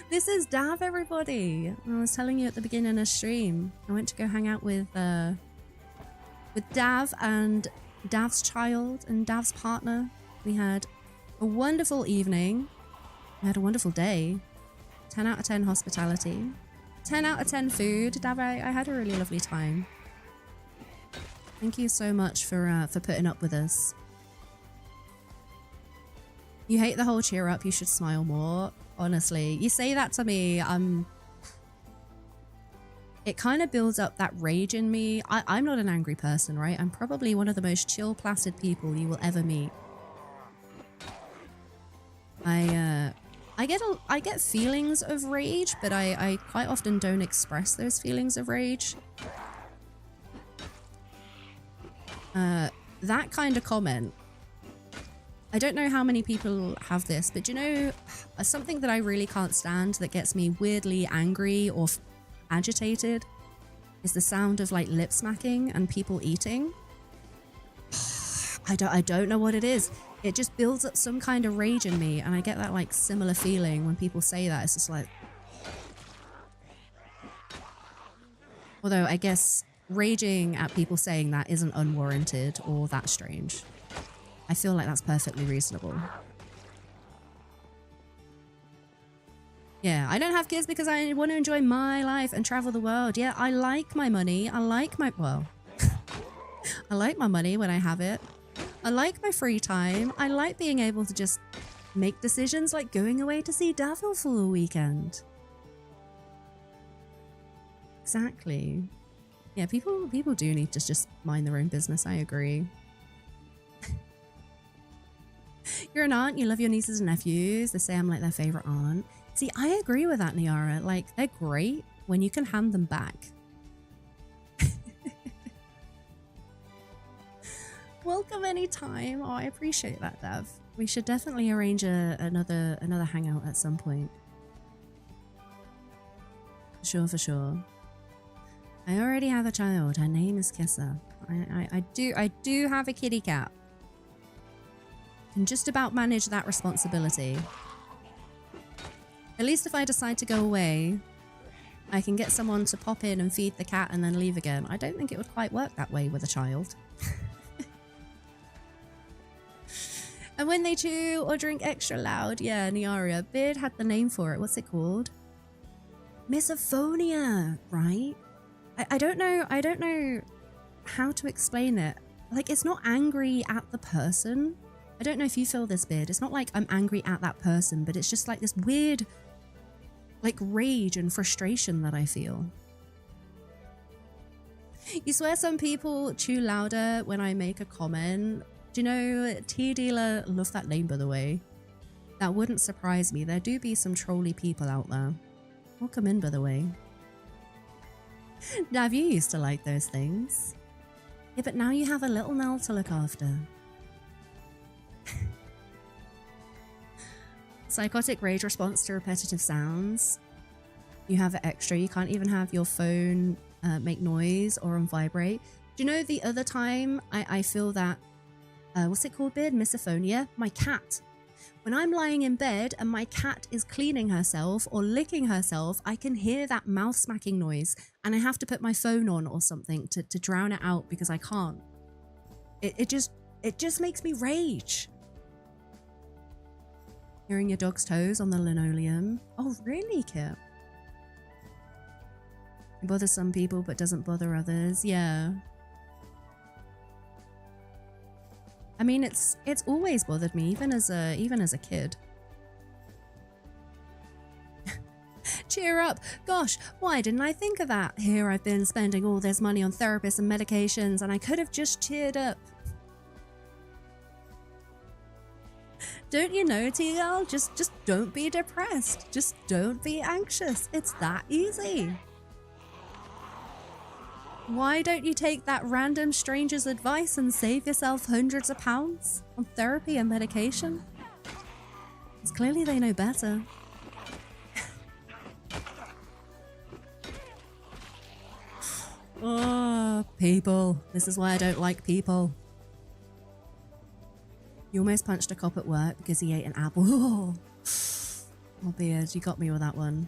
This is Dav, everybody. I was telling you at the beginning of stream, I went to go hang out with Dav and Dav's child and Dav's partner. We had a wonderful evening. We had a wonderful day. 10 out of 10 hospitality. 10 out of 10 food. Dav, I had a really lovely time. Thank you so much for putting up with us. You hate the whole cheer up, you should smile more. Honestly, you say that to me, it kind of builds up that rage in me. I'm not an angry person, right? I'm probably one of the most chill, placid people you will ever meet. I get feelings of rage, but I quite often don't express those feelings of rage. That kind of comment, I don't know how many people have this, but you know, something that I really can't stand that gets me weirdly angry or agitated is the sound of like lip smacking and people eating. I don't know what it is. It just builds up some kind of rage in me, and I get that like similar feeling when people say that. It's just like, although I guess raging at people saying that isn't unwarranted or that strange. I feel like that's perfectly reasonable. Yeah, I don't have kids because I want to enjoy my life and travel the world. Yeah, I like my money. I like my, well, I like my money when I have it. I like my free time. I like being able to just make decisions like going away to see Davil for a weekend. Exactly. Yeah, people do need to just mind their own business. I agree. You're an aunt, you love your nieces and nephews. They say I'm like their favorite aunt. See, I agree with that, Niara. Like, they're great when you can hand them back. Welcome anytime. Oh, I appreciate that, Dev. We should definitely arrange another hangout at some point. For sure. I already have a child. Her name is Kissa. I do have a kitty cat. Can just about manage that responsibility. At least if I decide to go away, I can get someone to pop in and feed the cat and then leave again. I don't think it would quite work that way with a child. And when they chew or drink extra loud, yeah, Niaria, Beard had the name for it. What's it called? Misophonia, right? I don't know how to explain it. Like, it's not angry at the person. I don't know if you feel this, Beard. It's not like I'm angry at that person, but it's just like this weird, like, rage and frustration that I feel. You swear some people chew louder when I make a comment. Do you know, Tea Dealer, love that name, by the way. That wouldn't surprise me. There do be some trolly people out there. Welcome in, by the way. Nav, you used to like those things. Yeah, but now you have a little Nell to look after. Psychotic rage response to repetitive sounds. You have it extra. You can't even have your phone make noise or on vibrate. Do you know the other time I feel that, what's it called, Beard? Misophonia? My cat. When I'm lying in bed and my cat is cleaning herself or licking herself, I can hear that mouth smacking noise and I have to put my phone on or something to drown it out because I can't. It just makes me rage. Hearing your dog's toes on the linoleum. Oh, really, Kit? It bothers some people but doesn't bother others. Yeah. I mean, it's always bothered me, even as a kid. Cheer up. Gosh, why didn't I think of that? Here I've been spending all this money on therapists and medications and I could have just cheered up. Don't you know, T-Girl? Just don't be depressed. Just don't be anxious. It's that easy. Why don't you take that random stranger's advice and save yourself hundreds of pounds on therapy and medication? Because clearly they know better. Oh, people. This is why I don't like people. You almost punched a cop at work because he ate an apple. Oh, Beard, you got me with that one.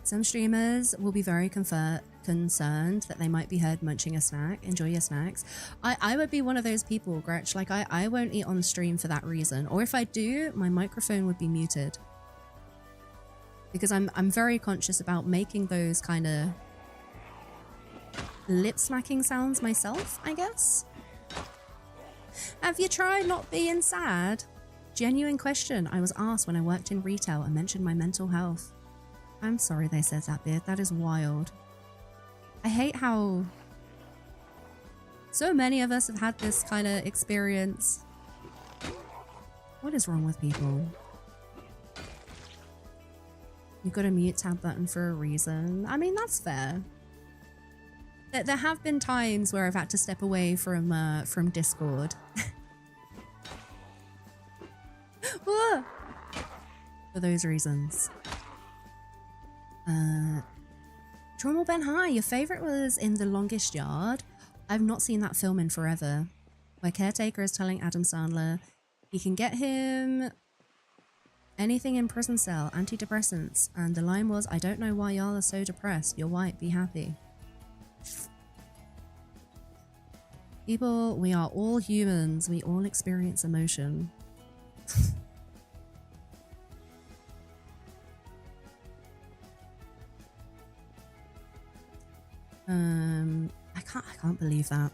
Some streamers will be very concerned that they might be heard munching a snack. Enjoy your snacks. I would be one of those people, Gretch. Like, I won't eat on stream for that reason. Or if I do, my microphone would be muted. Because I'm very conscious about making those kind of lip smacking sounds myself, I guess. Have you tried not being sad? Genuine question I was asked when I worked in retail and mentioned my mental health. I'm sorry they said that, Beard. That is wild. I hate how so many of us have had this kind of experience. What is wrong with people? You've got a mute tab button for a reason. I mean, that's fair. There have been times where I've had to step away from Discord. For those reasons. Trauma Ben High, your favorite was in The Longest Yard. I've not seen that film in forever. Where caretaker is telling Adam Sandler he can get him anything in prison cell, antidepressants, and the line was, I don't know why y'all are so depressed. You're white, be happy. People, we are all humans. We all experience emotion. I can't believe that.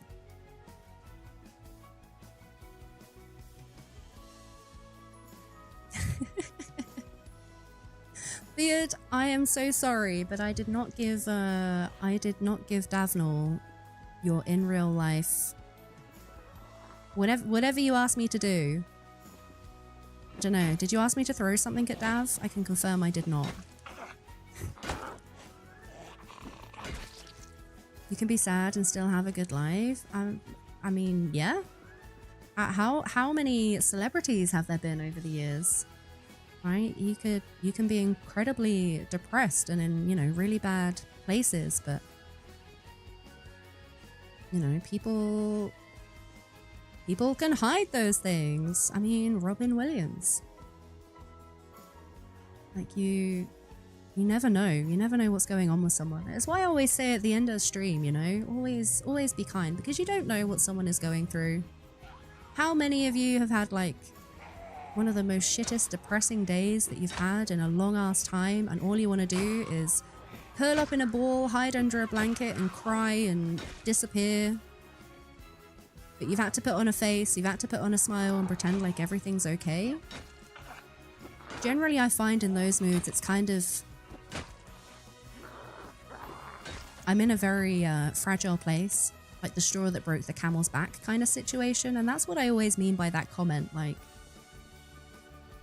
Beard, I am so sorry, but I did not give Davnor your in real life whatever you asked me to do. I don't know. Did you ask me to throw something at Dav? I can confirm I did not. You can be sad and still have a good life. I mean, yeah. How many celebrities have there been over the years? Right? You can be incredibly depressed and in, you know, really bad places, but you know, people can hide those things. I mean, Robin Williams. Like you never know. You never know what's going on with someone. That's why I always say at the end of the stream, you know, always be kind, because you don't know what someone is going through. How many of you have had like one of the most shittest, depressing days that you've had in a long ass time, and all you want to do is curl up in a ball, hide under a blanket and cry and disappear? But you've had to put on a face, you've had to put on a smile and pretend like everything's okay. Generally, I find in those moods, it's kind of... I'm in a very fragile place, like the straw that broke the camel's back kind of situation, and that's what I always mean by that comment. Like,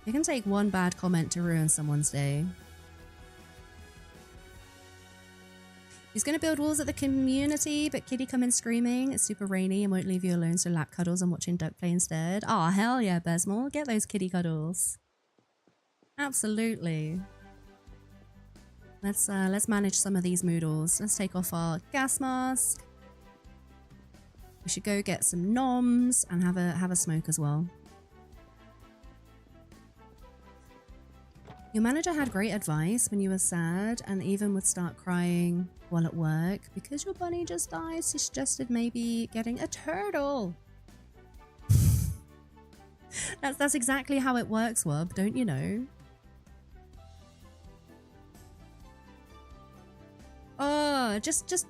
it can take one bad comment to ruin someone's day. He's going to build walls at the community, but Kitty come in screaming. It's super rainy and won't leave you alone, so lap cuddles and watching duck play instead. Aw, hell yeah, Besmore. Get those kitty cuddles. Absolutely. Let's manage some of these moodles. Let's take off our gas mask. We should go get some noms and have a smoke as well. Your manager had great advice when you were sad and even would start crying while at work because your bunny just died. She suggested maybe getting a turtle. That's exactly how it works, Wub, don't you know? Oh, just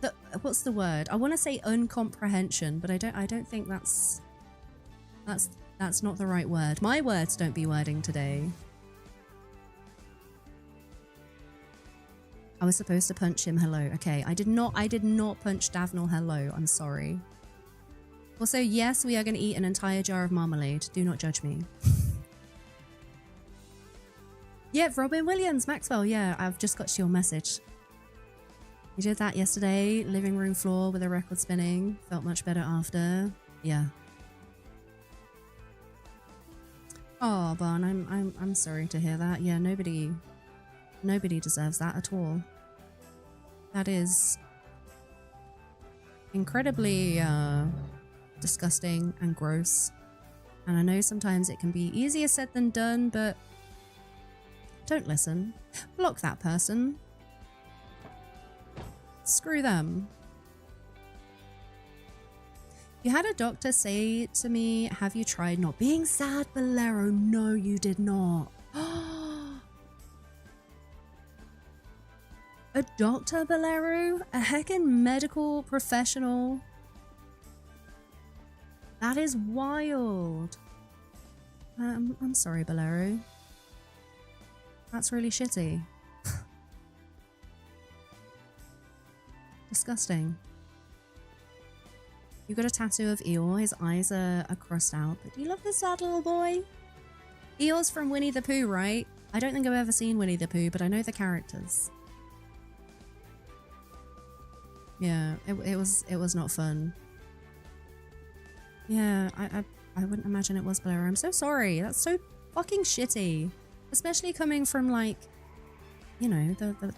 the, what's the word? I want to say uncomprehension, but I don't think that's not the right word. My words don't be wording today. I was supposed to punch him hello. Okay, I did not punch Davnor hello. I'm sorry. Also, yes, we are going to eat an entire jar of marmalade. Do not judge me. Yeah, Robin Williams, Maxwell. Yeah, I've just got your message. You did that yesterday. Living room floor with a record spinning. Felt much better after. Yeah. Oh, Barn, I'm sorry to hear that. Yeah, nobody deserves that at all. That is incredibly disgusting and gross. And I know sometimes it can be easier said than done, but don't listen. Block that person. Screw them. You had a doctor say to me, have you tried not being sad, Bolero? No, you did not. A doctor, Bolero? A heckin' medical professional? That is wild. I'm sorry, Bolero. That's really shitty. Disgusting. You got a tattoo of Eeyore. His eyes are crossed out. But do you love this sad little boy? Eeyore's from Winnie the Pooh, right? I don't think I've ever seen Winnie the Pooh, but I know the characters. Yeah, it was not fun. Yeah, I wouldn't imagine it was Blair. I'm so sorry. That's so fucking shitty. Especially coming from, like, you know, the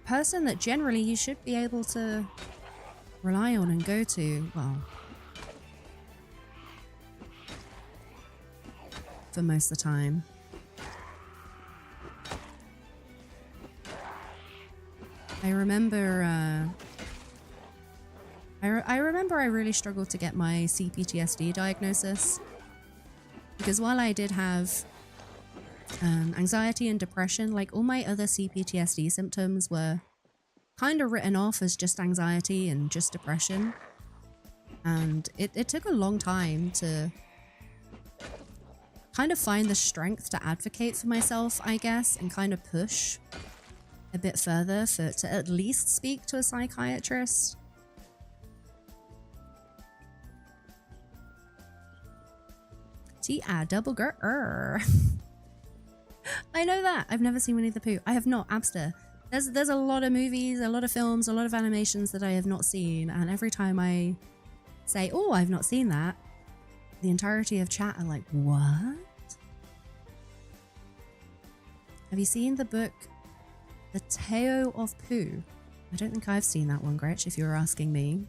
person that generally you should be able to rely on and go to, well, for most of the time. I remember I really struggled to get my CPTSD diagnosis, because while I did have anxiety and depression, like all my other CPTSD symptoms were kind of written off as just anxiety and just depression. And it took a long time to kind of find the strength to advocate for myself, I guess, and kind of push a bit further to at least speak to a psychiatrist. Double girl. I know that. I've never seen Winnie the Pooh. I have not. Abster. There's a lot of movies, a lot of films, a lot of animations that I have not seen, and every time I say, oh, I've not seen that, the entirety of chat are like, what? Have you seen the book The Tale of Pooh? I don't think I've seen that one, Gretch, if you're asking me.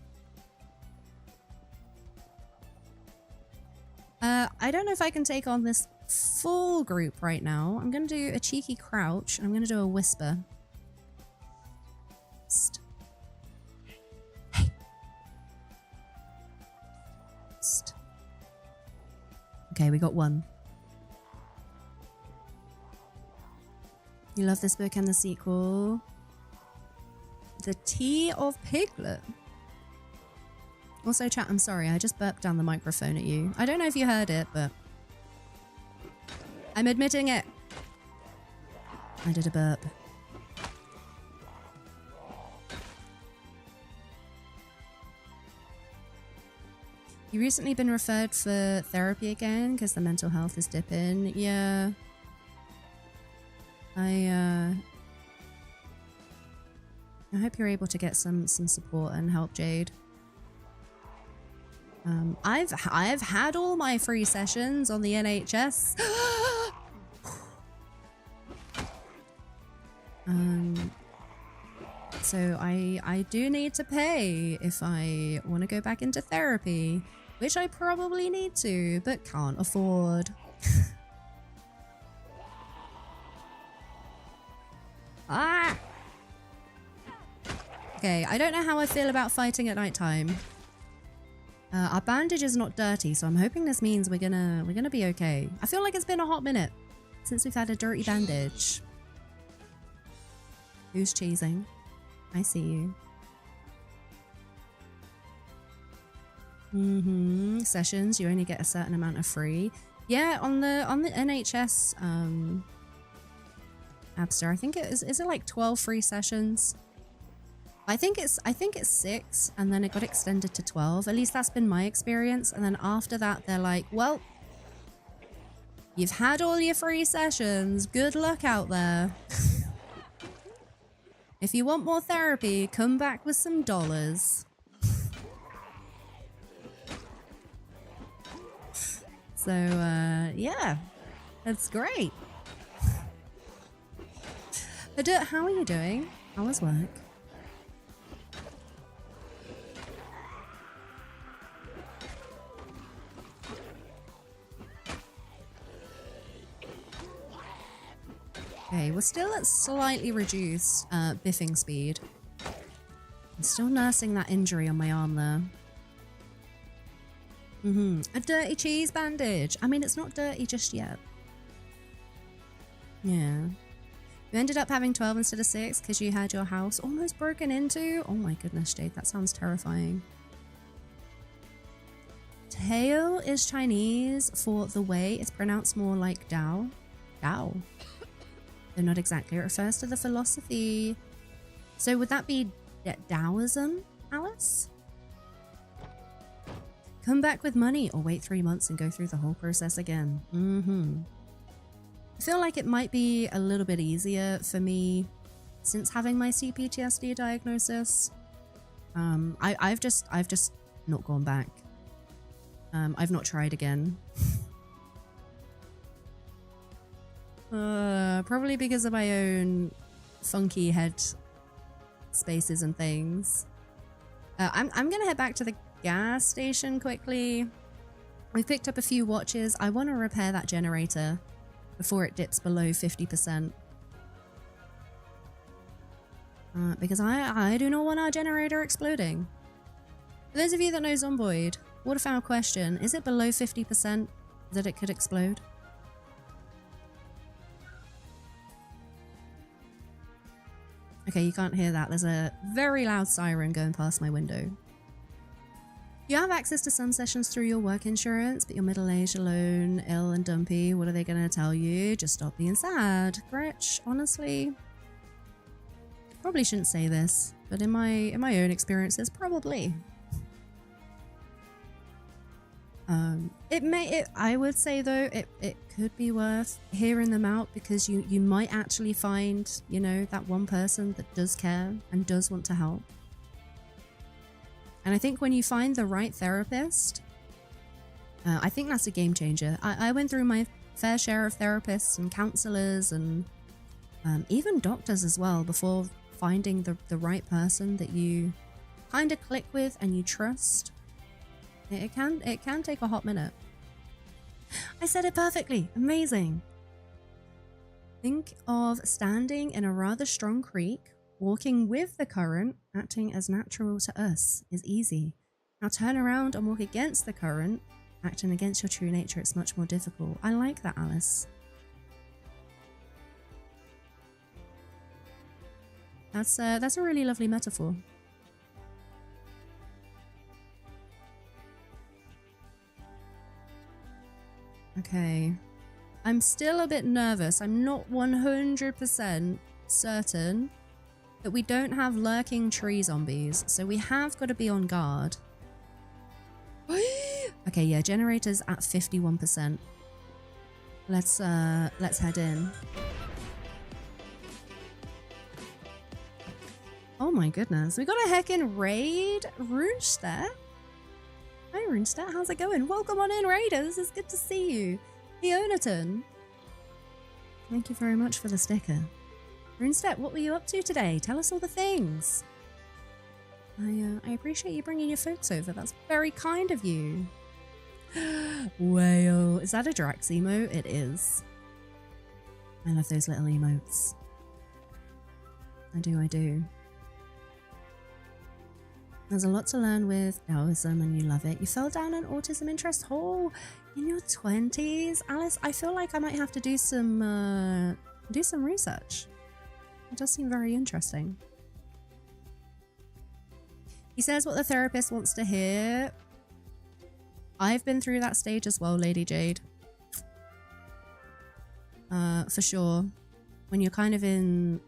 I don't know if I can take on this full group right now. I'm going to do a cheeky crouch, and I'm going to do a whisper. Psst. Hey. Psst. Okay, we got one. You love this book and the sequel. The Tea of Piglet. Also, chat, I'm sorry, I just burped down the microphone at you. I don't know if you heard it, but I'm admitting it. I did a burp. You recently been referred for therapy again because the mental health is dipping. Yeah. I hope you're able to get some support and help, Jade. I've had all my free sessions on the NHS. So I do need to pay if I want to go back into therapy, which I probably need to, but can't afford. Ah! Okay, I don't know how I feel about fighting at nighttime. Our bandage is not dirty, so I'm hoping this means we're gonna be okay. I feel like it's been a hot minute since we've had a dirty bandage. Who's cheesing? I see you. Sessions, you only get a certain amount of free. Yeah, on the NHS Abster, I think is it like 12 free sessions? I think it's 6, and then it got extended to 12. At least that's been my experience. And then after that, they're like, well, you've had all your free sessions. Good luck out there. If you want more therapy, come back with some dollars. So, yeah, that's great. How are you doing? How was work? Okay, we're still at slightly reduced biffing speed. I'm still nursing that injury on my arm there. A dirty cheese bandage. I mean, it's not dirty just yet. Yeah. You ended up having 12 instead of 6 because you had your house almost broken into? Oh my goodness, Jade, that sounds terrifying. Tao is Chinese for the way. It's pronounced more like Dao. Dao. Though not exactly. It refers to the philosophy. So would that be Taoism, Alice? Come back with money or wait 3 months and go through the whole process again. I feel like it might be a little bit easier for me since having my CPTSD diagnosis. I've just not gone back. I've not tried again. Probably because of my own funky head spaces and things. I'm gonna head back to the gas station quickly. We've picked up a few watches. I want to repair that generator before it dips below 50%. Because I do not want our generator exploding. For those of you that know Zomboid, waterfowl question, is it below 50% that it could explode? Okay, you can't hear that. There's a very loud siren going past my window. You have access to some sessions through your work insurance, but you're middle-aged, alone, ill, and dumpy. What are they going to tell you? Just stop being sad. Gretch, honestly, probably shouldn't say this, but in my own experiences, probably. I would say though, it could be worth hearing them out, because you might actually find, you know, that one person that does care and does want to help. And I think when you find the right therapist, I think that's a game changer. I went through my fair share of therapists and counselors and even doctors as well before finding the right person that you kind of click with and you trust. It can take a hot minute. I said it perfectly. Amazing. Think of standing in a rather strong creek, walking with the current, acting as natural to us is easy. Now turn around and walk against the current, acting against your true nature. It's much more difficult. I like that, Alice. That's a really lovely metaphor. Okay. I'm still a bit nervous. I'm not 100% certain that we don't have lurking tree zombies, so we have got to be on guard. Okay, yeah, generator's at 51%. Let's head in. Oh my goodness, we got a heckin' raid. Runestedt? Hi Runestedt, how's it going? Welcome on in, raiders. It's good to see you. Leonaton, thank you very much for the sticker. Runestedt, what were you up to today? Tell us all the things. I appreciate you bringing your folks over. That's very kind of you. Whale. Is that a Drax emote? It is. I love those little emotes. I do. There's a lot to learn with Taoism and you love it. You fell down an autism interest hole in your 20s. Alice, I feel like I might have to do some research. It does seem very interesting. He says what the therapist wants to hear. I've been through that stage as well, Lady Jade. For sure. When you're kind of in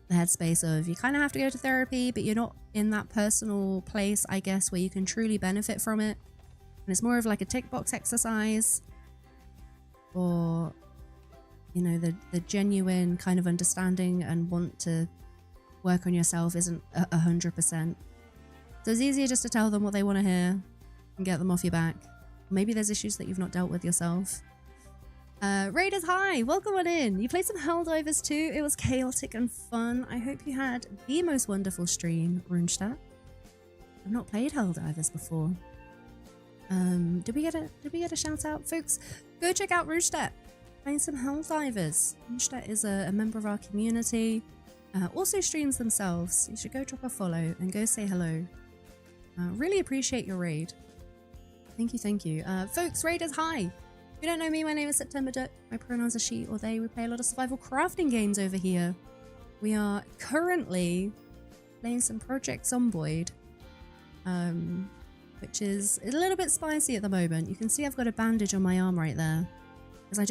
the headspace of you kind of have to go to therapy, but you're not in that personal place, I guess, where you can truly benefit from it. And it's more of like a tick box exercise, or, you know, the genuine kind of understanding and want to work on yourself isn't 100%. So it's easier just to tell them what they want to hear and get them off your back. Maybe there's issues that you've not dealt with yourself. Raiders, hi! Welcome on in! You played some Helldivers too. It was chaotic and fun. I hope you had the most wonderful stream, Runestedt. I've not played Helldivers before. Did we get a shout out? Folks, go check out Runestedt. Playing some Helldivers. Runestedt is a member of our community. Also streams themselves. You should go drop a follow and go say hello. Really appreciate your raid. Thank you. Folks, raiders, hi! If you don't know me, my name is September Duck. My pronouns are she or they. We play a lot of survival crafting games over here. We are currently playing some Project Zomboid, which is a little bit spicy at the moment. You can see I've got a bandage on my arm right there, because I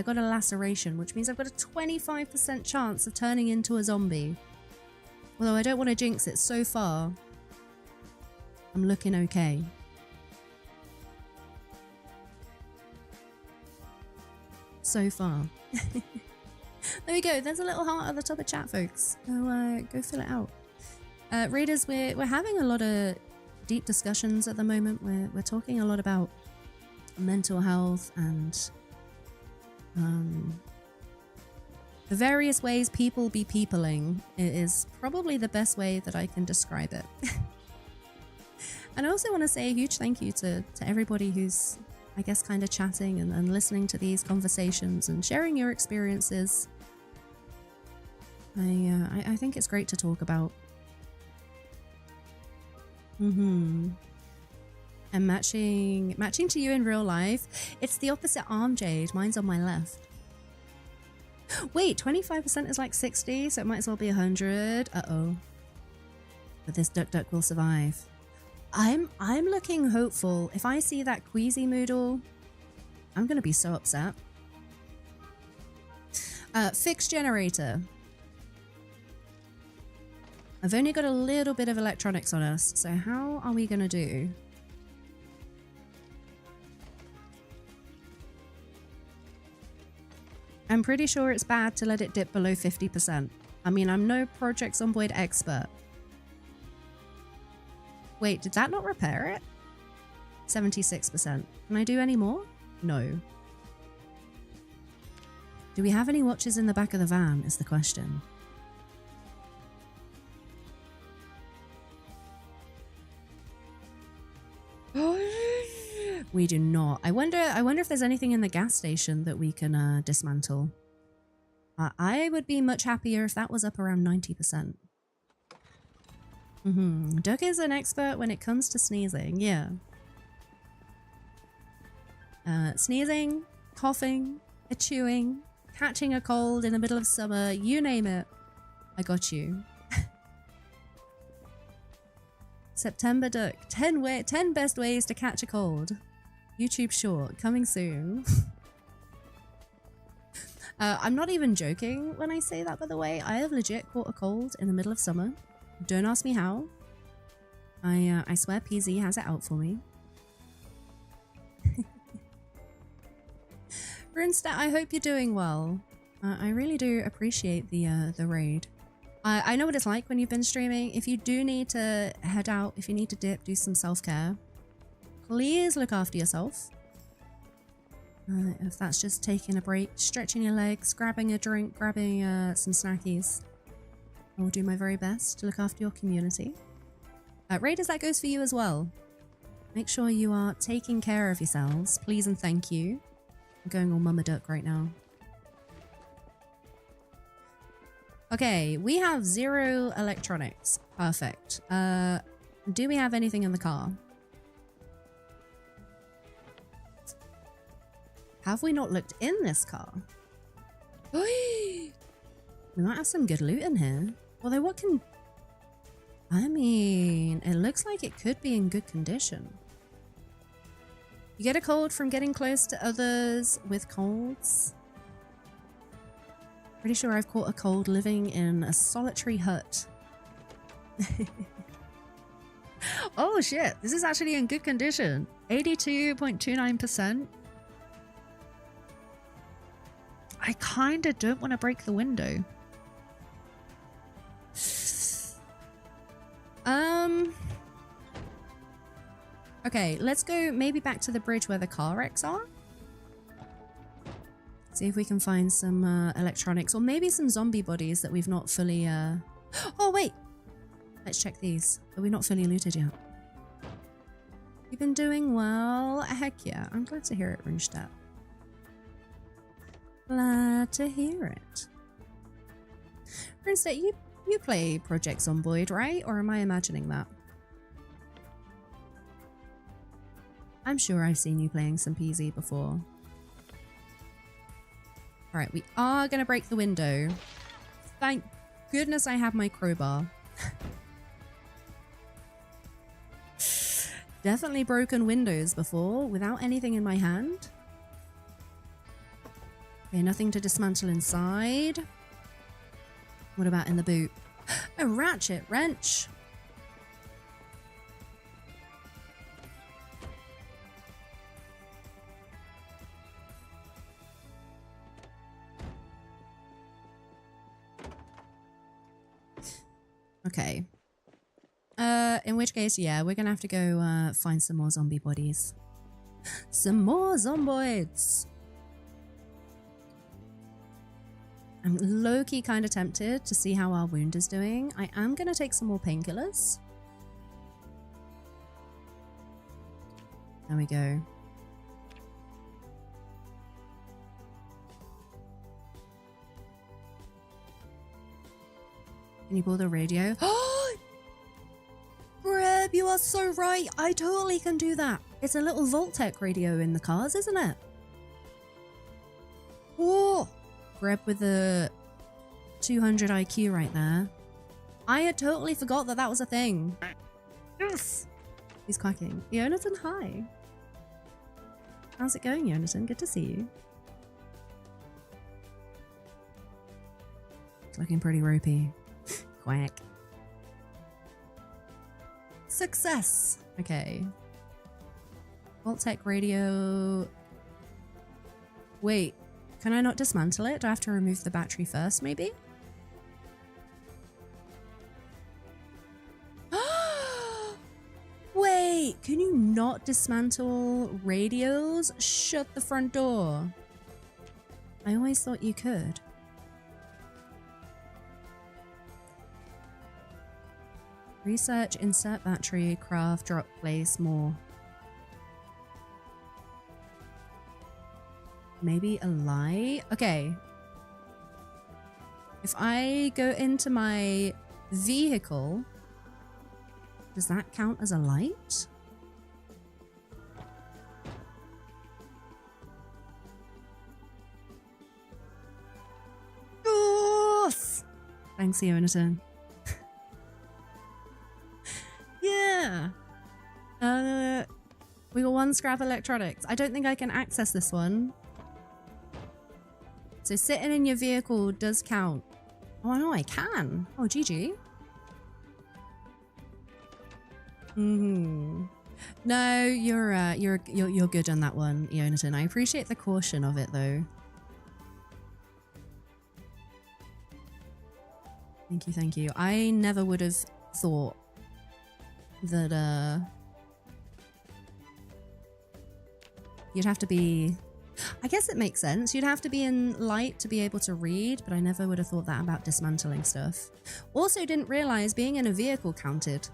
got a laceration, which means I've got a 25% chance of turning into a zombie. Although I don't want to jinx it, so far I'm looking okay. So far. There we go. There's a little heart at the top of chat, folks. Go fill it out. Raiders, we're having a lot of deep discussions at the moment. We're talking a lot about mental health and The various ways people be peopling is probably the best way that I can describe it. And I also want to say a huge thank you to everybody who's, I guess, kind of chatting and listening to these conversations and sharing your experiences. I think it's great to talk about. And matching to you in real life. It's the opposite arm, Jade. Mine's on my left. Wait, 25% is like 60, so it might as well be 100. Uh-oh. But this duck will survive. I'm looking hopeful. If I see that Queasy Moodle, I'm gonna be so upset. Fixed generator. I've only got a little bit of electronics on us, so how are we gonna do? I'm pretty sure it's bad to let it dip below 50%. I mean, I'm no Project Zomboid expert. Wait, did that not repair it? 76%. Can I do any more? No. Do we have any watches in the back of the van is the question. We do not. I wonder if there's anything in the gas station that we can dismantle. I would be much happier if that was up around 90%. Duck is an expert when it comes to sneezing, yeah. Sneezing, coughing, chewing, catching a cold in the middle of summer, you name it. I got you. September Duck, 10 best ways to catch a cold. YouTube short, coming soon. I'm not even joking when I say that, by the way. I have legit caught a cold in the middle of summer. Don't ask me how. I swear PZ has it out for me. Runestat, I hope you're doing well. I really do appreciate the raid. I know what it's like when you've been streaming. If you do need to head out, if you need to dip, do some self-care, please look after yourself. If that's just taking a break, stretching your legs, grabbing a drink, grabbing some snackies, I will do my very best to look after your community. Raiders, that goes for you as well. Make sure you are taking care of yourselves, please and thank you. I'm going all Mama Duck right now. Okay, we have 0 electronics. Perfect. Do we have anything in the car? Have we not looked in this car? We might have some good loot in here. Although what can... I mean, it looks like it could be in good condition. You get a cold from getting close to others with colds. Pretty sure I've caught a cold living in a solitary hut. Oh shit, this is actually in good condition. 82.29%. I kinda don't want to break the window. Okay, let's go maybe back to the bridge where the car wrecks are. See if we can find some electronics or maybe some zombie bodies that we've not fully... Oh, wait! Let's check these. Are we not fully looted yet? You've been doing well. Heck yeah. I'm glad to hear it, Runestat. Glad to hear it. Runestat, you play Project Zomboid, right? Or am I imagining that? I'm sure I've seen you playing some PZ before. Alright, we are going to break the window. Thank goodness I have my crowbar. Definitely broken windows before without anything in my hand. Okay, nothing to dismantle inside. What about in the boot? A ratchet wrench. Okay. In which case, yeah, we're gonna have to go find some more zombie bodies. Some more zomboids! I'm low-key kind of tempted to see how our wound is doing. I am going to take some more painkillers. There we go. Can you pull the radio? Oh! Greb, you are so right. I totally can do that. It's a little Voltec radio in the cars, isn't it? Whoa! Greb with the 200 IQ right there. I had totally forgot that that was a thing. Yes! He's quacking. Jonathan, hi. How's it going, Jonathan? Good to see you. It's looking pretty ropey. Quack. Success! Okay. Voltec radio... Wait. Can I not dismantle it? Do I have to remove the battery first, maybe? Wait! Can you not dismantle radios? Shut the front door. I always thought you could. Research, insert battery, craft, drop, place, more. Maybe a light? Okay. If I go into my vehicle, does that count as a light? Yes! Thanks, Jonathan. Yeah. We got one scrap electronics. I don't think I can access this one. So sitting in your vehicle does count. Oh no, I can. Oh, GG. No, you're good on that one, Jonathan. I appreciate the caution of it though. Thank you, thank you. I never would have thought that you'd have to be, I guess it makes sense. You'd have to be in light to be able to read, but I never would have thought that about dismantling stuff. Also didn't realize being in a vehicle counted.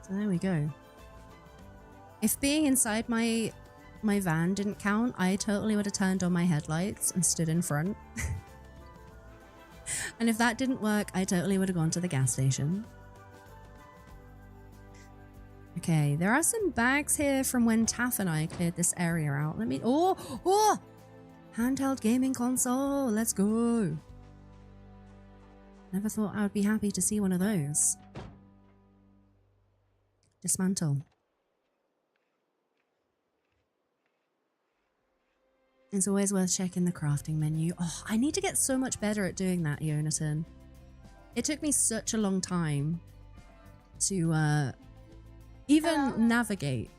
So there we go. If being inside my van didn't count, I totally would have turned on my headlights and stood in front. And if that didn't work, I totally would have gone to the gas station. Okay, there are some bags here from when Taff and I cleared this area out. Let me... Oh! Handheld gaming console. Let's go. Never thought I would be happy to see one of those. Dismantle. It's always worth checking the crafting menu. Oh, I need to get so much better at doing that, Jonathan. It took me such a long time to even navigate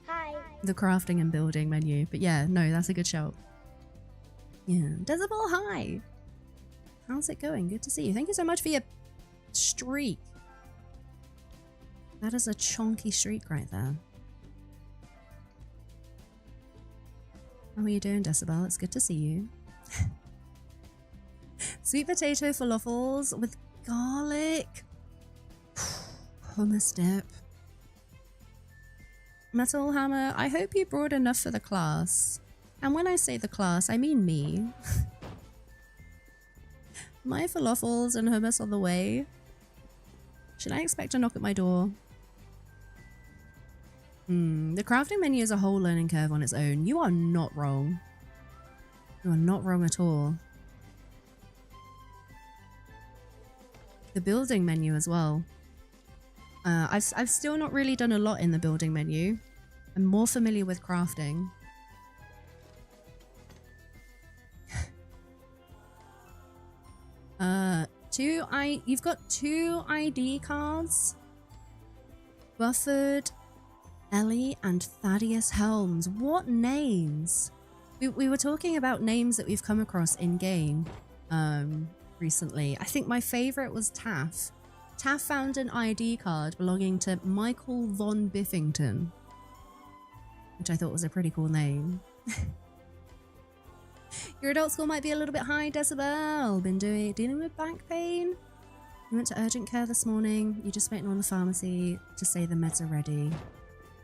the crafting and building menu. But yeah, no, that's a good shout. Yeah, Decibel, hi. How's it going? Good to see you. Thank you so much for your streak. That is a chonky streak right there. How are you doing, Decibel? It's good to see you. Sweet potato falafels with garlic. Hummus dip. Metal Hammer, I hope you brought enough for the class. And when I say the class, I mean me. My falafels and hummus on the way. Should I expect a knock at my door? The crafting menu is a whole learning curve on its own. You are not wrong. You are not wrong at all. The building menu as well. I've still not really done a lot in the building menu. I'm more familiar with crafting. You've got 2 ID cards. Bufford, Ellie, and Thaddeus Helms. What names? We were talking about names that we've come across in game recently. I think my favorite was Taff. Taff found an ID card belonging to Michael von Biffington, which I thought was a pretty cool name. Your adult score might be a little bit high, Decibel. Been dealing with back pain? You went to urgent care this morning. You're just waiting on the pharmacy to say the meds are ready.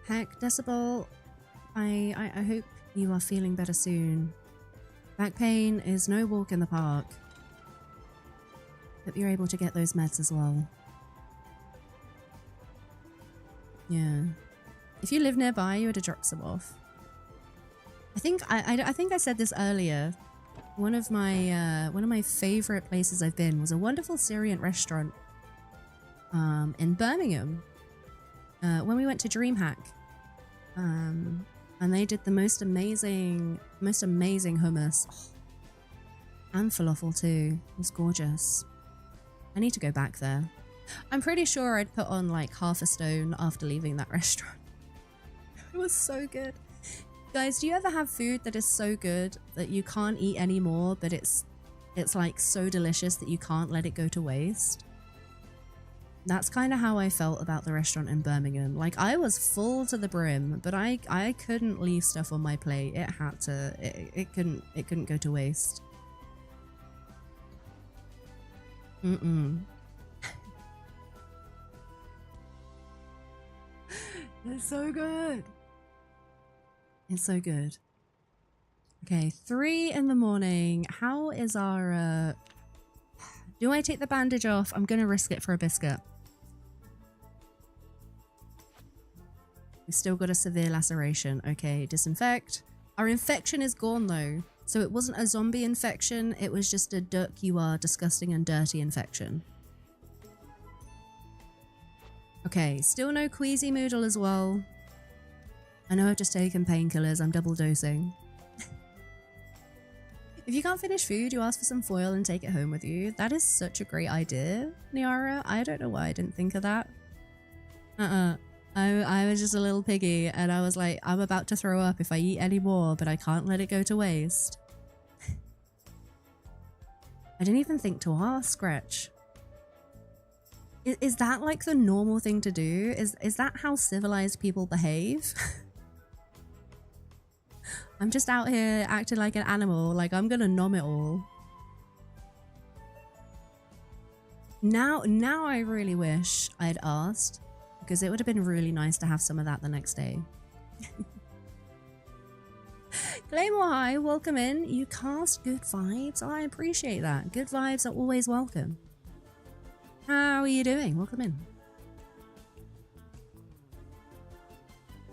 Heck, Decibel, I hope you are feeling better soon. Back pain is no walk in the park. Hope you're able to get those meds as well. Yeah. If you live nearby, you would have dropped some off. I think I said this earlier. One of my favorite places I've been was a wonderful Syrian restaurant in Birmingham when we went to DreamHack, and they did the most amazing hummus. Oh, and falafel too. It was gorgeous. I need to go back there. I'm pretty sure I'd put on like half a stone after leaving that restaurant. It was so good. Guys, do you ever have food that is so good that you can't eat anymore, but it's like so delicious that you can't let it go to waste? That's kind of how I felt about the restaurant in Birmingham. Like, I was full to the brim, but I couldn't leave stuff on my plate. It had to. It couldn't go to waste. It's so good. It's so good. Okay, 3 in the morning. How is our... Do I take the bandage off? I'm going to risk it for a biscuit. We've still got a severe laceration. Okay, disinfect. Our infection is gone though. So it wasn't a zombie infection. It was just a duck you are disgusting and dirty infection. Okay, still no queasy moodle as well. I know I've just taken painkillers, I'm double dosing. If you can't finish food, you ask for some foil and take it home with you. That is such a great idea, Niara. I don't know why I didn't think of that. I was just a little piggy and I was like, I'm about to throw up if I eat any more, but I can't let it go to waste. I didn't even think to ask, Scratch. Is that like the normal thing to do? Is that how civilized people behave? I'm just out here acting like an animal, like I'm gonna nom it all. Now I really wish I'd asked, because it would have been really nice to have some of that the next day. Claymore, hi, welcome in. You cast good vibes. I appreciate that. Good vibes are always welcome. How are you doing? Welcome in.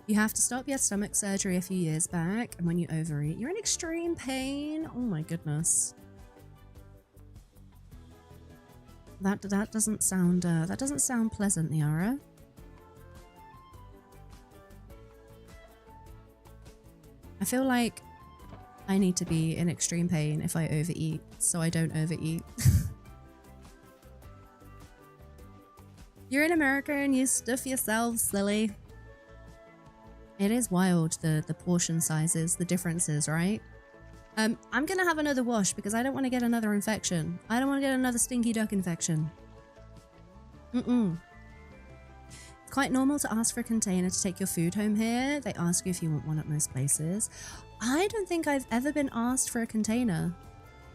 You have to stop your stomach surgery a few years back, and when you overeat, you're in extreme pain. Oh my goodness. That doesn't sound pleasant, Niara. I feel like I need to be in extreme pain if I overeat, so I don't overeat. You're in America and you stuff yourself, silly. It is wild, the portion sizes, the differences, right? I'm gonna have another wash because I don't want to get another infection. I don't want to get another stinky duck infection. It's quite normal to ask for a container to take your food home here. They ask you if you want one at most places. I don't think I've ever been asked for a container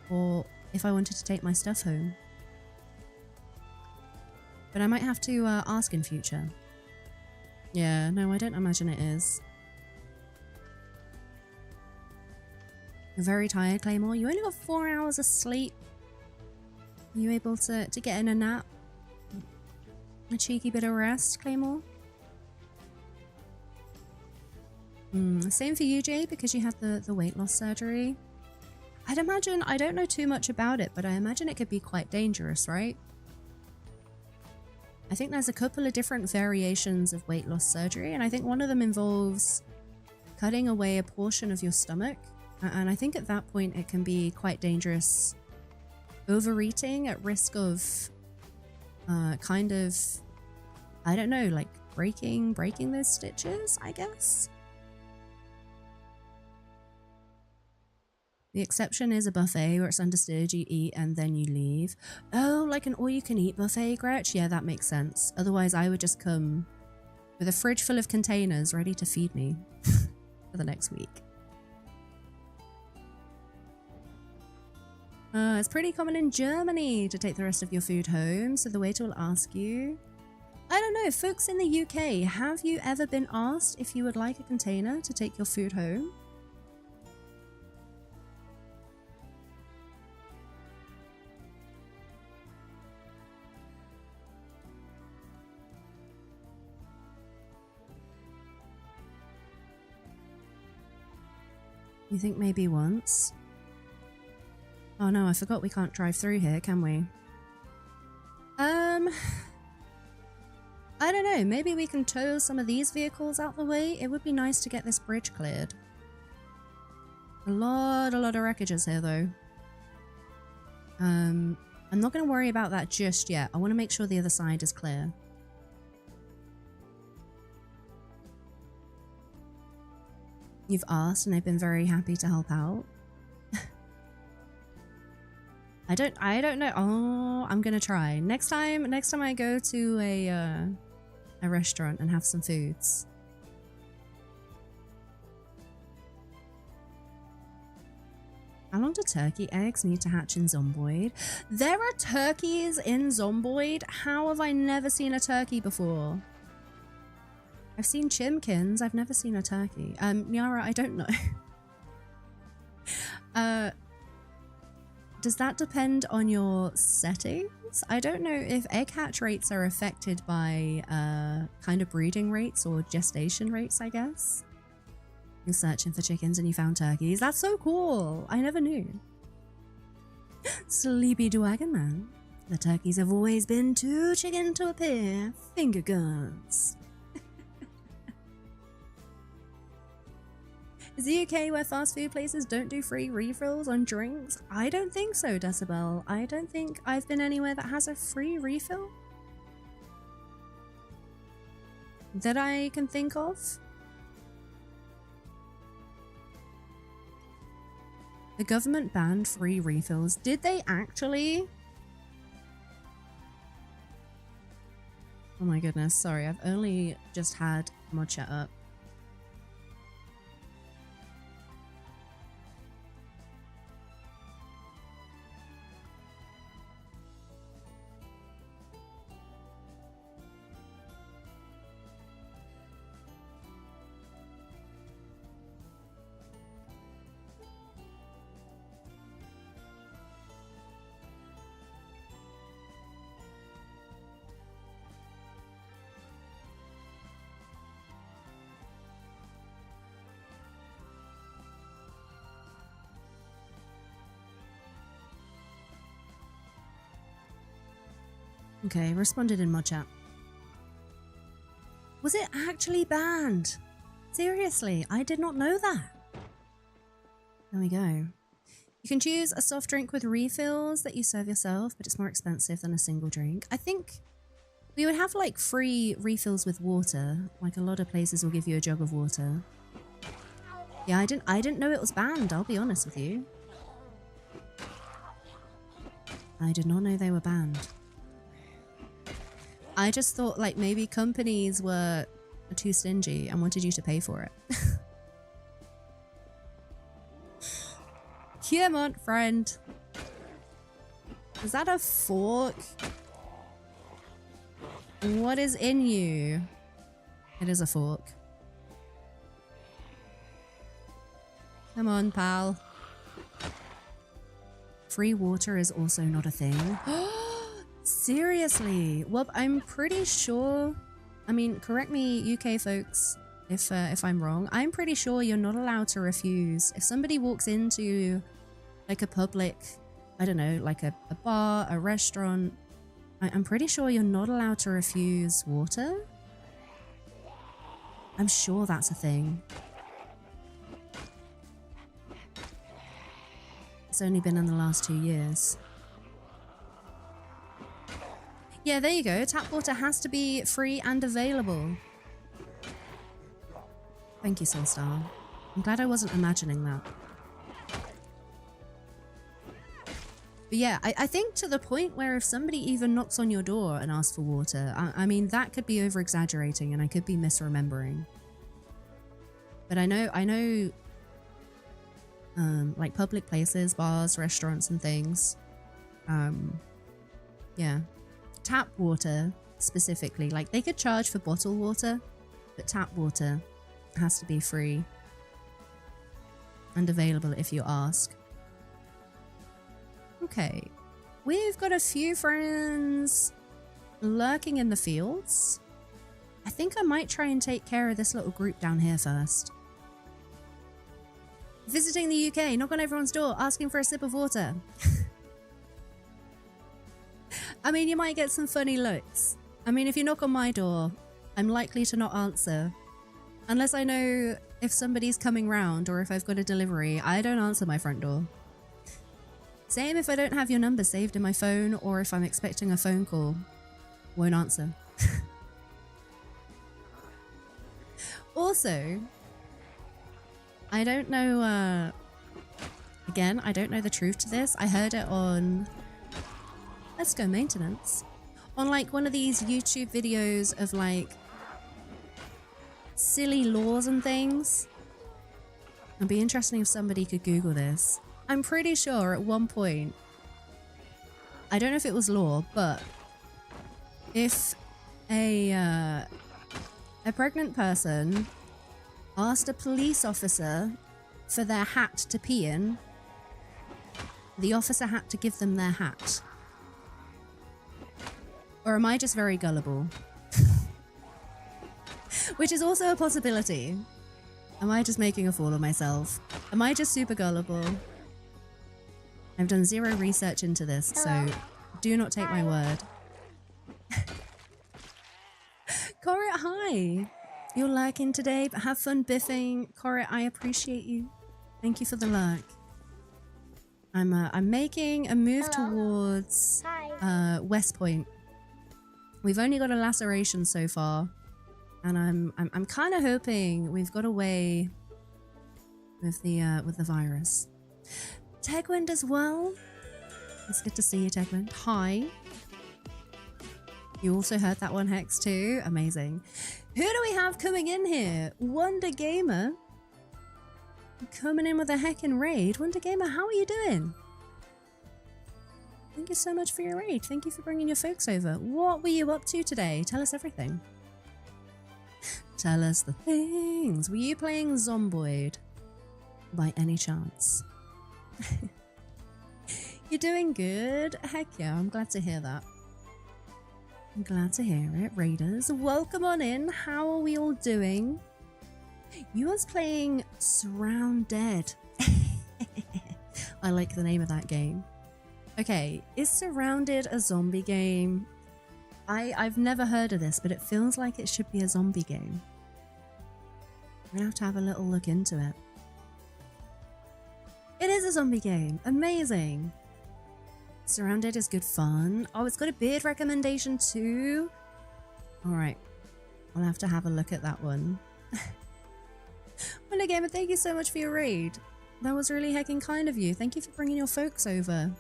or if I wanted to take my stuff home. But I might have to ask in future. Yeah, no, I don't imagine it is. You're very tired, Claymore. You only got 4 hours of sleep. Are you able to get in a nap? A cheeky bit of rest, Claymore? Same for you, Jay, because you had the weight loss surgery. I'd imagine, I don't know too much about it, but I imagine it could be quite dangerous, right? I think there's a couple of different variations of weight loss surgery, and I think one of them involves cutting away a portion of your stomach. And I think at that point it can be quite dangerous. Overeating at risk of kind of, I don't know, like breaking those stitches, I guess. The exception is a buffet where it's understood you eat and then you leave. Oh, like an all-you-can-eat buffet, Gretch? Yeah, that makes sense. Otherwise, I would just come with a fridge full of containers ready to feed me for the next week. It's pretty common in Germany to take the rest of your food home, so the waiter will ask you. I don't know, folks in the UK, have you ever been asked if you would like a container to take your food home? You think maybe once? Oh no, I forgot we can't drive through here, can we? I don't know, maybe we can tow some of these vehicles out the way. It would be nice to get this bridge cleared. A lot of wreckages here though. I'm not going to worry about that just yet. I want to make sure the other side is clear. You've asked and they've been very happy to help out. I don't know. Oh, I'm gonna try. Next time I go to a restaurant and have some foods. How long do turkey eggs need to hatch in Zomboid? There are turkeys in Zomboid? How have I never seen a turkey before? I've seen chimkins, I've never seen a turkey. Nyara, I don't know. Does that depend on your settings? I don't know if egg hatch rates are affected by kind of breeding rates or gestation rates, I guess. You're searching for chickens and you found turkeys. That's so cool. I never knew. Sleepy Dragon Man. The turkeys have always been too chicken to appear. Finger guns. Is the UK where fast food places don't do free refills on drinks? I don't think so, Decibel. I don't think I've been anywhere that has a free refill that I can think of. The government banned free refills. Did they actually? Oh my goodness, sorry. I've only just had mod chat up. Okay, responded in mod chat. Was it actually banned? Seriously, I did not know that. There we go. You can choose a soft drink with refills that you serve yourself, but it's more expensive than a single drink. I think we would have like free refills with water. Like a lot of places will give you a jug of water. Yeah, I didn't know it was banned, I'll be honest with you. I did not know they were banned. I just thought like maybe companies were too stingy and wanted you to pay for it. Come on, friend. Is that a fork? What is in you? It is a fork. Come on, pal. Free water is also not a thing. Seriously? Well, I'm pretty sure, I mean, correct me UK folks if I'm wrong. I'm pretty sure you're not allowed to refuse. If somebody walks into like a public, I don't know, like a bar, a restaurant, I'm pretty sure you're not allowed to refuse water. I'm sure that's a thing. It's only been in the last 2 years. Yeah, there you go. Tap water has to be free and available. Thank you, Soulstar. I'm glad I wasn't imagining that. But yeah, I think to the point where if somebody even knocks on your door and asks for water, I mean, that could be over-exaggerating and I could be misremembering. But I know like public places, bars, restaurants, and things. Yeah, tap water specifically. Like they could charge for bottled water, but tap water has to be free and available if you ask. Okay, we've got a few friends lurking in the fields. I think I might try and take care of this little group down here first. Visiting the UK, knock on everyone's door, asking for a sip of water. I mean, you might get some funny looks. I mean, if you knock on my door, I'm likely to not answer. Unless I know if somebody's coming round or if I've got a delivery, I don't answer my front door. Same if I don't have your number saved in my phone or if I'm expecting a phone call. Won't answer. Also, I don't know, again, I don't know the truth to this. I heard it on, let's go maintenance, on like one of these YouTube videos of like silly laws and things. It'd be interesting if somebody could Google this. I'm pretty sure at one point, I don't know if it was law, but if a pregnant person asked a police officer for their hat to pee in, the officer had to give them their hat. Or am I just very gullible? Which is also a possibility. Am I just making a fool of myself? Am I just super gullible? I've done zero research into this, so do not take my word. Corrit, hi! You're lurking today, but have fun biffing. Corrit, I appreciate you. Thank you for the lurk. I'm making a move towards Westpoint. We've only got a laceration so far, and I'm kind of hoping we've got away with the virus. Tegwind as well. It's good to see you, Tegwind. Hi. You also heard that one, Hex, too. Amazing. Who do we have coming in here? Wonder Gamer. Coming in with a heckin' raid. Wonder Gamer, how are you doing? Thank you so much for your raid. Thank you for bringing your folks over. What were you up to today? Tell us everything. Tell us the things. Were you playing Zomboid by any chance? You're doing good. Heck yeah, I'm glad to hear that. I'm glad to hear it. Raiders, welcome on in. How are we all doing? You was playing Surround Dead. I like the name of that game. Okay, is Surrounded a zombie game? I've never heard of this, but it feels like it should be a zombie game. I'm gonna have a little look into it. It is a zombie game. Amazing. Surrounded is good fun. Oh, it's got a beard recommendation too. All right. I'll have to have a look at that one. Wonder Gamer, thank you so much for your raid. That was really heckin' kind of you. Thank you for bringing your folks over.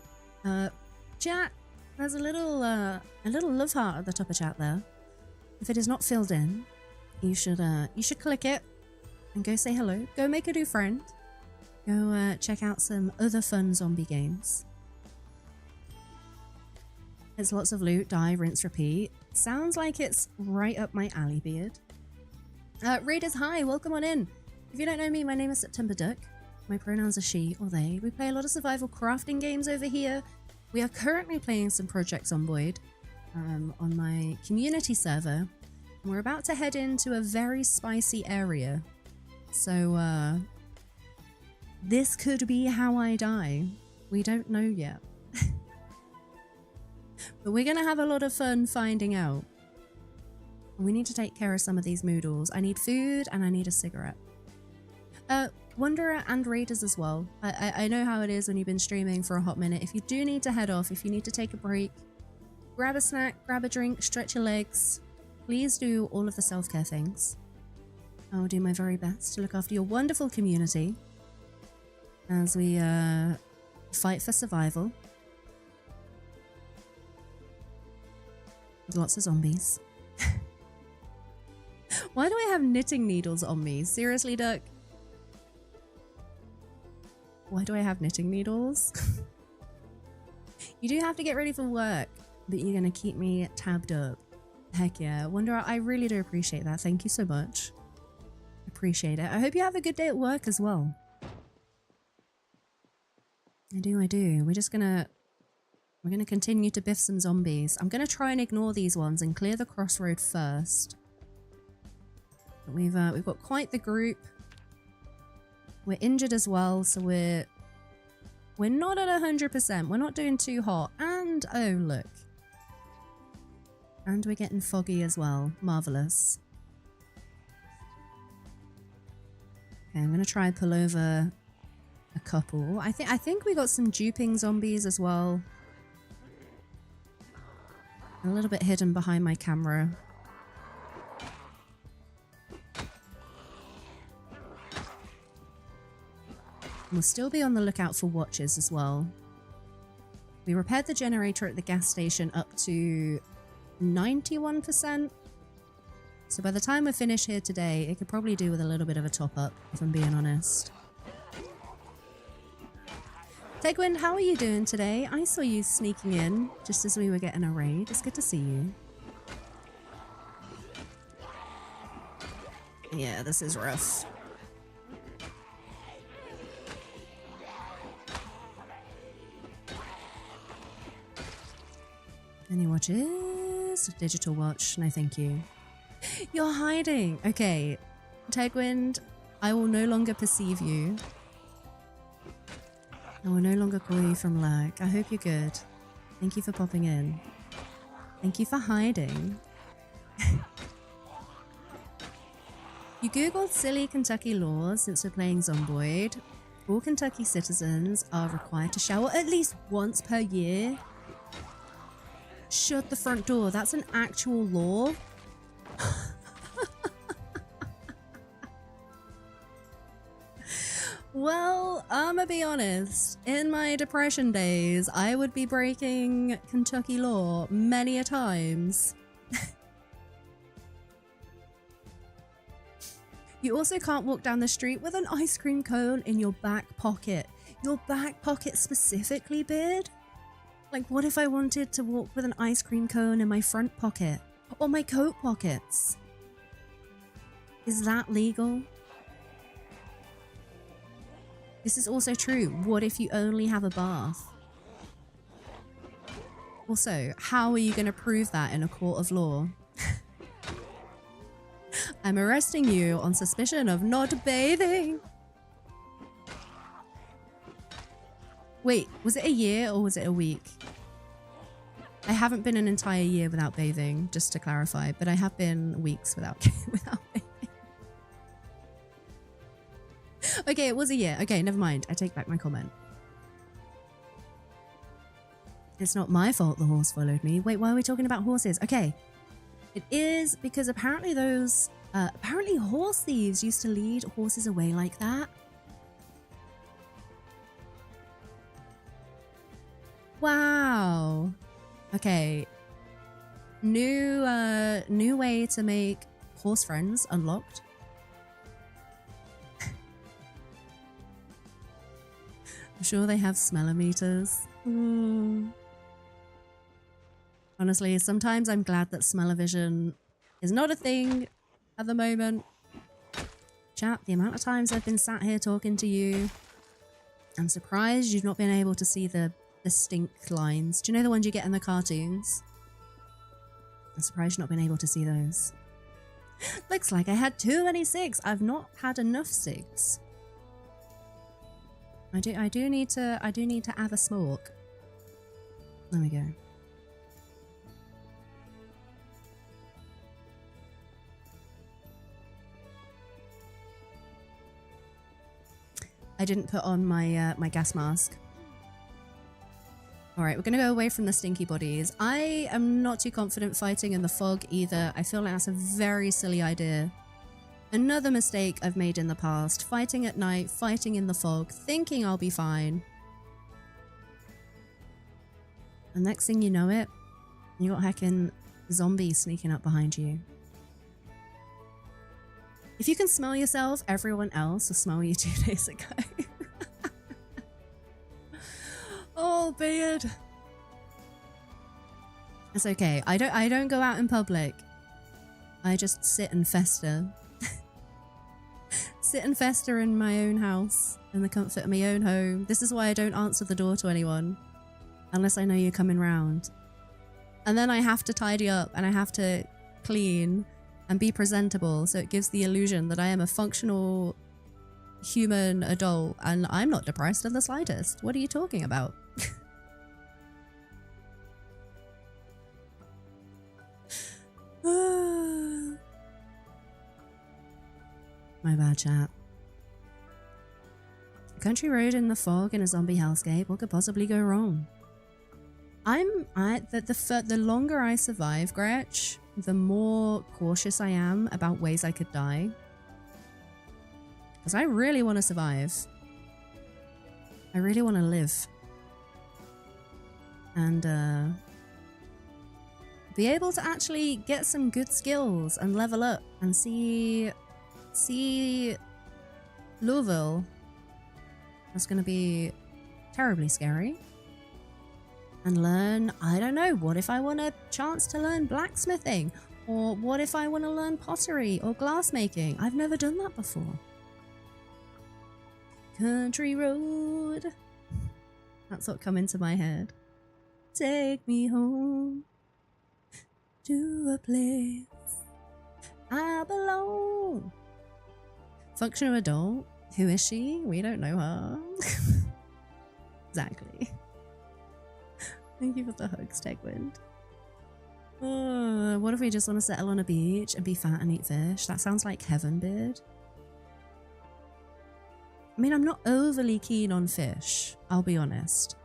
Chat, there's a little love heart at the top of chat there. If it is not filled in, you should click it and go say hello. Go make a new friend. Go check out some other fun zombie games. It's lots of loot, die, rinse, repeat. Sounds like it's right up my alley, Beard. Raiders, hi, welcome on in. If you don't know me, my name is September Duck. My pronouns are she or they. We play a lot of survival crafting games over here. We are currently playing some Project Zomboid on my community server. And we're about to head into a very spicy area. So, this could be how I die. We don't know yet. But we're going to have a lot of fun finding out. We need to take care of some of these moodles. I need food and I need a cigarette. Wanderer and Raiders as well. I know how it is when you've been streaming for a hot minute. If you do need to head off, if you need to take a break, grab a snack, grab a drink, stretch your legs. Please do all of the self-care things. I will do my very best to look after your wonderful community as we fight for survival. With lots of zombies. Why do I have knitting needles on me? Seriously, Duck? Why do I have knitting needles? You do have to get ready for work, but you're going to keep me tabbed up. Heck yeah. Wonder, I really do appreciate that. Thank you so much. Appreciate it. I hope you have a good day at work as well. I do. We're gonna continue to biff some zombies. I'm gonna try and ignore these ones and clear the crossroad first. But we've got quite the group. We're injured as well, so we're not at 100%. We're not doing too hot. And oh look. And we're getting foggy as well. Marvelous. Okay, I'm gonna try and pull over a couple. I think we got some duping zombies as well. A little bit hidden behind my camera. We'll still be on the lookout for watches as well. We repaired the generator at the gas station up to 91%. So by the time we're finished here today, it could probably do with a little bit of a top up, if I'm being honest. Tegwind, how are you doing today? I saw you sneaking in just as we were getting a raid. It's good to see you. Yeah, this is rough. Any watches? Digital watch. No, thank you. You're hiding. Okay. Tegwind, I will no longer perceive you. I will no longer call you from lag. I hope you're good. Thank you for popping in. Thank you for hiding. You googled silly Kentucky laws since we're playing Zomboid. All Kentucky citizens are required to shower at least once per year. Shut the front door. That's an actual law. Well, I'ma be honest. In my depression days, I would be breaking Kentucky law many a times. You also can't walk down the street with an ice cream cone in your back pocket. Your back pocket specifically, Beard? Like, what if I wanted to walk with an ice cream cone in my front pocket? Or my coat pockets? Is that legal? This is also true. What if you only have a bath? Also, how are you going to prove that in a court of law? I'm arresting you on suspicion of not bathing. Wait, was it a year or was it a week? I haven't been an entire year without bathing, just to clarify, but I have been weeks without bathing. Okay, it was a year. Okay, never mind. I take back my comment. It's not my fault the horse followed me. Wait, why are we talking about horses? Okay. It is because apparently those... apparently horse thieves used to lead horses away like that. Wow. Okay. New way to make horse friends unlocked. I'm sure they have smellometers. Honestly, sometimes I'm glad that smell-o-vision is not a thing at the moment. Chat, the amount of times I've been sat here talking to you, I'm surprised you've not been able to see the stink lines. Do you know the ones you get in the cartoons? I'm surprised you've not been able to see those. Looks like I had too many cigs. I've not had enough cigs. I do need to have a smoke. There we go. I didn't put on my my gas mask. Alright, we're gonna go away from the stinky bodies. I am not too confident fighting in the fog either. I feel like that's a very silly idea. Another mistake I've made in the past. Fighting at night, fighting in the fog, thinking I'll be fine. And next thing you know it, you got heckin' zombies sneaking up behind you. If you can smell yourself, everyone else will smell you 2 days ago. Oh, beard. It's okay. I don't go out in public. I just sit and fester. Sit and fester in my own house, in the comfort of my own home. This is why I don't answer the door to anyone unless I know you're coming round. And then I have to tidy up and I have to clean and be presentable, so it gives the illusion that I am a functional human adult and I'm not depressed in the slightest. What are you talking about? My bad, chat. A country road in the fog in a zombie hellscape. What could possibly go wrong? The longer I survive, Gretch, the more cautious I am about ways I could die. Because I really want to survive. I really want to live. And be able to actually get some good skills and level up and see Louisville. That's going to be terribly scary. And learn, I don't know, what if I want a chance to learn blacksmithing? Or what if I want to learn pottery or glassmaking? I've never done that before. Country road. That's what come into my head. Take me home to a place I belong. Functional adult? Who is she? We don't know her. Exactly. Thank you for the hugs, Tegwind. What if we just want to settle on a beach and be fat and eat fish? That sounds like heaven, Beard. I mean, I'm not overly keen on fish, I'll be honest.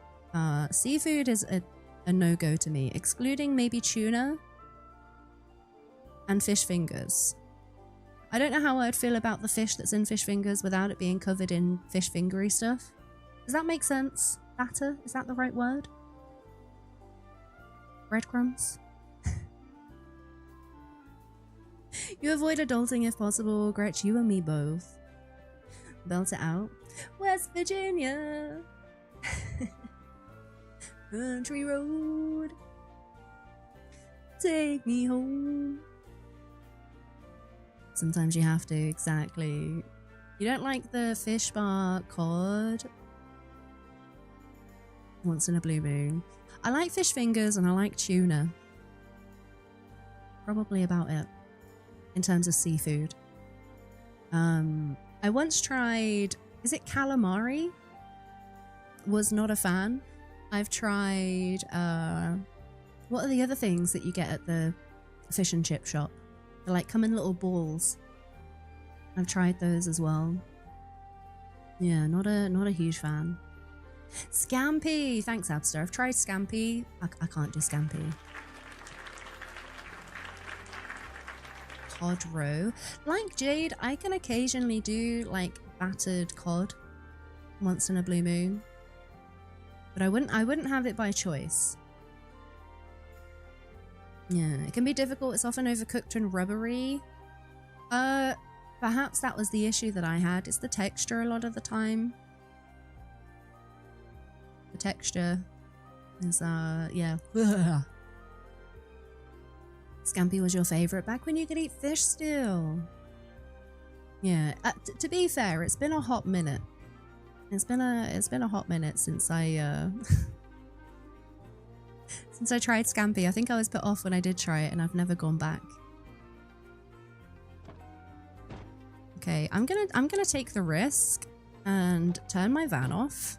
Seafood is a no-go to me, excluding maybe tuna and fish fingers. I don't know how I'd feel about the fish that's in fish fingers without it being covered in fish fingery stuff. Does that make sense? Batter? Is that the right word? Breadcrumbs? You avoid adulting if possible. Gretch, you and me both. Belt it out. West Virginia. Country road. Take me home. Sometimes you have to, exactly. You don't like the fish bar cod? Once in a blue moon. I like fish fingers and I like tuna. Probably about it. In terms of seafood. I once tried, is it calamari? Was not a fan. I've tried, what are the other things that you get at the fish and chip shop? They like come in little balls. I've tried those as well. Yeah, not a huge fan. Scampi! Thanks, Abster. I've tried scampi. I can't do scampi. Cod roe. Like Jade, I can occasionally do like battered cod once in a blue moon. But I wouldn't have it by choice. Yeah, it can be difficult. It's often overcooked and rubbery. Perhaps that was the issue that I had. It's the texture a lot of the time. The texture is, yeah. Scampi was your favorite back when you could eat fish still. Yeah, to be fair, it's been a hot minute. It's been a hot minute since I since I tried scampi. I think I was put off when I did try it, and I've never gone back. Okay, I'm gonna take the risk and turn my van off.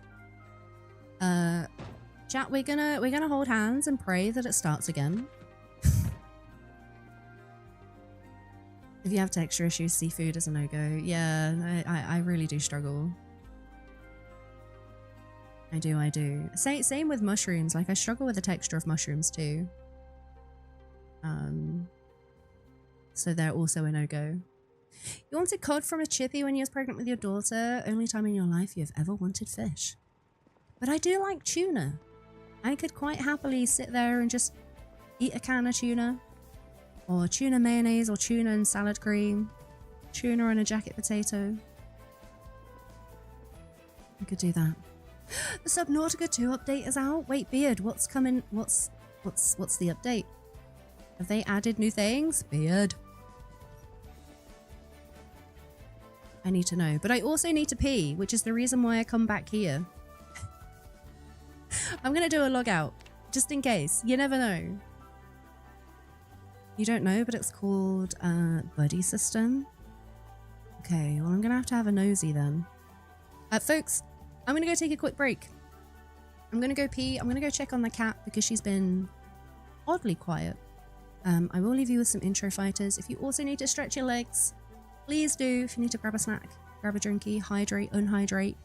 Chat, we're gonna hold hands and pray that it starts again. If you have texture issues, seafood is a no-go. Yeah, I really do struggle. I do. Same with mushrooms. Like, I struggle with the texture of mushrooms too. So they're also a no-go. You wanted cod from a chippy when you was pregnant with your daughter. Only time in your life you've ever wanted fish. But I do like tuna. I could quite happily sit there and just eat a can of tuna. Or tuna mayonnaise, or tuna and salad cream. Tuna and a jacket potato. I could do that. The Subnautica 2 update is out. Wait, Beard, what's coming? What's the update? Have they added new things? Beard. I need to know. But I also need to pee, which is the reason why I come back here. I'm going to do a log out, just in case. You never know. You don't know, but it's called Buddy System. Okay, well, I'm going to have a nosy then. Folks, I'm going to go take a quick break. I'm going to go pee. I'm going to go check on the cat because she's been oddly quiet. I will leave you with some intro fighters. If you also need to stretch your legs, please do. If you need to grab a snack, grab a drinky, hydrate, unhydrate.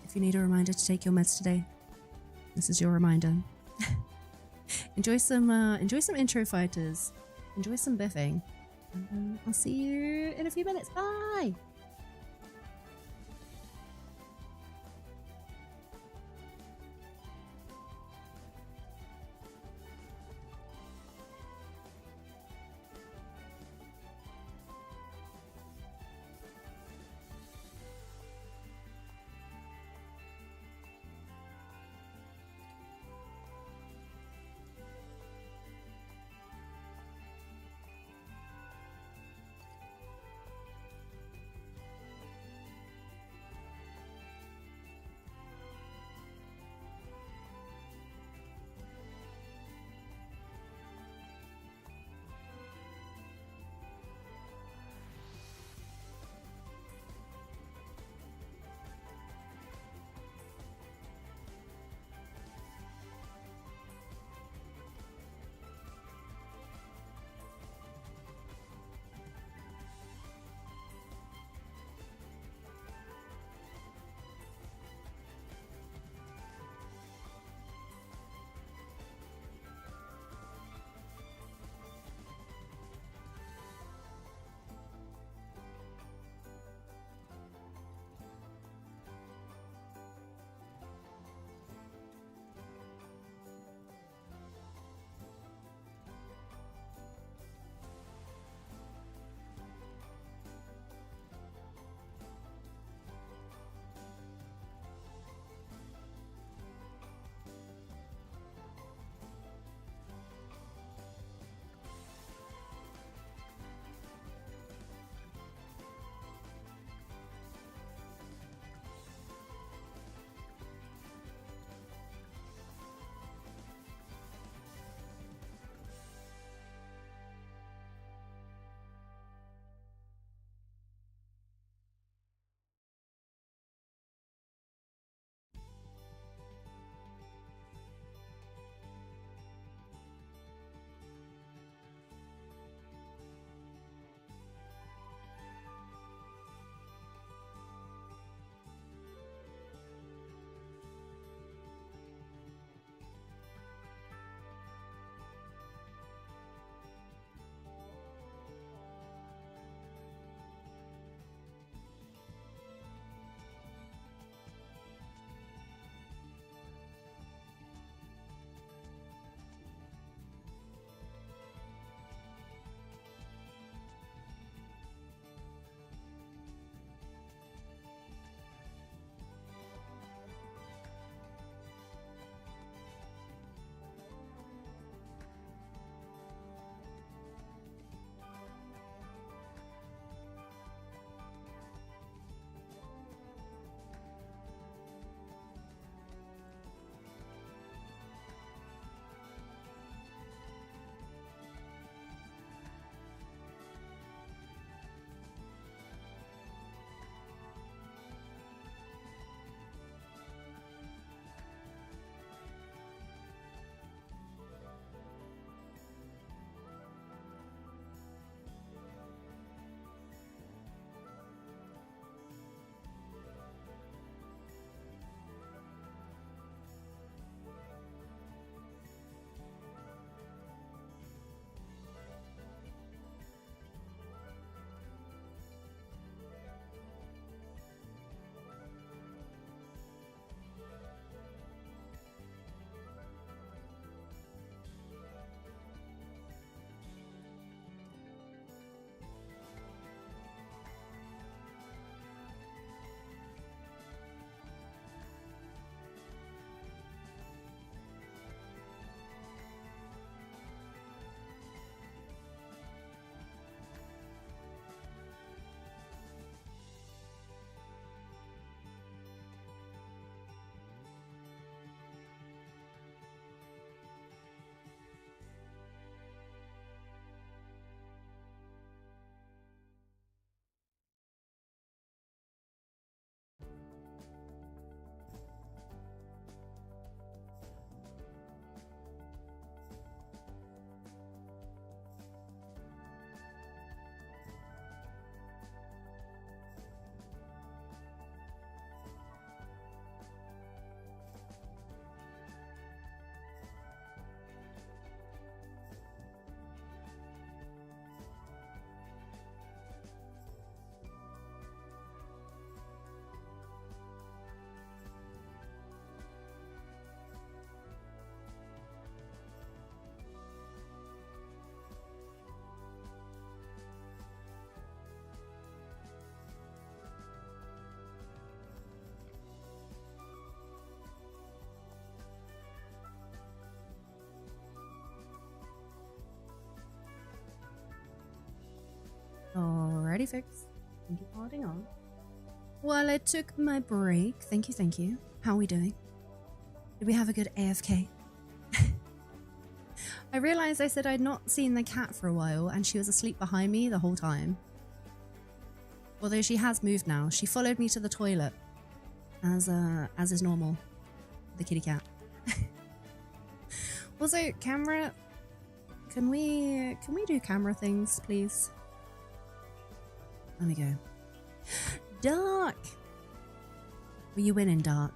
If you need a reminder to take your meds today, this is your reminder. Enjoy some intro fighters. Enjoy some biffing. And I'll see you in a few minutes. Bye! Already fixed. Thank you for holding on. While I took my break, thank you, thank you. How are we doing? Did we have a good AFK? I realized I said I'd not seen the cat for a while and she was asleep behind me the whole time. Although she has moved now. She followed me to the toilet as is normal. The kitty cat. Also, camera, can we do camera things, please? Let me go. Dark! Were you winning, Dark?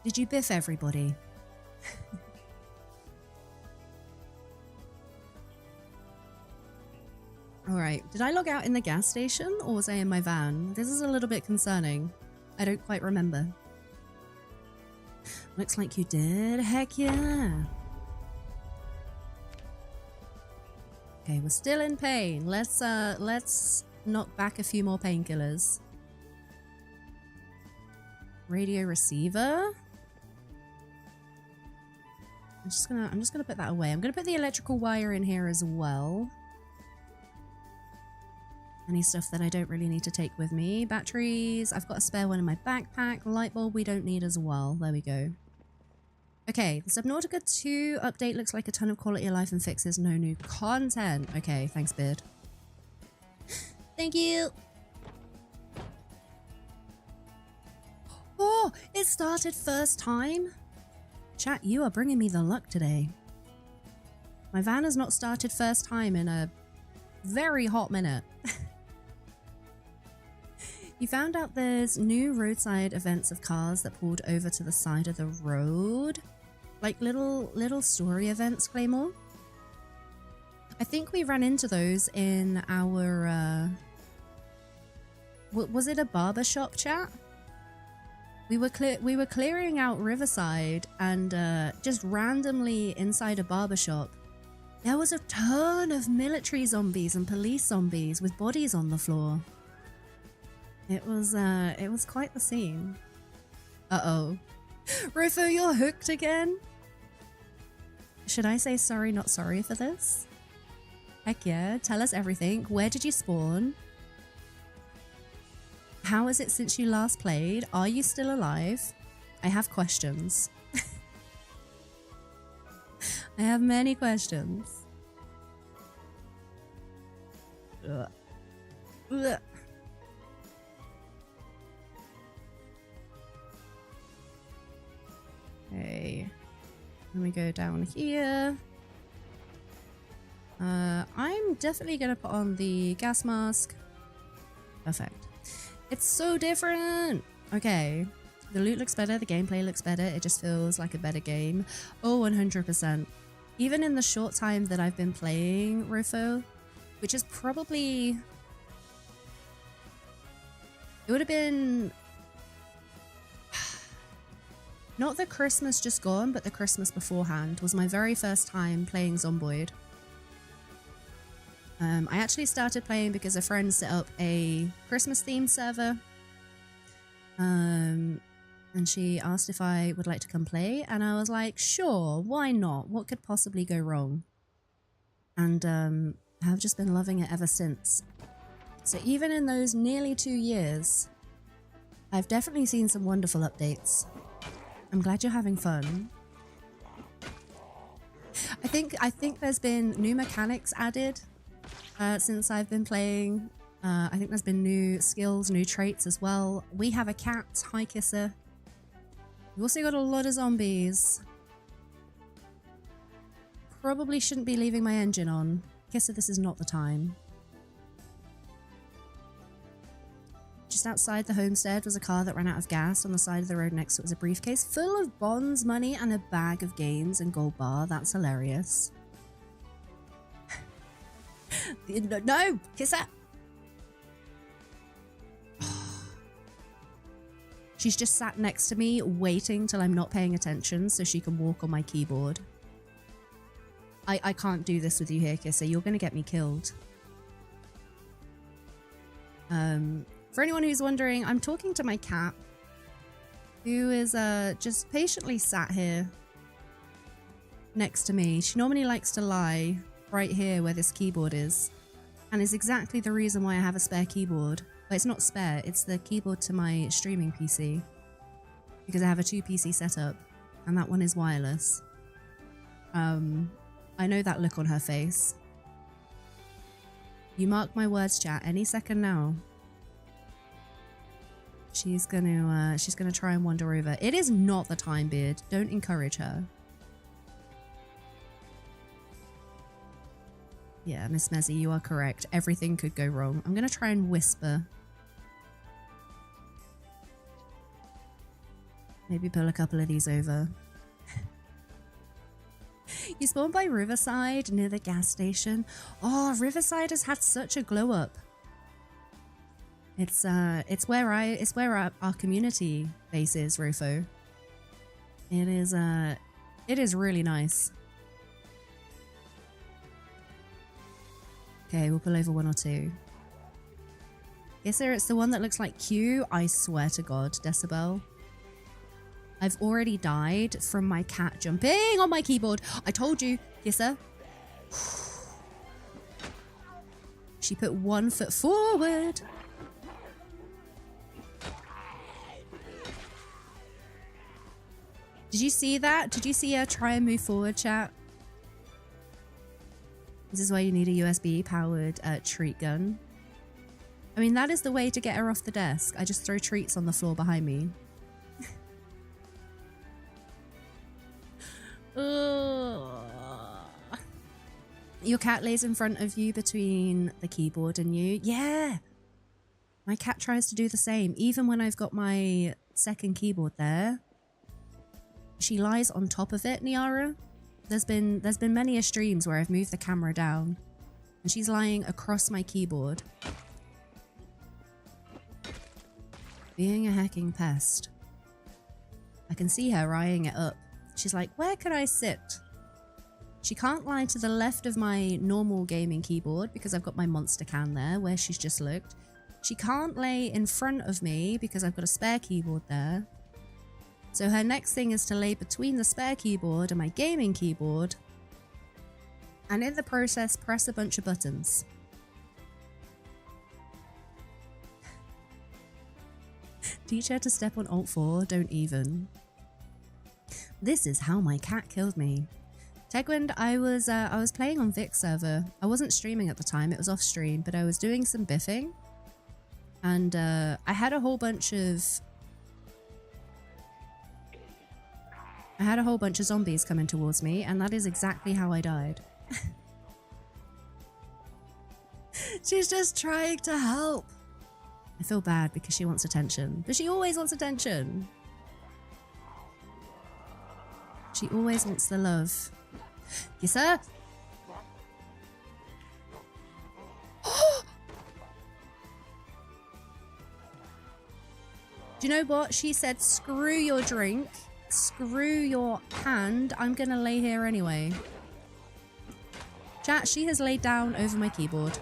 Did you biff everybody? Alright, did I log out in the gas station or was I in my van? This is a little bit concerning. I don't quite remember. Looks like you did. Heck yeah. Okay, we're still in pain. Let's knock back a few more painkillers. Radio receiver. I'm just gonna put that away. I'm gonna put the electrical wire in here as well. Any stuff that I don't really need to take with me. Batteries. I've got a spare one in my backpack. Light bulb we don't need as well. There we go. Okay, the Subnautica 2 update looks like a ton of quality of life and fixes. No new content. Okay, thanks, Beard. Thank you. Oh, it started first time. Chat, you are bringing me the luck today. My van has not started first time in a very hot minute. You found out there's new roadside events of cars that pulled over to the side of the road. Like little story events, Claymore. I think we ran into those in our, was it a barber shop chat? We were clearing out Riverside and just randomly inside a barber shop, there was a ton of military zombies and police zombies with bodies on the floor. It was quite the scene. Uh-oh. Rufo, you're hooked again? Should I say sorry, not sorry for this? Heck yeah, tell us everything. Where did you spawn? How is it since you last played? Are you still alive? I have questions. I have many questions. Ugh. Ugh. Okay, let me go down here. I'm definitely gonna put on the gas mask. Perfect. It's so different. Okay, the loot looks better, the gameplay looks better, it just feels like a better game. Oh, 100%. Even in the short time that I've been playing Rofo, which is probably... It would have been... Not the Christmas just gone, but the Christmas beforehand was my very first time playing Zomboid. I actually started playing because a friend set up a Christmas themed server. And she asked if I would like to come play, and I was like, sure, why not? What could possibly go wrong? And I've just been loving it ever since. So even in those nearly 2 years, I've definitely seen some wonderful updates. I'm glad you're having fun. I think there's been new mechanics added since I've been playing. I think there's been new skills, new traits as well. We have a cat. Hi, Kisser. We've also got a lot of zombies. Probably shouldn't be leaving my engine on. Kisser, this is not the time. Just outside the homestead was a car that ran out of gas. On the side of the road next to it was a briefcase full of bonds, money, and a bag of games and gold bar. That's hilarious. No! Kisser! She's just sat next to me waiting till I'm not paying attention so she can walk on my keyboard. I can't do this with you here, Kisser. You're going to get me killed. For anyone who's wondering, I'm talking to my cat, who is just patiently sat here next to me. She normally likes to lie right here where this keyboard is. And it's exactly the reason why I have a spare keyboard. Well, it's not spare, it's the keyboard to my streaming PC. Because I have a 2-PC setup, and that one is wireless. I know that look on her face. You mark my words, chat, any second now. She's gonna try and wander over. It is not the time, Beard. Don't encourage her. Yeah, Miss Mezzy, you are correct. Everything could go wrong. I'm gonna try and whisper. Maybe pull a couple of these over. You spawned by Riverside near the gas station. Oh, Riverside has had such a glow up. It's where our community base is, Rofo. It is really nice. Okay, we'll pull over 1 or 2. Yes, sir, it's the one that looks like Q. I swear to God, Decibel. I've already died from my cat jumping on my keyboard. I told you. Yes, sir. She put 1 foot forward. Did you see that? Did you see her try and move forward, chat? This is why you need a USB powered treat gun. I mean, that is the way to get her off the desk. I just throw treats on the floor behind me. Your cat lays in front of you between the keyboard and you. Yeah. My cat tries to do the same. Even when I've got my second keyboard there, she lies on top of it, Niara. There's been many a streams where I've moved the camera down and she's lying across my keyboard. Being a hacking pest. I can see her eyeing it up. She's like, where could I sit? She can't lie to the left of my normal gaming keyboard because I've got my monster can there where she's just looked. She can't lay in front of me because I've got a spare keyboard there. So her next thing is to lay between the spare keyboard and my gaming keyboard, and in the process press a bunch of buttons. Teach her to step on Alt 4, don't even. This is how my cat killed me. Tegwind, I was playing on Vic server. I wasn't streaming at the time, it was off stream, but I was doing some biffing. And I had a whole bunch of zombies coming towards me, and that is exactly how I died. She's just trying to help. I feel bad because she wants attention, but she always wants attention. She always wants the love. Yes, sir? Do you know what? She said, screw your drink. Screw your hand. I'm gonna lay here anyway. Chat, she has laid down over my keyboard.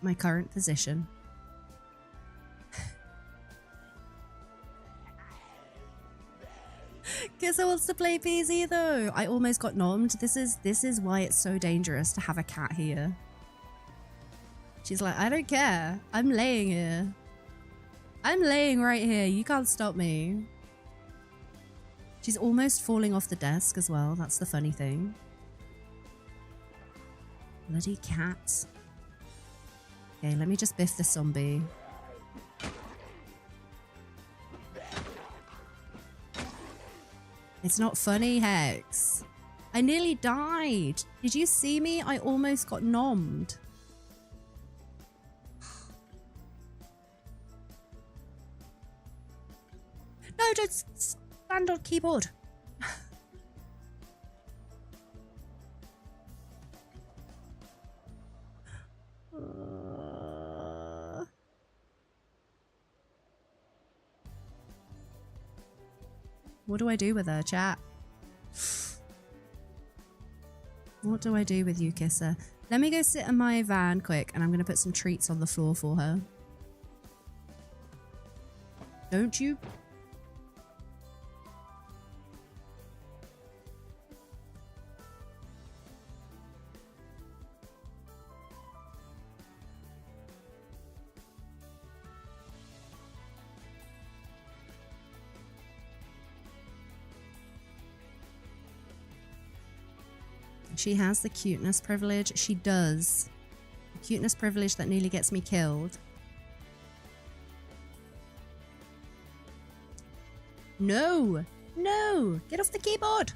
My current position. Guess I wants to play PZ though. I almost got nommed. This is why it's so dangerous to have a cat here. She's like, I don't care. I'm laying here. I'm laying right here. You can't stop me. She's almost falling off the desk as well. That's the funny thing. Bloody cat. Okay, let me just biff the zombie. It's not funny, Hex. I nearly died. Did you see me? I almost got nommed. No, don't stand on keyboard. What do I do with her, chat? What do I do with you, Kisser? Let me go sit in my van quick, and I'm going to put some treats on the floor for her. Don't you? She has the cuteness privilege. She does. The cuteness privilege that nearly gets me killed. No! No! Get off the keyboard!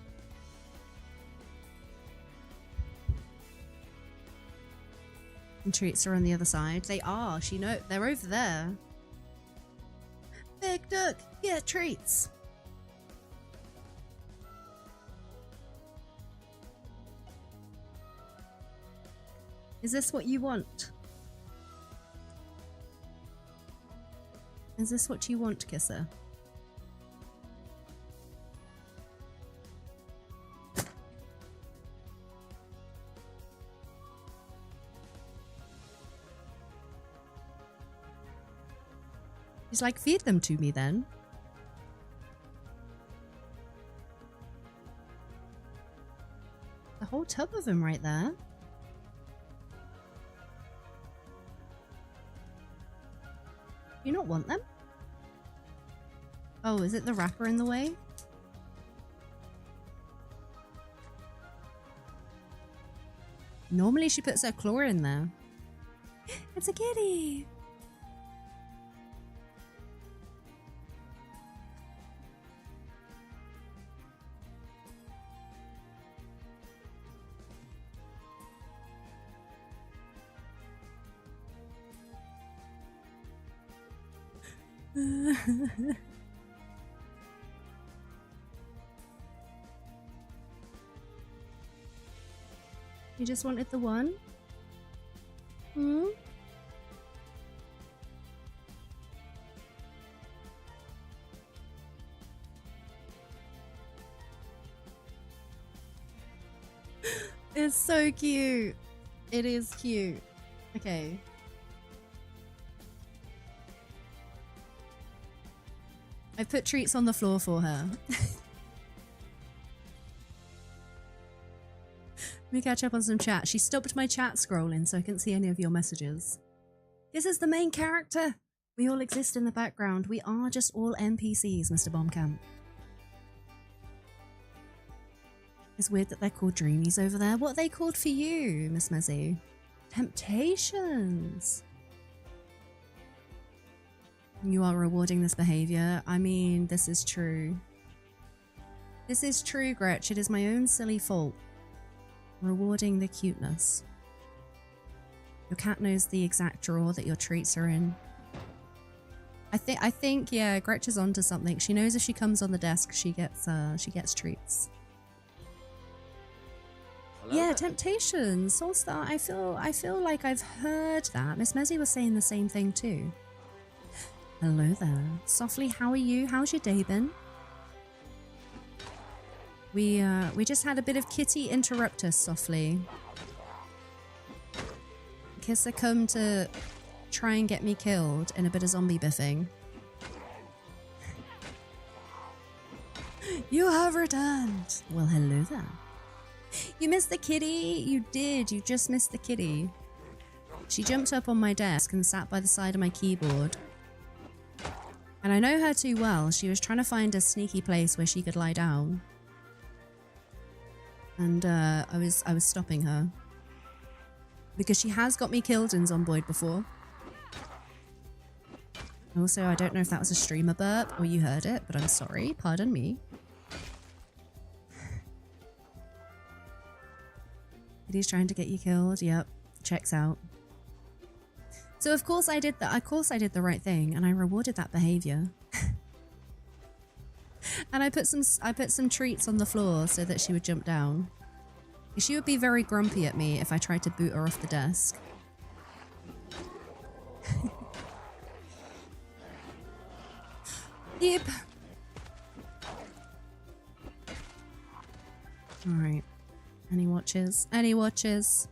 And treats are on the other side. They are. She know they're over there. Big Duck, get treats. Is this what you want? Is this what you want, Kisser? He's like, feed them to me then. A whole tub of them right there. Do you not want them? Oh, is it the wrapper in the way? Normally she puts her claw in there. It's a kitty! You just wanted the one? Hmm? It's so cute. It is cute. Okay. I put treats on the floor for her. Let me catch up on some chat. She stopped my chat scrolling so I couldn't see any of your messages. This is the main character. We all exist in the background. We are just all NPCs, Mr. Bombcamp. It's weird that they're called Dreamies over there. What are they called for you, Miss Mezzy? Temptations. You are rewarding this behavior. I mean, this is true. This is true, Gretch. It is my own silly fault. Rewarding the cuteness. Your cat knows the exact drawer that your treats are in. I think, yeah, Gretch is onto something. She knows if she comes on the desk, she gets treats. Hello. Yeah, Temptations, Soulstar. I feel like I've heard that. Miss Mezzy was saying the same thing too. Hello there. Softly, how are you? How's your day been? We just had a bit of kitty interrupt us, Softly. Kisser come to try and get me killed in a bit of zombie biffing. You have returned. Well, hello there. You missed the kitty? You did. You just missed the kitty. She jumped up on my desk and sat by the side of my keyboard. And I know her too well. She was trying to find a sneaky place where she could lie down. And I was stopping her. Because she has got me killed in Zomboid before. Also, I don't know if that was a streamer burp or you heard it, but I'm sorry. Pardon me. Kitty's trying to get you killed. Yep. Checks out. So of course I did that. Of course I did the right thing, and I rewarded that behavior. And I put some treats on the floor so that she would jump down. She would be very grumpy at me if I tried to boot her off the desk. Yep. Alright. Any watches? Any watches?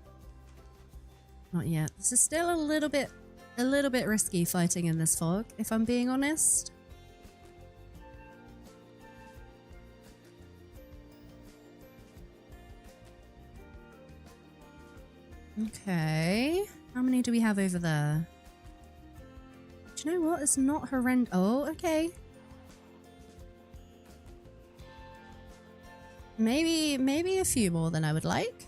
Not yet. This is still a little bit risky fighting in this fog, if I'm being honest. Okay. How many do we have over there? Do you know what? It's not horrendous. Oh, okay. Maybe a few more than I would like.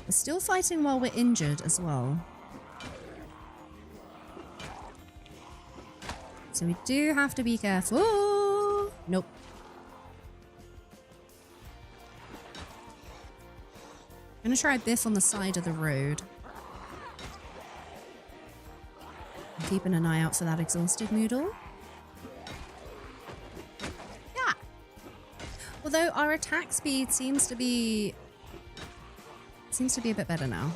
We're still fighting while we're injured as well. So we do have to be careful. Ooh! Nope. I'm gonna try Biff on the side of the road. I'm keeping an eye out for that exhausted noodle. Yeah. Although our attack speed seems to be a bit better now.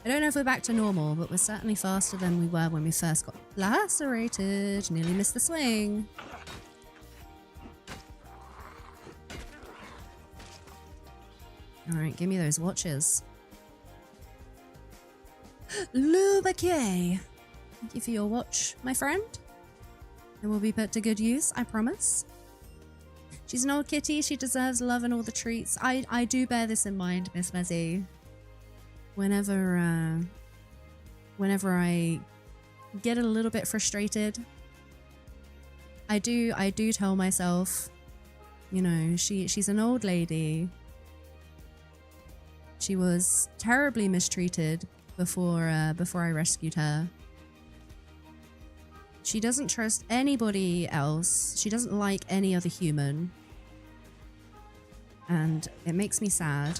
I don't know if we're back to normal, but we're certainly faster than we were when we first got lacerated. Nearly missed the swing. Alright, give me those watches. Lubake! Thank you for your watch, my friend. It will be put to good use, I promise. She's an old kitty, she deserves love and all the treats. I do bear this in mind, Miss Mezzy. Whenever I get a little bit frustrated, I do tell myself, you know, she's an old lady. She was terribly mistreated before I rescued her. She doesn't trust anybody else. She doesn't like any other human. And it makes me sad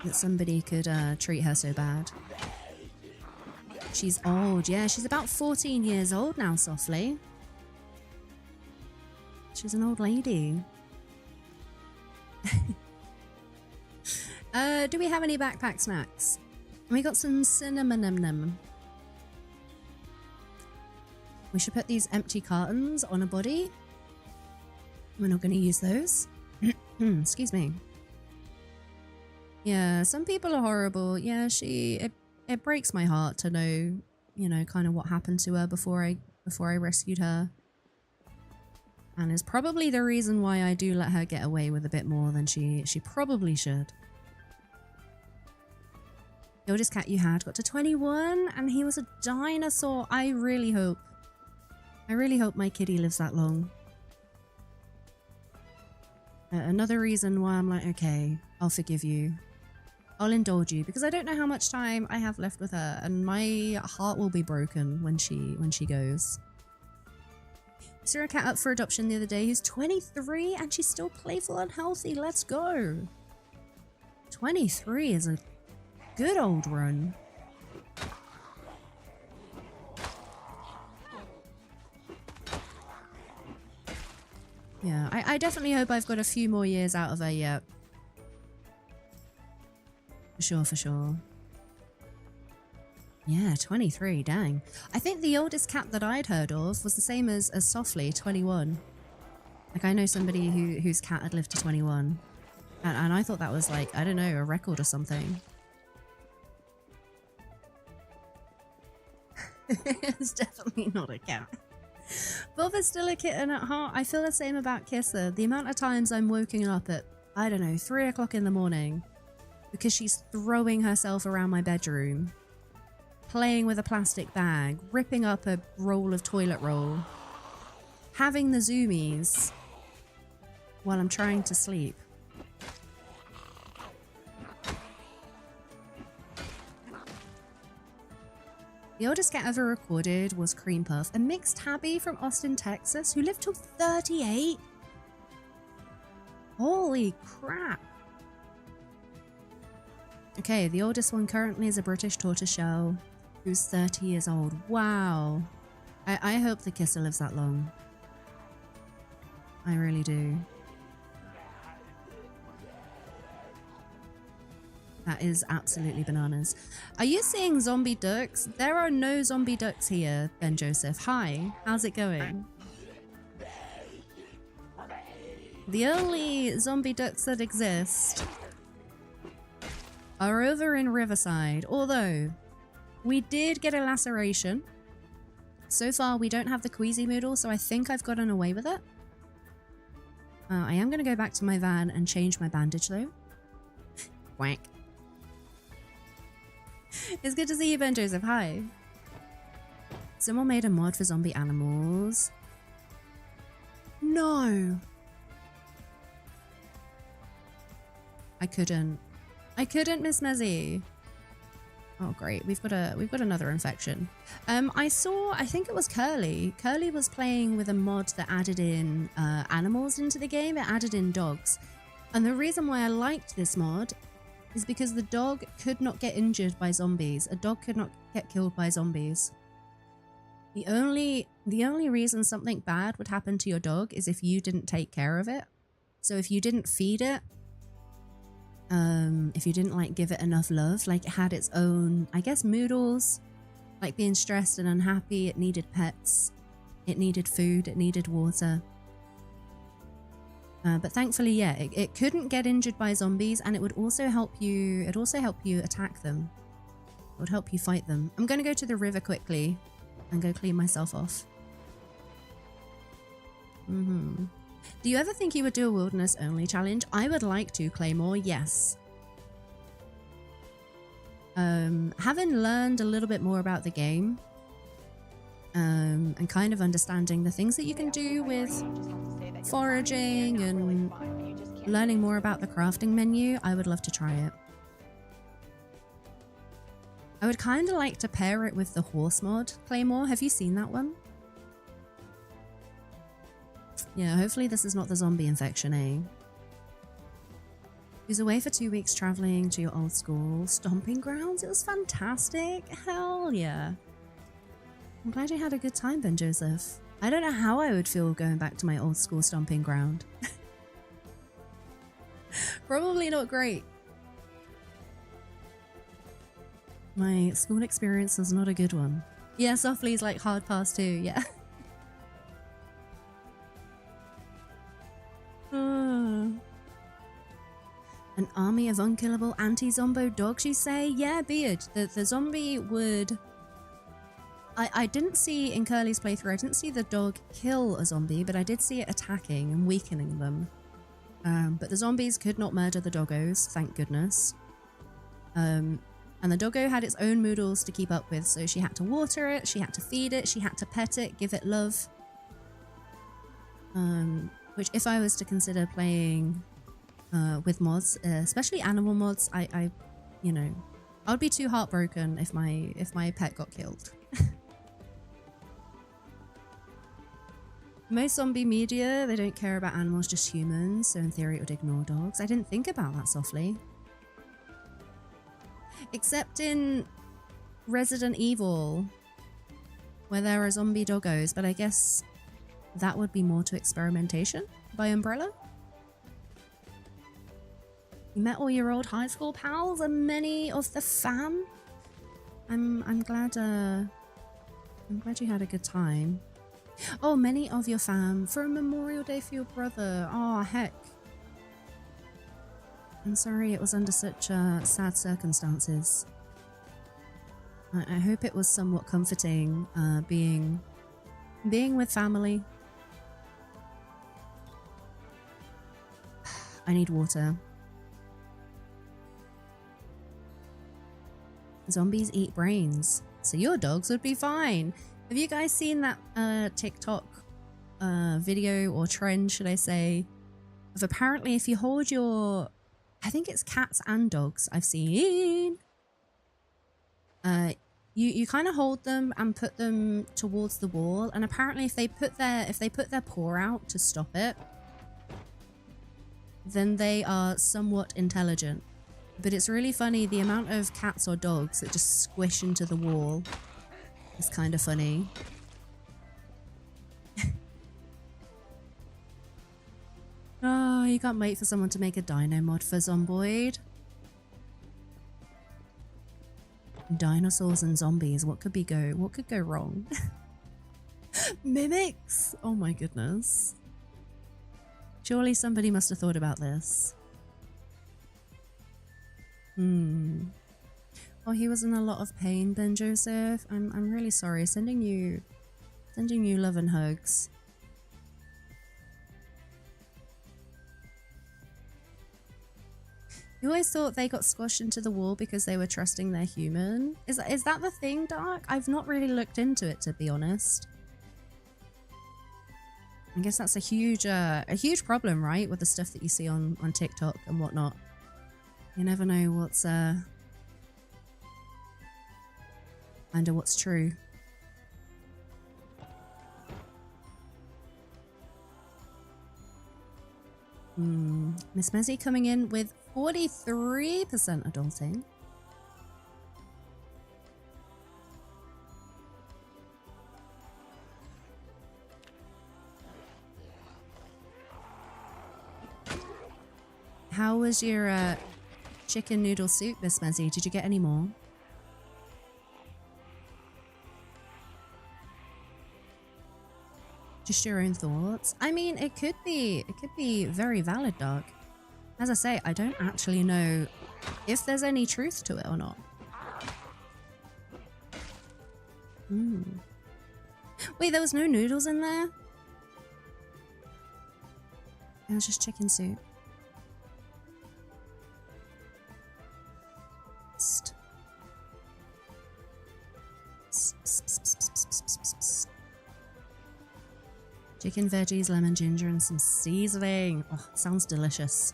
that somebody could treat her so bad. She's old, yeah, she's about 14 years old now, softly. She's an old lady. Do we have any backpack snacks? We got some cinnamon. We should put these empty cartons on a body. We're not going to use those. Excuse me. Yeah, some people are horrible. Yeah, it breaks my heart to know, you know, kind of what happened to her before I rescued her. And it's probably the reason why I do let her get away with a bit more than she probably should. The oldest cat you had got to 21 and he was a dinosaur. I really hope my kitty lives that long. Another reason why I'm like, okay, I'll forgive you. I'll indulge you because I don't know how much time I have left with her and my heart will be broken when she goes. I saw a cat up for adoption the other day who's 23 and she's still playful and healthy. Let's go. 23 is a good old run. Yeah, I definitely hope I've got a few more years out of her yet. For sure. Yeah, 23, dang. I think the oldest cat that I'd heard of was the same as Softly, 21. Like, I know somebody whose cat had lived to 21. And I thought that was like, I don't know, a record or something. It's definitely not a cat. Bob is still a kitten at heart. I feel the same about Kisser. The amount of times I'm woken up at, I don't know, 3 o'clock in the morning because she's throwing herself around my bedroom, playing with a plastic bag, ripping up a roll of toilet roll, having the zoomies while I'm trying to sleep. The oldest cat ever recorded was Cream Puff, a mixed tabby from Austin, Texas, who lived till 38. Holy crap. Okay, the oldest one currently is a British tortoiseshell who's 30 years old. Wow. I hope the kisser lives that long. I really do. That is absolutely bananas. Are you seeing zombie ducks? There are no zombie ducks here, Ben Joseph. Hi, how's it going? The only zombie ducks that exist are over in Riverside, although we did get a laceration. So far, we don't have the queasy moodle, so I think I've gotten away with it. I am going to go back to my van and change my bandage, though. Whack. It's good to see you, Ben Joseph. Hi. Someone made a mod for zombie animals. No. I couldn't, Miss Mezzy. Oh great, we've got another infection. I think it was Curly. Curly was playing with a mod that added in animals into the game. It added in dogs. And the reason why I liked this mod is because the dog could not get injured by zombies. A dog could not get killed by zombies. The only reason something bad would happen to your dog is if you didn't take care of it. So if you didn't feed it, if you didn't like give it enough love, like it had its own, I guess, moodles, like being stressed and unhappy, it needed pets, it needed food, it needed water. But thankfully, yeah, it couldn't get injured by zombies, and it would also help you, attack them. It would help you fight them. I'm going to go to the river quickly and go clean myself off. Do you ever think you would do a wilderness only challenge? I would like to, Claymore, yes. Having learned a little bit more about the game, and kind of understanding the things that you can do with foraging and learning more about the crafting menu, I would love to try it. I would kind of like to pair it with the horse mod, Claymore. Have you seen that one? Yeah, hopefully this is not the zombie infection, eh? He was away for 2 weeks traveling to your old school stomping grounds. It was fantastic. Hell yeah. I'm glad you had a good time, Ben Joseph. I don't know how I would feel going back to my old school stomping ground. Probably not great. My school experience was not a good one. Yeah, Softly's like hard pass too, yeah. An army of unkillable anti-zombo dogs, you say? Yeah, Beard. The zombie would... I didn't see in Curly's playthrough, I didn't see the dog kill a zombie, but I did see it attacking and weakening them. But the zombies could not murder the doggos, thank goodness. And the doggo had its own moodles to keep up with, so she had to water it, she had to feed it, she had to pet it, give it love. Which if I was to consider playing with mods, especially animal mods, I you know, I would be too heartbroken if my pet got killed. Most zombie media, they don't care about animals, just humans, so in theory it would ignore dogs. I didn't think about that, Softly. Except in Resident Evil, where there are zombie doggos, but I guess that would be more to experimentation by Umbrella. You met all your old high school pals and many of the fam. I'm glad you had a good time. Oh, many of your fam for a Memorial Day for your brother. Oh, heck. I'm sorry it was under such sad circumstances. I hope it was somewhat comforting being with family. I need water. Zombies eat brains, so your dogs would be fine. Have you guys seen that TikTok video or trend, should I say, of apparently if you hold your, I think it's cats and dogs I've seen, you kind of hold them and put them towards the wall, and apparently if they put their paw out to stop it, then they are somewhat intelligent. But it's really funny, the amount of cats or dogs that just squish into the wall is kind of funny. Oh, you can't wait for someone to make a dino mod for Zomboid. Dinosaurs and zombies. What could go wrong? Mimics! Oh my goodness. Surely somebody must have thought about this. Oh, he was in a lot of pain, Ben Joseph. I'm really sorry. Sending you love and hugs. You always thought they got squashed into the wall because they were trusting their human. Is that the thing, Dark? I've not really looked into it, to be honest. I guess that's a huge problem, right? With the stuff that you see on TikTok and whatnot. You never know what's under what's true. Miss Mezzy coming in with 43% adulting. How was your chicken noodle soup, Miss Mezzy? Did you get any more? Just your own thoughts. I mean, it could be very valid, Dark. As I say, I don't actually know if there's any truth to it or not. Wait, there was no noodles in there? It was just chicken soup. Chicken, veggies, lemon, ginger, and some seasoning. Oh, sounds delicious.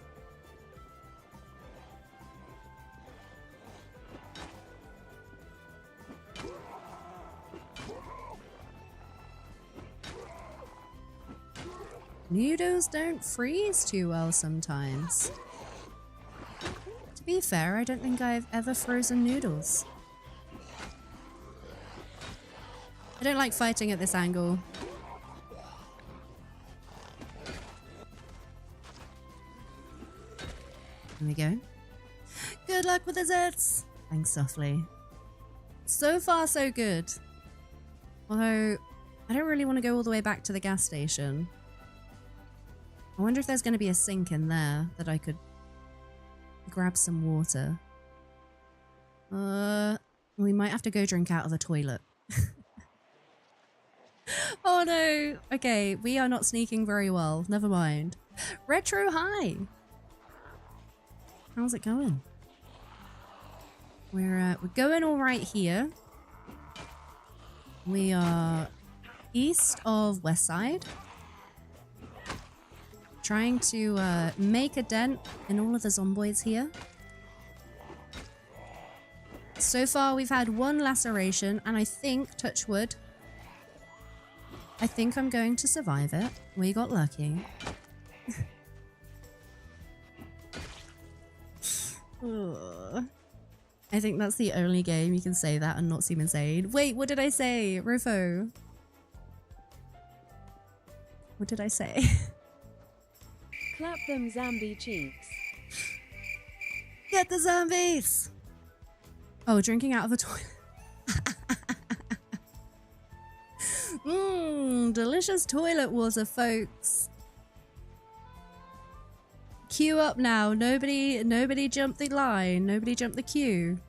Noodles don't freeze too well sometimes. To be fair, I don't think I've ever frozen noodles. I don't like fighting at this angle. There we go. Good luck with the zits! Thanks, Softly. So far, so good. Although, I don't really want to go all the way back to the gas station. I wonder if there's going to be a sink in there that I could grab some water. We might have to go drink out of the toilet. Oh no! Okay, we are not sneaking very well. Never mind. Retro, hi! How's it going? We're going all right here. We are east of Westside. Trying to make a dent in all of the zomboids here. So far we've had one laceration and I think, touch wood, I think I'm going to survive it. We got lucky. I think that's the only game you can say that and not seem insane. Wait, what did I say? Rufo? What did I say? Clap them zombie cheeks. Get the zombies! Oh, drinking out of a toilet. Delicious toilet water, folks. Queue up now. Nobody jump the line. Nobody jump the queue.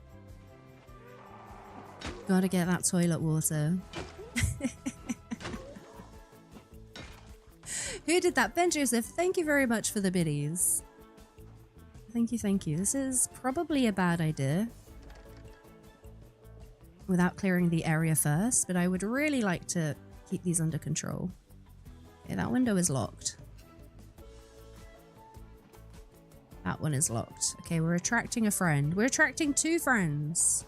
Gotta get that toilet water. Who did that? Ben Joseph, thank you very much for the biddies. Thank you, thank you. This is probably a bad idea. Without clearing the area first, but I would really like to keep these under control. Okay, that window is locked. That one is locked. Okay, we're attracting a friend. We're attracting 2 friends.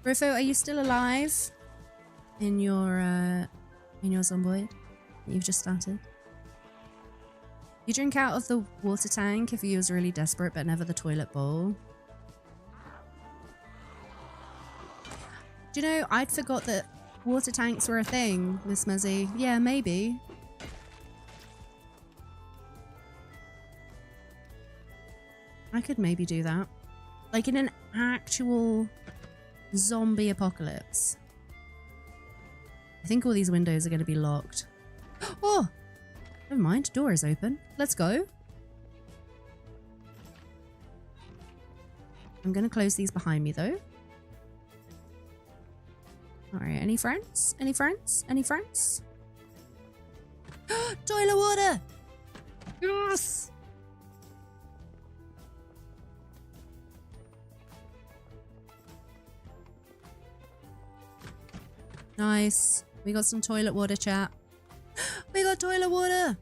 Rufo, are you still alive? In your zomboid that you've just started? You drink out of the water tank if you was really desperate, but never the toilet bowl. Do you know, I'd forgot that water tanks were a thing, Miss Muzzy. Yeah, maybe. I could maybe do that. Like in an actual zombie apocalypse. I think all these windows are going to be locked. Oh! Never mind, door is open. Let's go. I'm going to close these behind me though. Alright, any friends? Any friends? Any friends? Toilet water! Yes! Nice. We got some toilet water, chat. We got toilet water!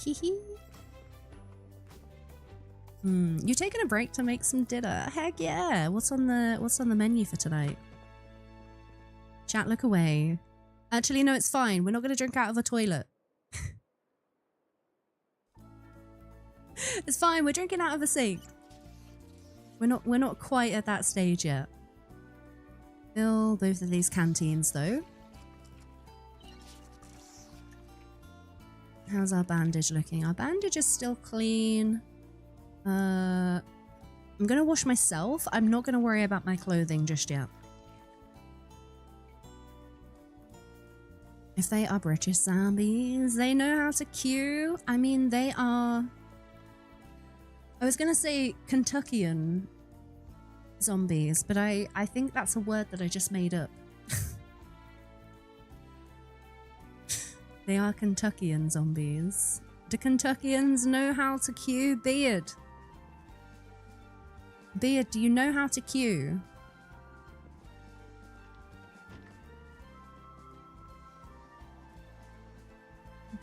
Hee hee. You taking a break to make some dinner? Heck yeah! What's on the menu for tonight? Chat, look away. Actually, no, it's fine. We're not gonna drink out of a toilet. It's fine. We're drinking out of a sink. We're not quite at that stage yet. Fill both of these canteens though. How's our bandage looking? Our bandage is still clean. I'm gonna wash myself. I'm not gonna worry about my clothing just yet. If they are British zombies, they know how to queue. I mean, they are... I was gonna say Kentuckian zombies, but I think that's a word that I just made up. They are Kentuckian zombies. Do Kentuckians know how to queue? Beard. Beard, do you know how to queue?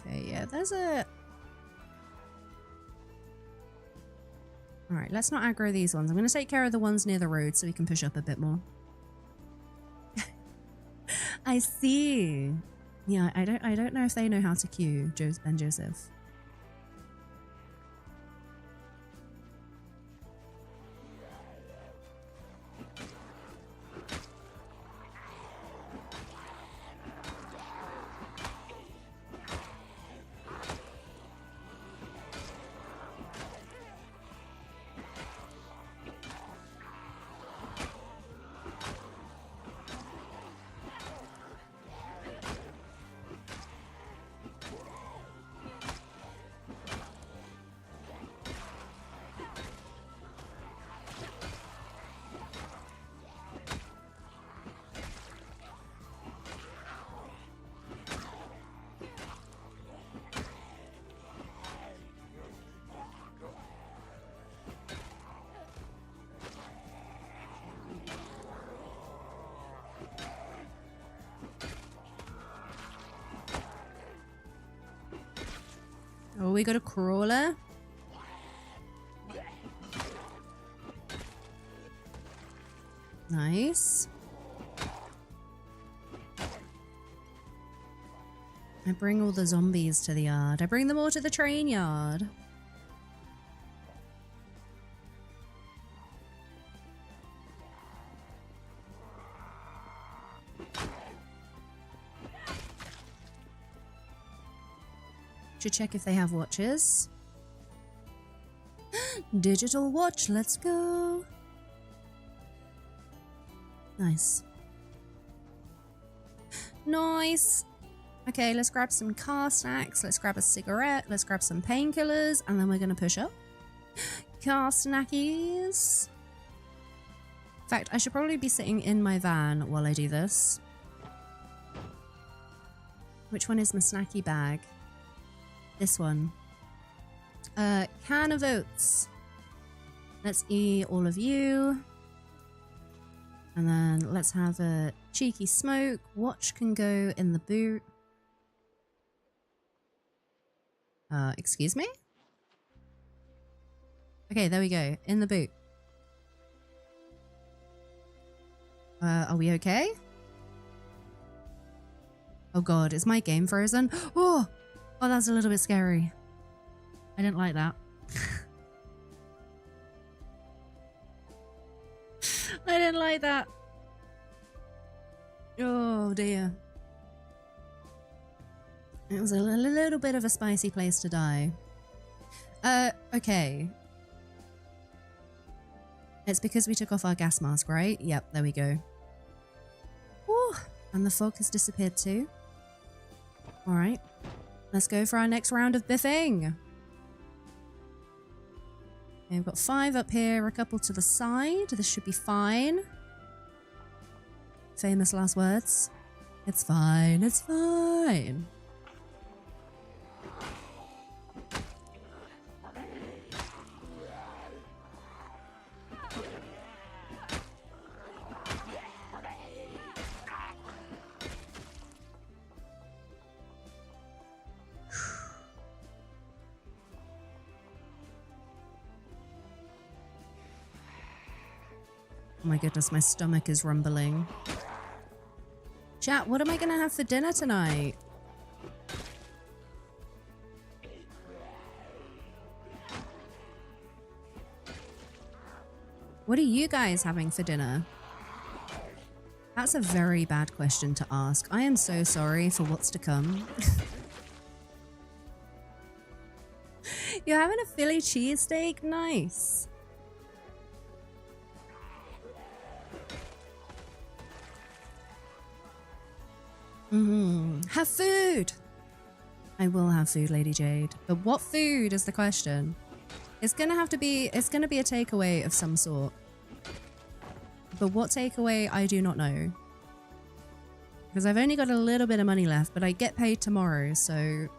Okay, yeah, there's a... Alright, let's not aggro these ones. I'm going to take care of the ones near the road so we can push up a bit more. I see. Yeah, I don't know if they know how to queue, Ben Joseph. Oh, we got a crawler. Nice. I bring all the zombies to the yard. I bring them all to the train yard. Should check if they have watches. Digital watch, let's go. Nice. Nice. Okay, let's grab some car snacks. Let's grab a cigarette. Let's grab some painkillers. And then we're going to push up. Car snackies. In fact, I should probably be sitting in my van while I do this. Which one is my snacky bag? This one. Can of oats. Let's eat all of you. And then let's have a cheeky smoke. Watch can go in the boot. Excuse me? Okay, there we go. In the boot. Are we okay? Oh god, is my game frozen? Oh! Oh, that's a little bit scary. I didn't like that. I didn't like that. Oh dear. It was a little bit of a spicy place to die. Okay. It's because we took off our gas mask, right? Yep, there we go. Whew. And the fog has disappeared too. Alright. Let's go for our next round of biffing. Okay, we've got 5 up here, a couple to the side. This should be fine. Famous last words. It's fine, it's fine. Oh my goodness, my stomach is rumbling. Chat, what am I gonna have for dinner tonight? What are you guys having for dinner? That's a very bad question to ask. I am so sorry for what's to come. You're having a Philly cheesesteak? Nice. Have food! I will have food, Lady Jade. But what food is the question? It's gonna be a takeaway of some sort. But what takeaway, I do not know. Because I've only got a little bit of money left, but I get paid tomorrow, so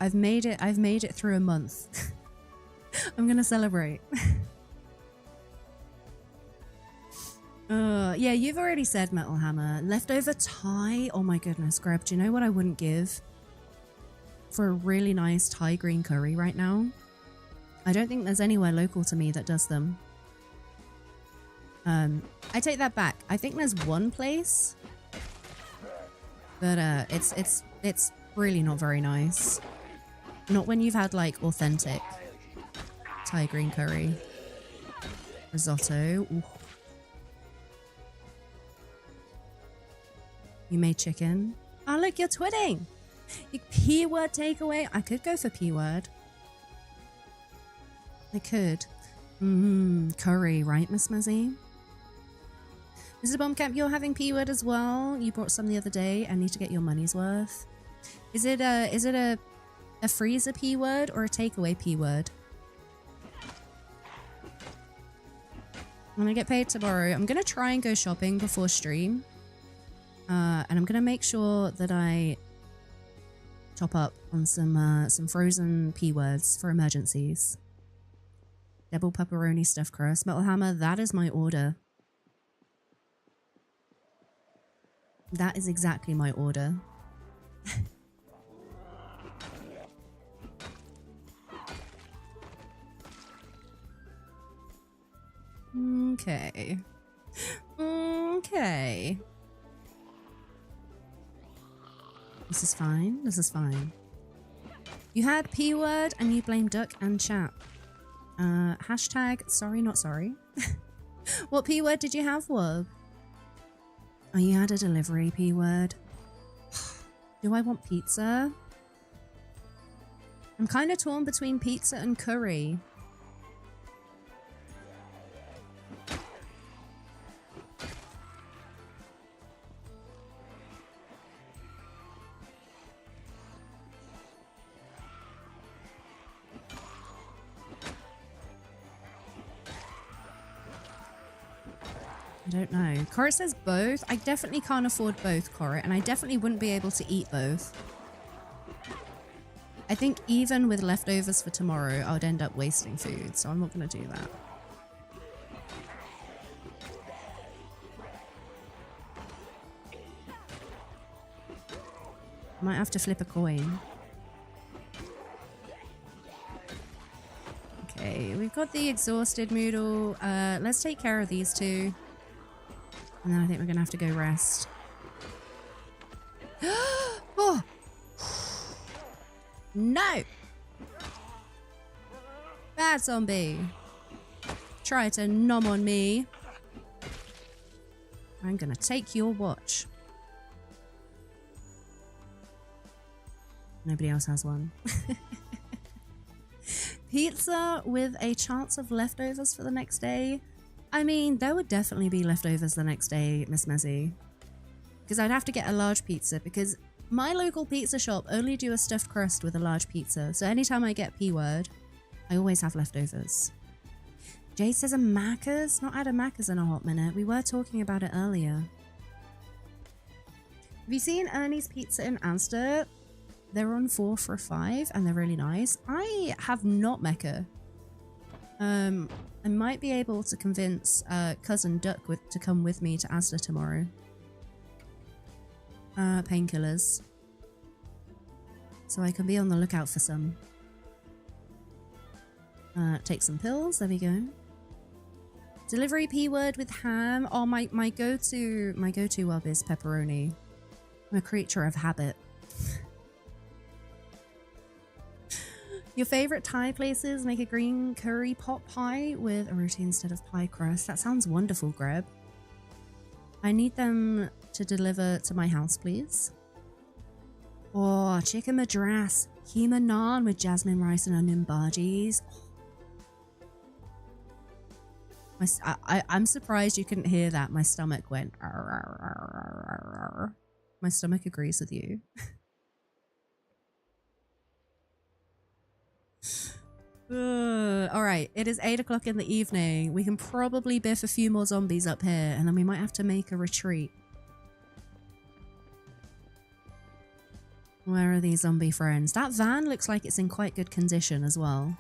I've made it through a month. I'm gonna celebrate. Yeah, you've already said Metal Hammer. Leftover Thai? Oh my goodness, Greb, do you know what I wouldn't give for a really nice Thai green curry right now? I don't think there's anywhere local to me that does them. I take that back. I think there's one place, but it's really not very nice. Not when you've had like authentic Thai green curry. Risotto. Ooh. You made chicken. Oh, look, you're twitting. P-word takeaway. I could go for P-word. I could. Curry, right, Miss Muzzy? Mr. Bombcamp, you're having P-word as well. You brought some the other day. I need to get your money's worth. Is it a freezer P-word or a takeaway P-word? When I get paid tomorrow, I'm gonna try and go shopping before stream. And I'm gonna make sure that I top up on some frozen P-words for emergencies. Double pepperoni stuffed crust. Metal Hammer, that is my order. That is exactly my order. Okay. Okay. This is fine. This is fine. You had P-word and you blamed Duck and chat. Hashtag sorry not sorry. What P-word did you have, Wub? Oh, you had a delivery P-word. Do I want pizza? I'm kind of torn between pizza and curry. I don't know. Corrit says both. I definitely can't afford both, Corrit, and I definitely wouldn't be able to eat both. I think even with leftovers for tomorrow, I would end up wasting food, so I'm not going to do that. Might have to flip a coin. Okay, we've got the exhausted Moodle. Let's take care of these two. And then I think we're going to have to go rest. Oh! No! Bad zombie. Try to nom on me. I'm gonna take your watch. Nobody else has one. Pizza with a chance of leftovers for the next day. I mean, there would definitely be leftovers the next day, Miss Mezzy. Because I'd have to get a large pizza, because my local pizza shop only do a stuffed crust with a large pizza. So anytime I get P-word, I always have leftovers. Jade says a Macca's? Not had a Macca's in a hot minute. We were talking about it earlier. Have you seen Ernie's Pizza in Asda? They're on 4 for $5 and they're really nice. I have not Mecca. I might be able to convince cousin Duck to come with me to Asda tomorrow. Painkillers. So I can be on the lookout for some. Take some pills. There we go. Delivery P-word with ham. Oh, my go-to wub is pepperoni. I'm a creature of habit. Your favorite Thai places make a green curry pot pie with a roti instead of pie crust. That sounds wonderful, Greb. I need them to deliver to my house, please. Oh, chicken madras. Keema naan with jasmine rice and onion bhajis. I'm surprised you couldn't hear that. My stomach went... My stomach agrees with you. Alright, it is 8 o'clock in the evening. We can probably biff a few more zombies up here, and then we might have to make a retreat. Where are these zombie friends? That van looks like it's in quite good condition as well.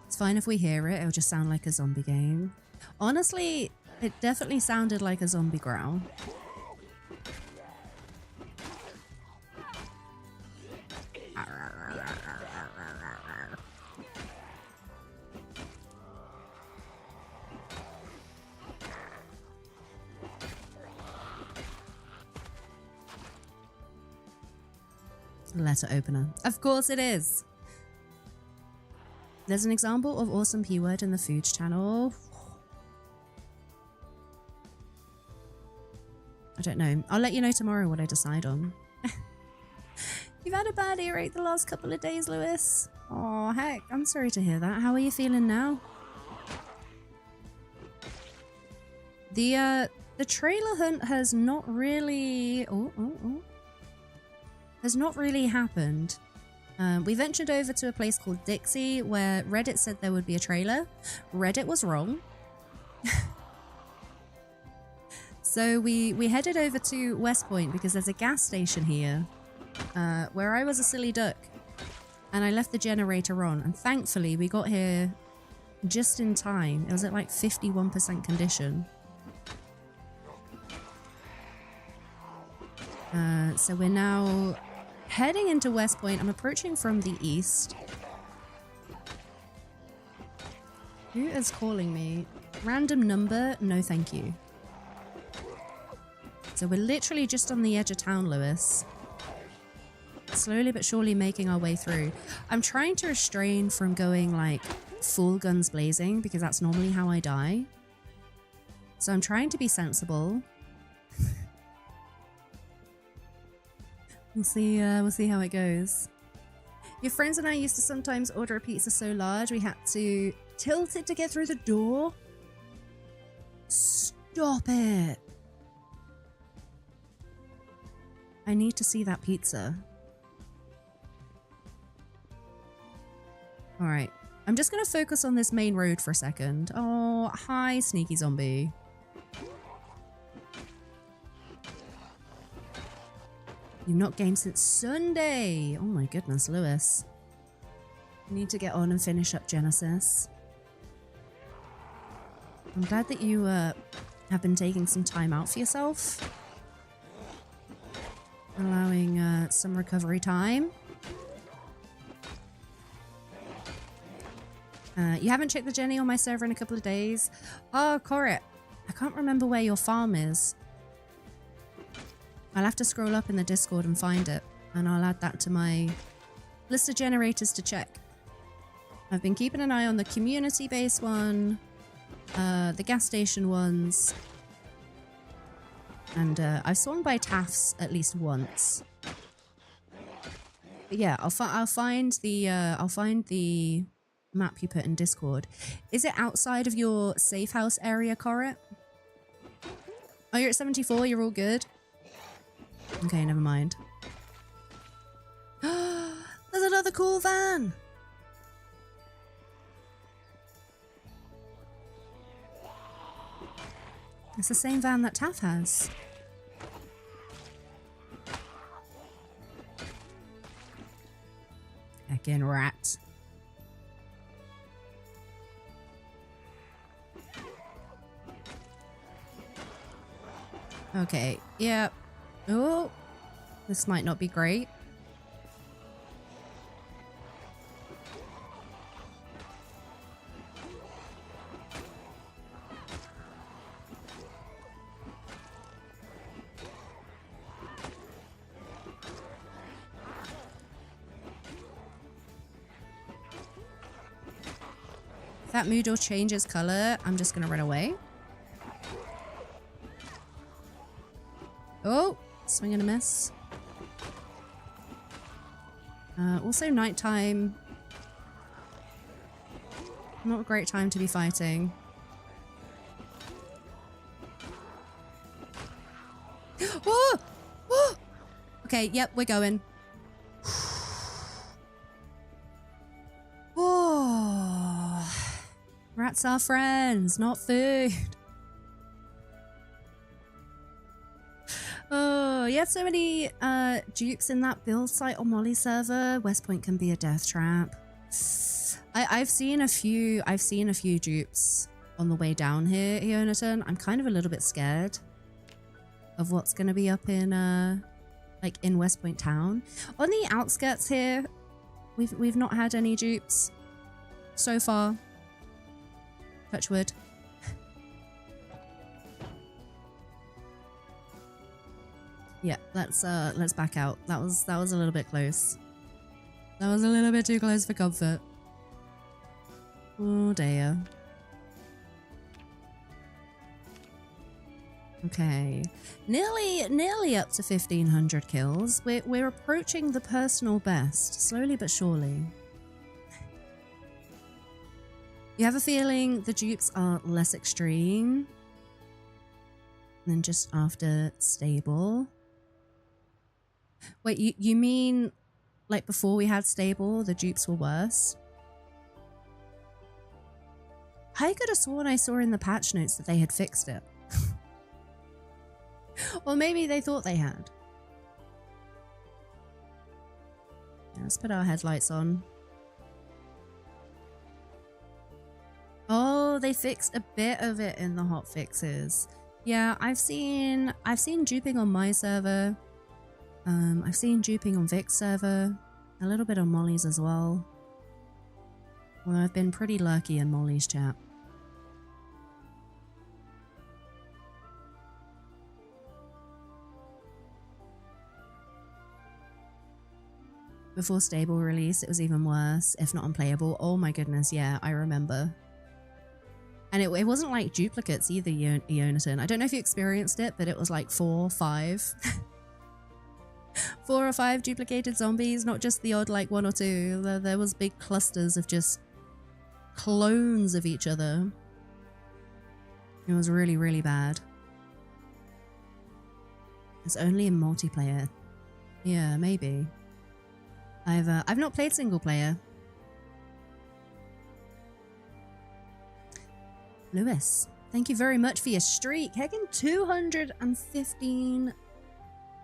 It's fine if we hear it, it'll just sound like a zombie game. Honestly, it definitely sounded like a zombie growl. Letter opener. Of course it is. There's an example of awesome P-word in the Foods channel. I don't know. I'll let you know tomorrow what I decide on. You've had a bad earache the last couple of days, Lewis. Oh, heck. I'm sorry to hear that. How are you feeling now? The trailer hunt has not really... has not really happened. We ventured over to a place called Dixie where Reddit said there would be a trailer. Reddit was wrong. So we headed over to Westpoint because there's a gas station here where I was a silly duck and I left the generator on, and thankfully we got here just in time. It was at like 51% condition. So we're now heading into Westpoint. I'm approaching from the east. Who is calling me? Random number? No, thank you. So we're literally just on the edge of town, Lewis. Slowly but surely making our way through. I'm trying to restrain from going like full guns blazing because that's normally how I die. So I'm trying to be sensible. We'll see how it goes. Your friends and I used to sometimes order a pizza so large we had to tilt it to get through the door. Stop it. I need to see that pizza. Alright. I'm just going to focus on this main road for a second. Oh, hi, sneaky zombie. You've not gamed since Sunday. Oh my goodness, Lewis. You need to get on and finish up Genesis. I'm glad that you have been taking some time out for yourself. Allowing some recovery time. You haven't checked the Jenny on my server in a couple of days. Oh, Corrit, I can't remember where your farm is. I'll have to scroll up in the Discord and find it, and I'll add that to my list of generators to check. I've been keeping an eye on the community base one, the gas station ones, and I've swung by Taft's at least once. But yeah, I'll find the map you put in Discord. Is it outside of your safe house area, Corrit? Oh, you're at 74. You're all good. Okay, never mind. There's another cool van. It's the same van that Taff has. Heckin' rat. Okay, yeah. Oh, this might not be great. If that Moodle changes color, I'm just gonna run away. Oh, swing and a miss. Also nighttime. Not a great time to be fighting. Oh! Oh! Okay, yep, we're going. Oh, rats are friends, not food. Oh, you had so many dupes in that build site on Molly's server. Westpoint can be a death trap. I've seen a few dupes on the way down here, Jonathan. I'm kind of a little bit scared of what's gonna be up in like in Westpoint town. On the outskirts here, we've not had any dupes so far. Touch wood. Yeah, let's back out. That was a little bit close. That was a little bit too close for comfort. Oh dear. Okay, nearly up to 1,500 kills. We're approaching the personal best, slowly but surely. You have a feeling the dupes are less extreme than just after stable? Wait, you mean like before we had stable, the dupes were worse? I could have sworn I saw in the patch notes that they had fixed it. Or maybe they thought they had. Yeah, let's put our headlights on. Oh, they fixed a bit of it in the hot fixes. Yeah, I've seen duping on my server. I've seen duping on Vic's server, a little bit on Molly's as well. Although I've been pretty lucky in Molly's chat. Before stable release, it was even worse, if not unplayable. Oh my goodness, yeah, I remember. And it wasn't like duplicates either, Jonathan. I don't know if you experienced it, but it was like 4 or 5. 4 or 5 duplicated zombies, not just the odd like 1 or 2. There was big clusters of just clones of each other. It was really, really bad. It's only in multiplayer. Yeah, maybe. I've not played single player. Lewis, thank you very much for your streak. Heckin' 215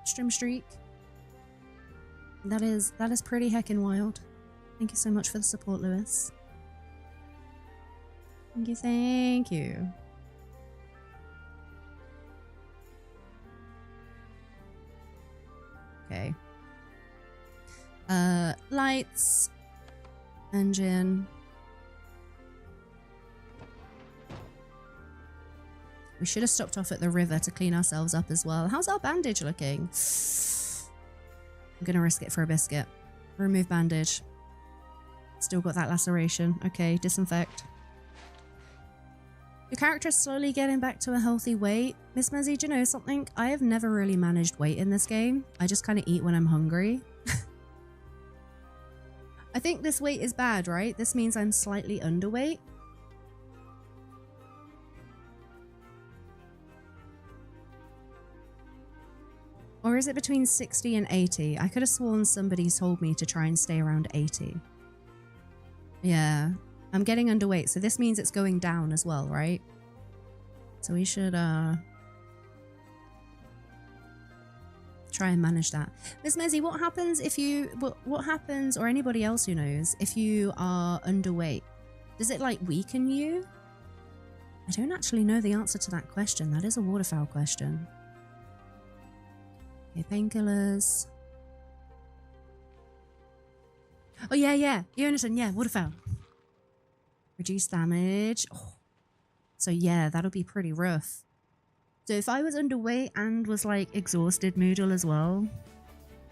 stream streak. That is pretty heckin' wild. Thank you so much for the support, Lewis. Thank you, thank you. Okay. Lights. Engine. We should have stopped off at the river to clean ourselves up as well. How's our bandage looking? I'm gonna risk it for a biscuit. Remove bandage. Still got that laceration. Okay, disinfect. Your character is slowly getting back to a healthy weight. Miss Mezzy, do you know something? I have never really managed weight in this game. I just kind of eat when I'm hungry. I think this weight is bad, right? This means I'm slightly underweight. Or is it between 60 and 80? I could have sworn somebody told me to try and stay around 80. Yeah, I'm getting underweight, so this means it's going down as well, right? So we should try and manage that. Miss Mezzy, what happens if you what happens, or anybody else who knows, if you are underweight? Does it like weaken you? I don't actually know the answer to that question. That is a waterfowl question. Okay, painkillers. Oh yeah, Jonathan, yeah, waterfowl. Reduce damage. Oh. So yeah, that'll be pretty rough. So if I was underweight and was like exhausted Moodle as well,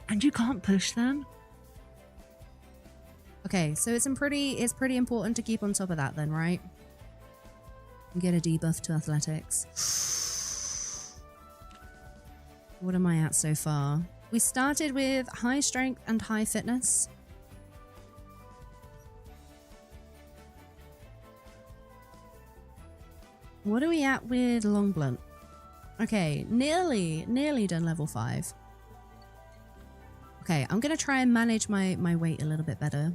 and you can't push them. Okay, so it's pretty important to keep on top of that then, right? And get a debuff to athletics. What am I at so far? We started with high strength and high fitness. What are we at with long blunt? Okay, nearly done level 5. Okay, I'm gonna try and manage my weight a little bit better.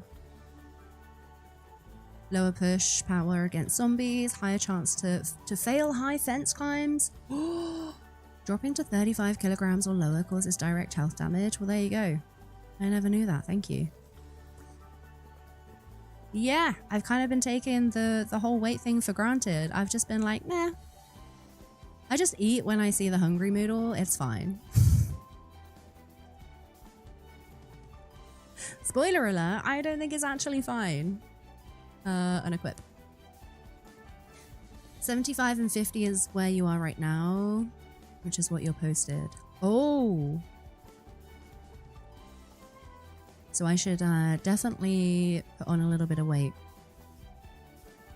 Lower push power against zombies, higher chance to fail high fence climbs. Dropping to 35 kilograms or lower causes direct health damage. Well, there you go. I never knew that. Thank you. Yeah, I've kind of been taking the whole weight thing for granted. I've just been like, nah. I just eat when I see the hungry Moodle. It's fine. Spoiler alert, I don't think it's actually fine. Unequip. 75 and 50 is where you are right now, which is what you're posted. Oh. So I should definitely put on a little bit of weight.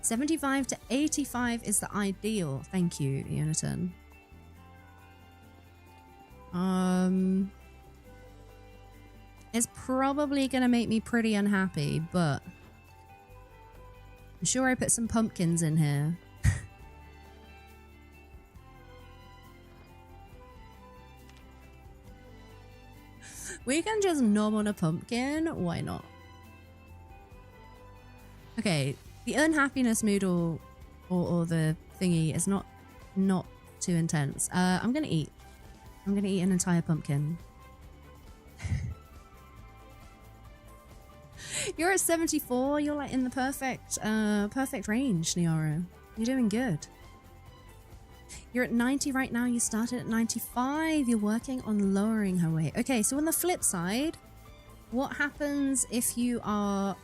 75 to 85 is the ideal. Thank you, Jonathan. It's probably gonna make me pretty unhappy, but I'm sure I put some pumpkins in here. We can just nom on a pumpkin. Why not? Okay, the unhappiness Moodle or the thingy is not too intense. I'm gonna eat. I'm gonna eat an entire pumpkin. You're at 74. You're like in the perfect range, Niara. You're doing good. You're at 90 right now. You started at 95. You're working on lowering her weight. Okay, so on the flip side, what happens if you are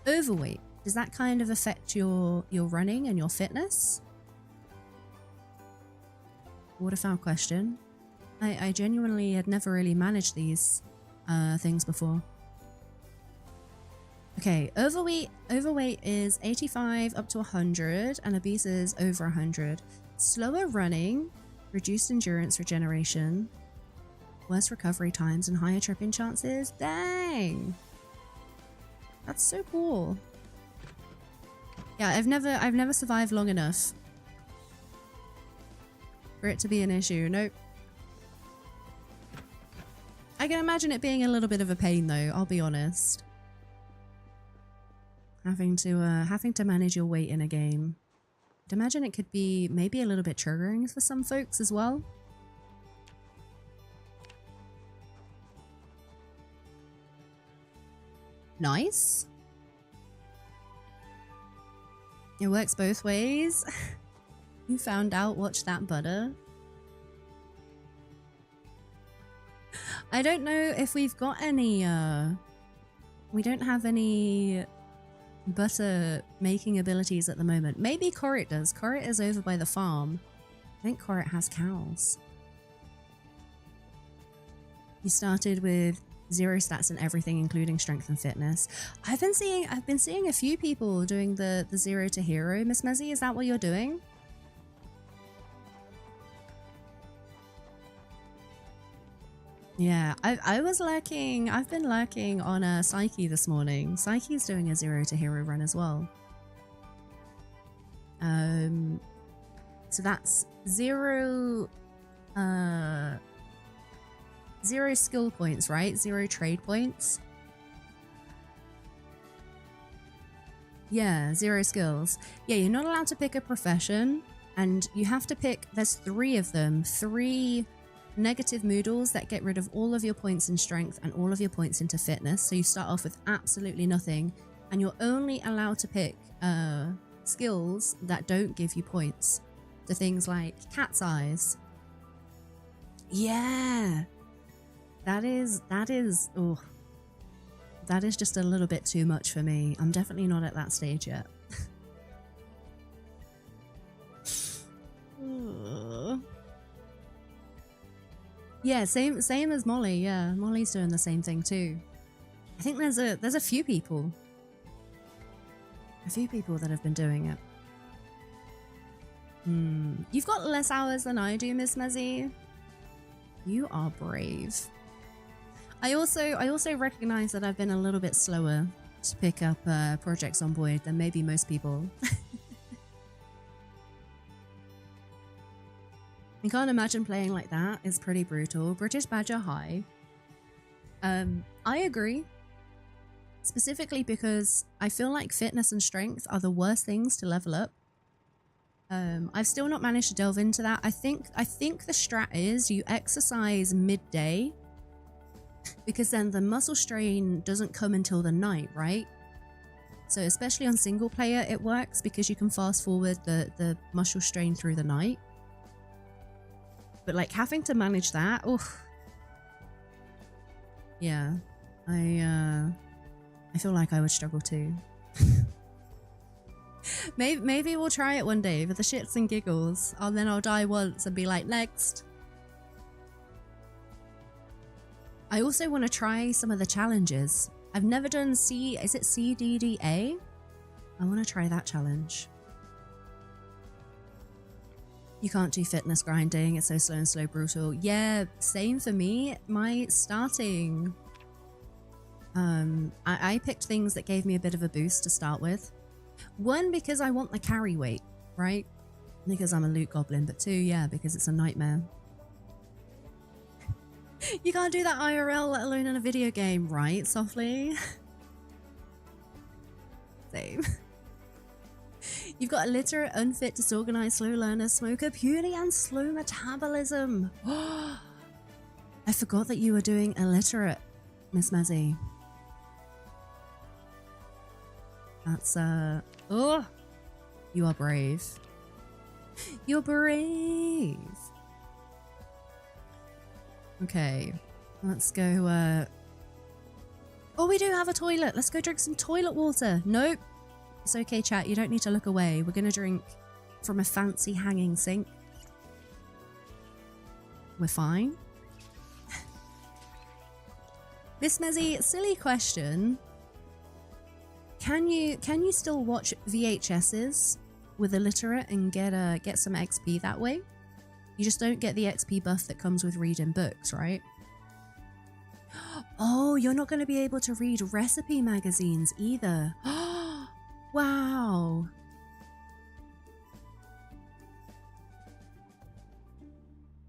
overweight? Does that kind of affect your running and your fitness? Waterfowl question. I genuinely had never really managed these things before. Okay, overweight is 85 up to 100, and obese is over 100. Slower running, reduced endurance regeneration, worse recovery times, and higher tripping chances. Dang! That's so cool. Yeah, I've never survived long enough for it to be an issue. Nope. I can imagine it being a little bit of a pain though, I'll be honest. Having to manage your weight in a game. I'd imagine it could be maybe a little bit triggering for some folks as well. Nice. It works both ways. You found out, watch that butter. I don't know if we've got any, we don't have any butter making abilities at the moment. Maybe Corrit does. Corrit is over by the farm. I think Corrit has cows. You started with 0 stats in everything, including strength and fitness. I've been seeing a few people doing the 0 to hero. Miss Mezzy, is that what you're doing? Yeah, I've been lurking on Psyche this morning. Psyche's doing a 0 to hero run as well. So that's 0 skill points, right? 0 trade points. Yeah, 0 skills. Yeah, you're not allowed to pick a profession, and you have to pick, there's 3 of them, 3 negative moodles that get rid of all of your points in strength and all of your points into fitness. So you start off with absolutely nothing, and you're only allowed to pick skills that don't give you points. So things like cat's eyes. Yeah. That is just a little bit too much for me. I'm definitely not at that stage yet. Yeah, same as Molly. Yeah, Molly's doing the same thing too. I think there's a few people. A few people that have been doing it. You've got less hours than I do, Miss Mezzy. You are brave. I also recognize that I've been a little bit slower to pick up projects on board than maybe most people. I can't imagine playing like that. It's pretty brutal. British Badger high. I agree. Specifically because I feel like fitness and strength are the worst things to level up. I've still not managed to delve into that. I think the strat is you exercise midday, because then the muscle strain doesn't come until the night, right? So especially on single player, it works because you can fast forward the muscle strain through the night. But like having to manage that, oof. Yeah, I feel like I would struggle too. Maybe we'll try it one day for the shits and giggles, and then I'll die once and be like, next. I also want to try some of the challenges. I've never done is it CDDA? I want to try that challenge. You can't do fitness grinding, it's so slow and slow brutal. Yeah, same for me. My starting, I picked things that gave me a bit of a boost to start with. 1, because I want the carry weight, right? Because I'm a loot goblin, but 2, yeah, because it's a nightmare. You can't do that IRL, let alone in a video game, right, Softly? Same. You've got illiterate, unfit, disorganized, slow learner, smoker, puny, and slow metabolism. I forgot that you were doing illiterate, Miss Mezzy. That's, oh! You are brave. You're brave! Okay, let's go, oh, we do have a toilet! Let's go drink some toilet water! Nope! It's okay, chat, you don't need to look away. We're gonna drink from a fancy hanging sink. We're fine. Miss Mezzy, silly question. Can you still watch VHSs with illiterate and get some XP that way? You just don't get the XP buff that comes with reading books, right? Oh, you're not going to be able to read recipe magazines either. Wow.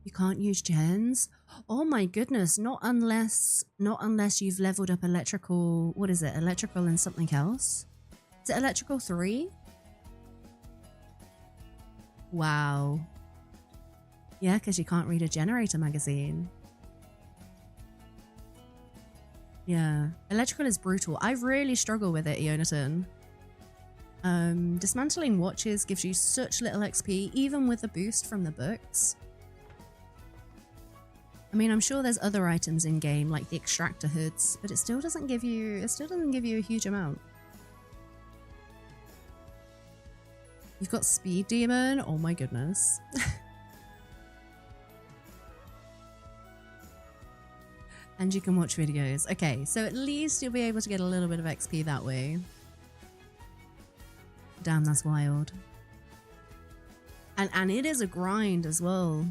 You can't use gens? Oh my goodness, not unless you've leveled up electrical, what is it? Electrical and something else? Is it electrical 3? Wow. Yeah, because you can't read a generator magazine. Yeah, electrical is brutal. I really struggle with it, Jonathan. Dismantling watches gives you such little XP, even with the boost from the books. I mean, I'm sure there's other items in game, like the extractor hoods, but it still doesn't give you a huge amount. You've got Speed Demon? Oh my goodness. And you can watch videos. Okay, so at least you'll be able to get a little bit of XP that way. Damn, that's wild. And it is a grind as well,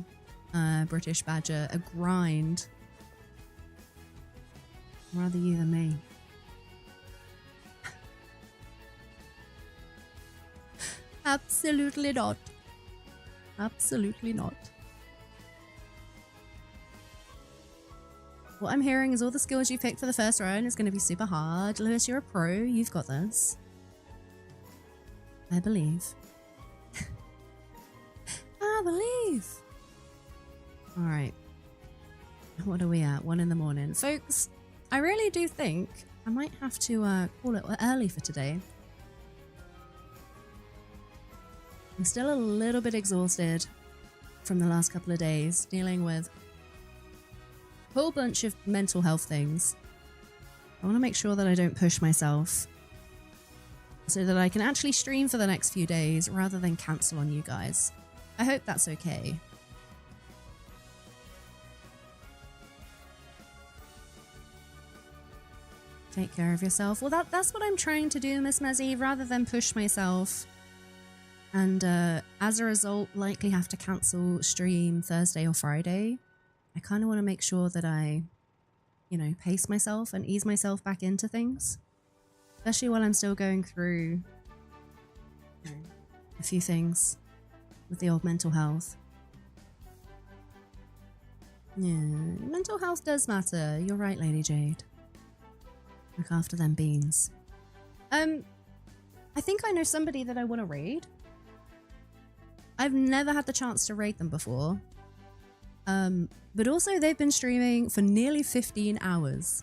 British Badger. A grind. Rather you than me. Absolutely not. Absolutely not. What I'm hearing is all the skills you picked for the first round is going to be super hard. Lewis, you're a pro. You've got this. I believe. I believe. Alright. What are we at? 1 in the morning. Folks, I really do think I might have to call it early for today. I'm still a little bit exhausted from the last couple of days, dealing with a whole bunch of mental health things. I want to make sure that I don't push myself so that I can actually stream for the next few days rather than cancel on you guys. I hope that's okay. Take care of yourself. Well, that's what I'm trying to do, Miss Mezzy, rather than push myself and as a result likely have to cancel stream Thursday or Friday. I kind of want to make sure that I, you know, pace myself and ease myself back into things. Especially while I'm still going through, you know, a few things with the old mental health. Yeah, mental health does matter. You're right, Lady Jade. Look after them beans. I think I know somebody that I want to raid. I've never had the chance to raid them before. But also they've been streaming for nearly 15 hours.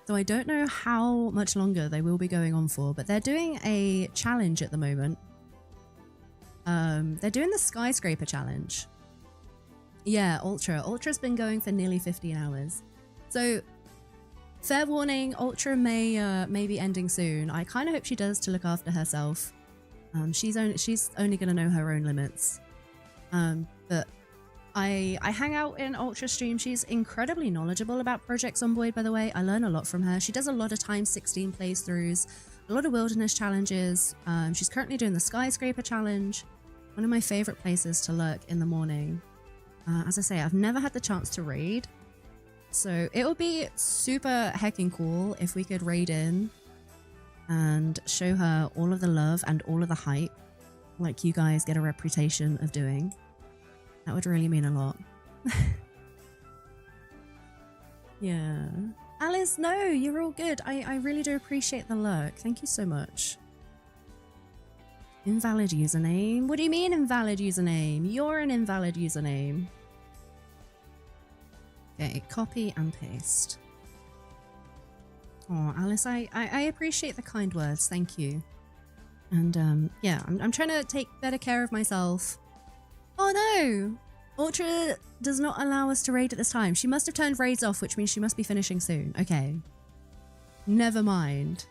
So I don't know how much longer they will be going on for, but they're doing a challenge at the moment. They're doing the skyscraper challenge. Yeah, Ultra. Ultra's been going for nearly 15 hours. So fair warning, Ultra may be ending soon. I kind of hope she does to look after herself. She's only going to know her own limits. But I hang out in Ultra stream. She's incredibly knowledgeable about Project Zomboid, by the way. I learn a lot from her. She does a lot of times 16 playthroughs, a lot of wilderness challenges. She's currently doing the skyscraper challenge. One of my favorite places to lurk in the morning. As I say, I've never had the chance to raid. So it would be super hecking cool if we could raid in and show her all of the love and all of the hype like you guys get a reputation of doing. That would really mean a lot. Yeah. Alice, no, you're all good. I really do appreciate the lurk. Thank you so much. Invalid username? What do you mean invalid username? You're an invalid username. Okay, copy and paste. Oh, Alice, I appreciate the kind words. Thank you. And yeah, I'm trying to take better care of myself. Oh no! Ultra does not allow us to raid at this time. She must have turned raids off, which means she must be finishing soon. Okay. Never mind.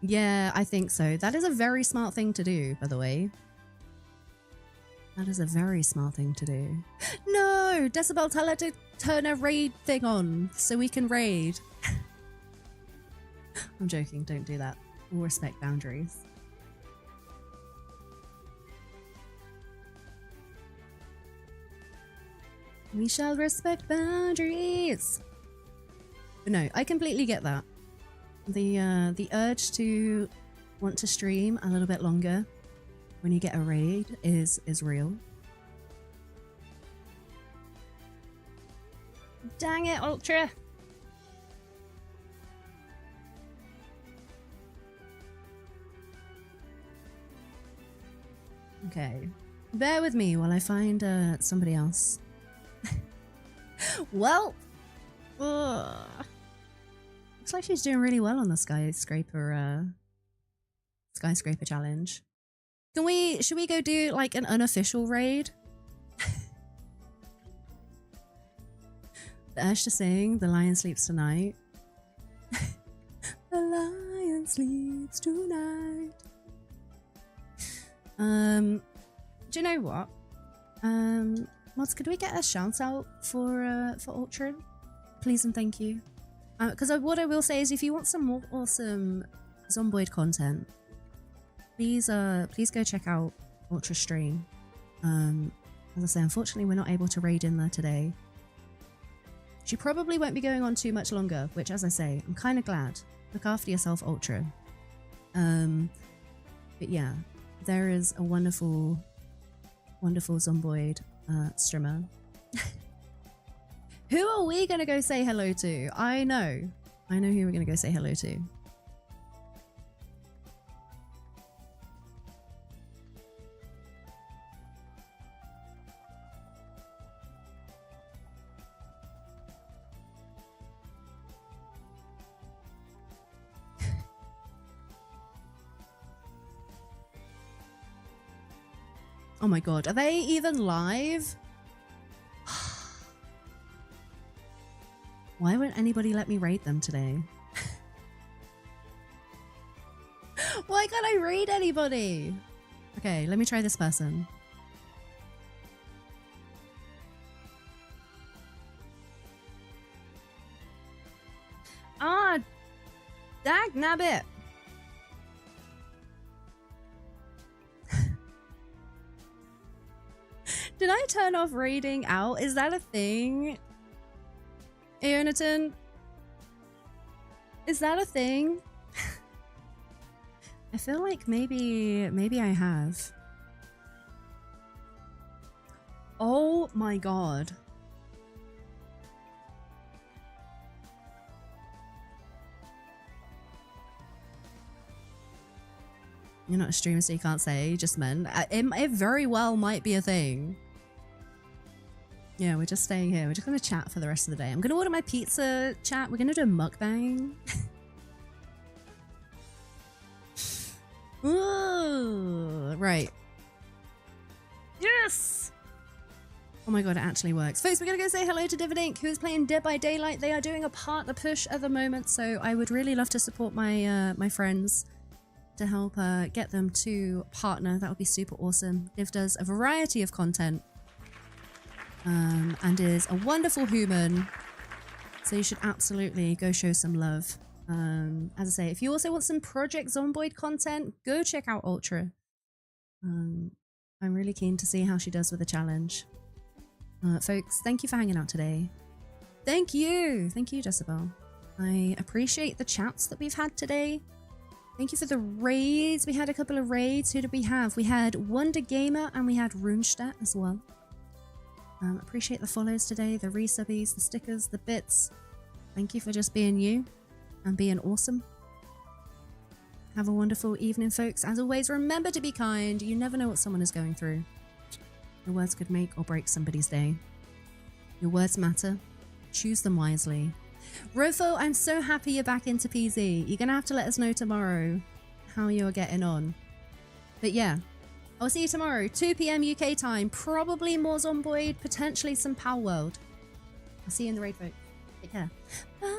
Yeah, I think so. That is a very smart thing to do, by the way. That is a very smart thing to do. No! Decibel, tell her to turn a raid thing on so we can raid. I'm joking, don't do that. We'll respect boundaries. We shall respect boundaries. But no, I completely get that. The urge to want to stream a little bit longer when you get a raid is real. Dang it, Ultra! Okay. Bear with me while I find somebody else. Well, looks like she's doing really well on the skyscraper challenge. Should we go do like an unofficial raid? The urge to sing "The Lion Sleeps Tonight." The lion sleeps tonight. Do you know what? Mods, could we get a shout out for Ultra? Please and thank you. Because what I will say is, if you want some more awesome Zomboid content, please go check out Ultra stream. As I say, unfortunately we're not able to raid in there today. She probably won't be going on too much longer, which, as I say, I'm kind of glad. Look after yourself, Ultra. But yeah, there is a wonderful, wonderful Zomboid streamer. Who are we going to go say hello to? I know who we're going to go say hello to. Oh my god, are they even live? Why won't anybody let me raid them today? Why can't I raid anybody? Okay, let me try this person. Ah, dag nabbit. Did I turn off raiding out? Is that a thing? Eonaton? Is that a thing? I feel like maybe I have. Oh my god. You're not a streamer, so you can't say. You just meant. It very well might be a thing. Yeah, we're just staying here. We're just going to chat for the rest of the day. I'm going to order my pizza, chat. We're going to do a mukbang. Ooh, right. Yes! Oh my god, it actually works. Folks, we're going to go say hello to Dividink, who is playing Dead by Daylight. They are doing a partner push at the moment, so I would really love to support my my friends to help get them to partner. That would be super awesome. Div does a variety of content. And is a wonderful human, so you should absolutely go show some love. As I say, if you also want some Project Zomboid content, go check out Ultra. I'm really keen to see how she does with the challenge. Folks, thank you for hanging out today. Thank you, Jezebel. I appreciate the chats that we've had today. Thank you for the raids. We had a couple of raids. Who did we have? We had Wonder Gamer and we had Runestadt as well. Appreciate the follows today, the resubbies, the stickers, the bits. Thank you for just being you and being awesome. Have a wonderful evening, folks. As always, remember to be kind. You never know what someone is going through. Your words could make or break somebody's day. Your words matter. Choose them wisely. Rofo, I'm so happy you're back into PZ. You're going to have to let us know tomorrow how you're getting on. But yeah. I'll see you tomorrow, 2 PM UK time. Probably more Zomboid, potentially some Power World. I'll see you in the raid, folks. Take care. Bye.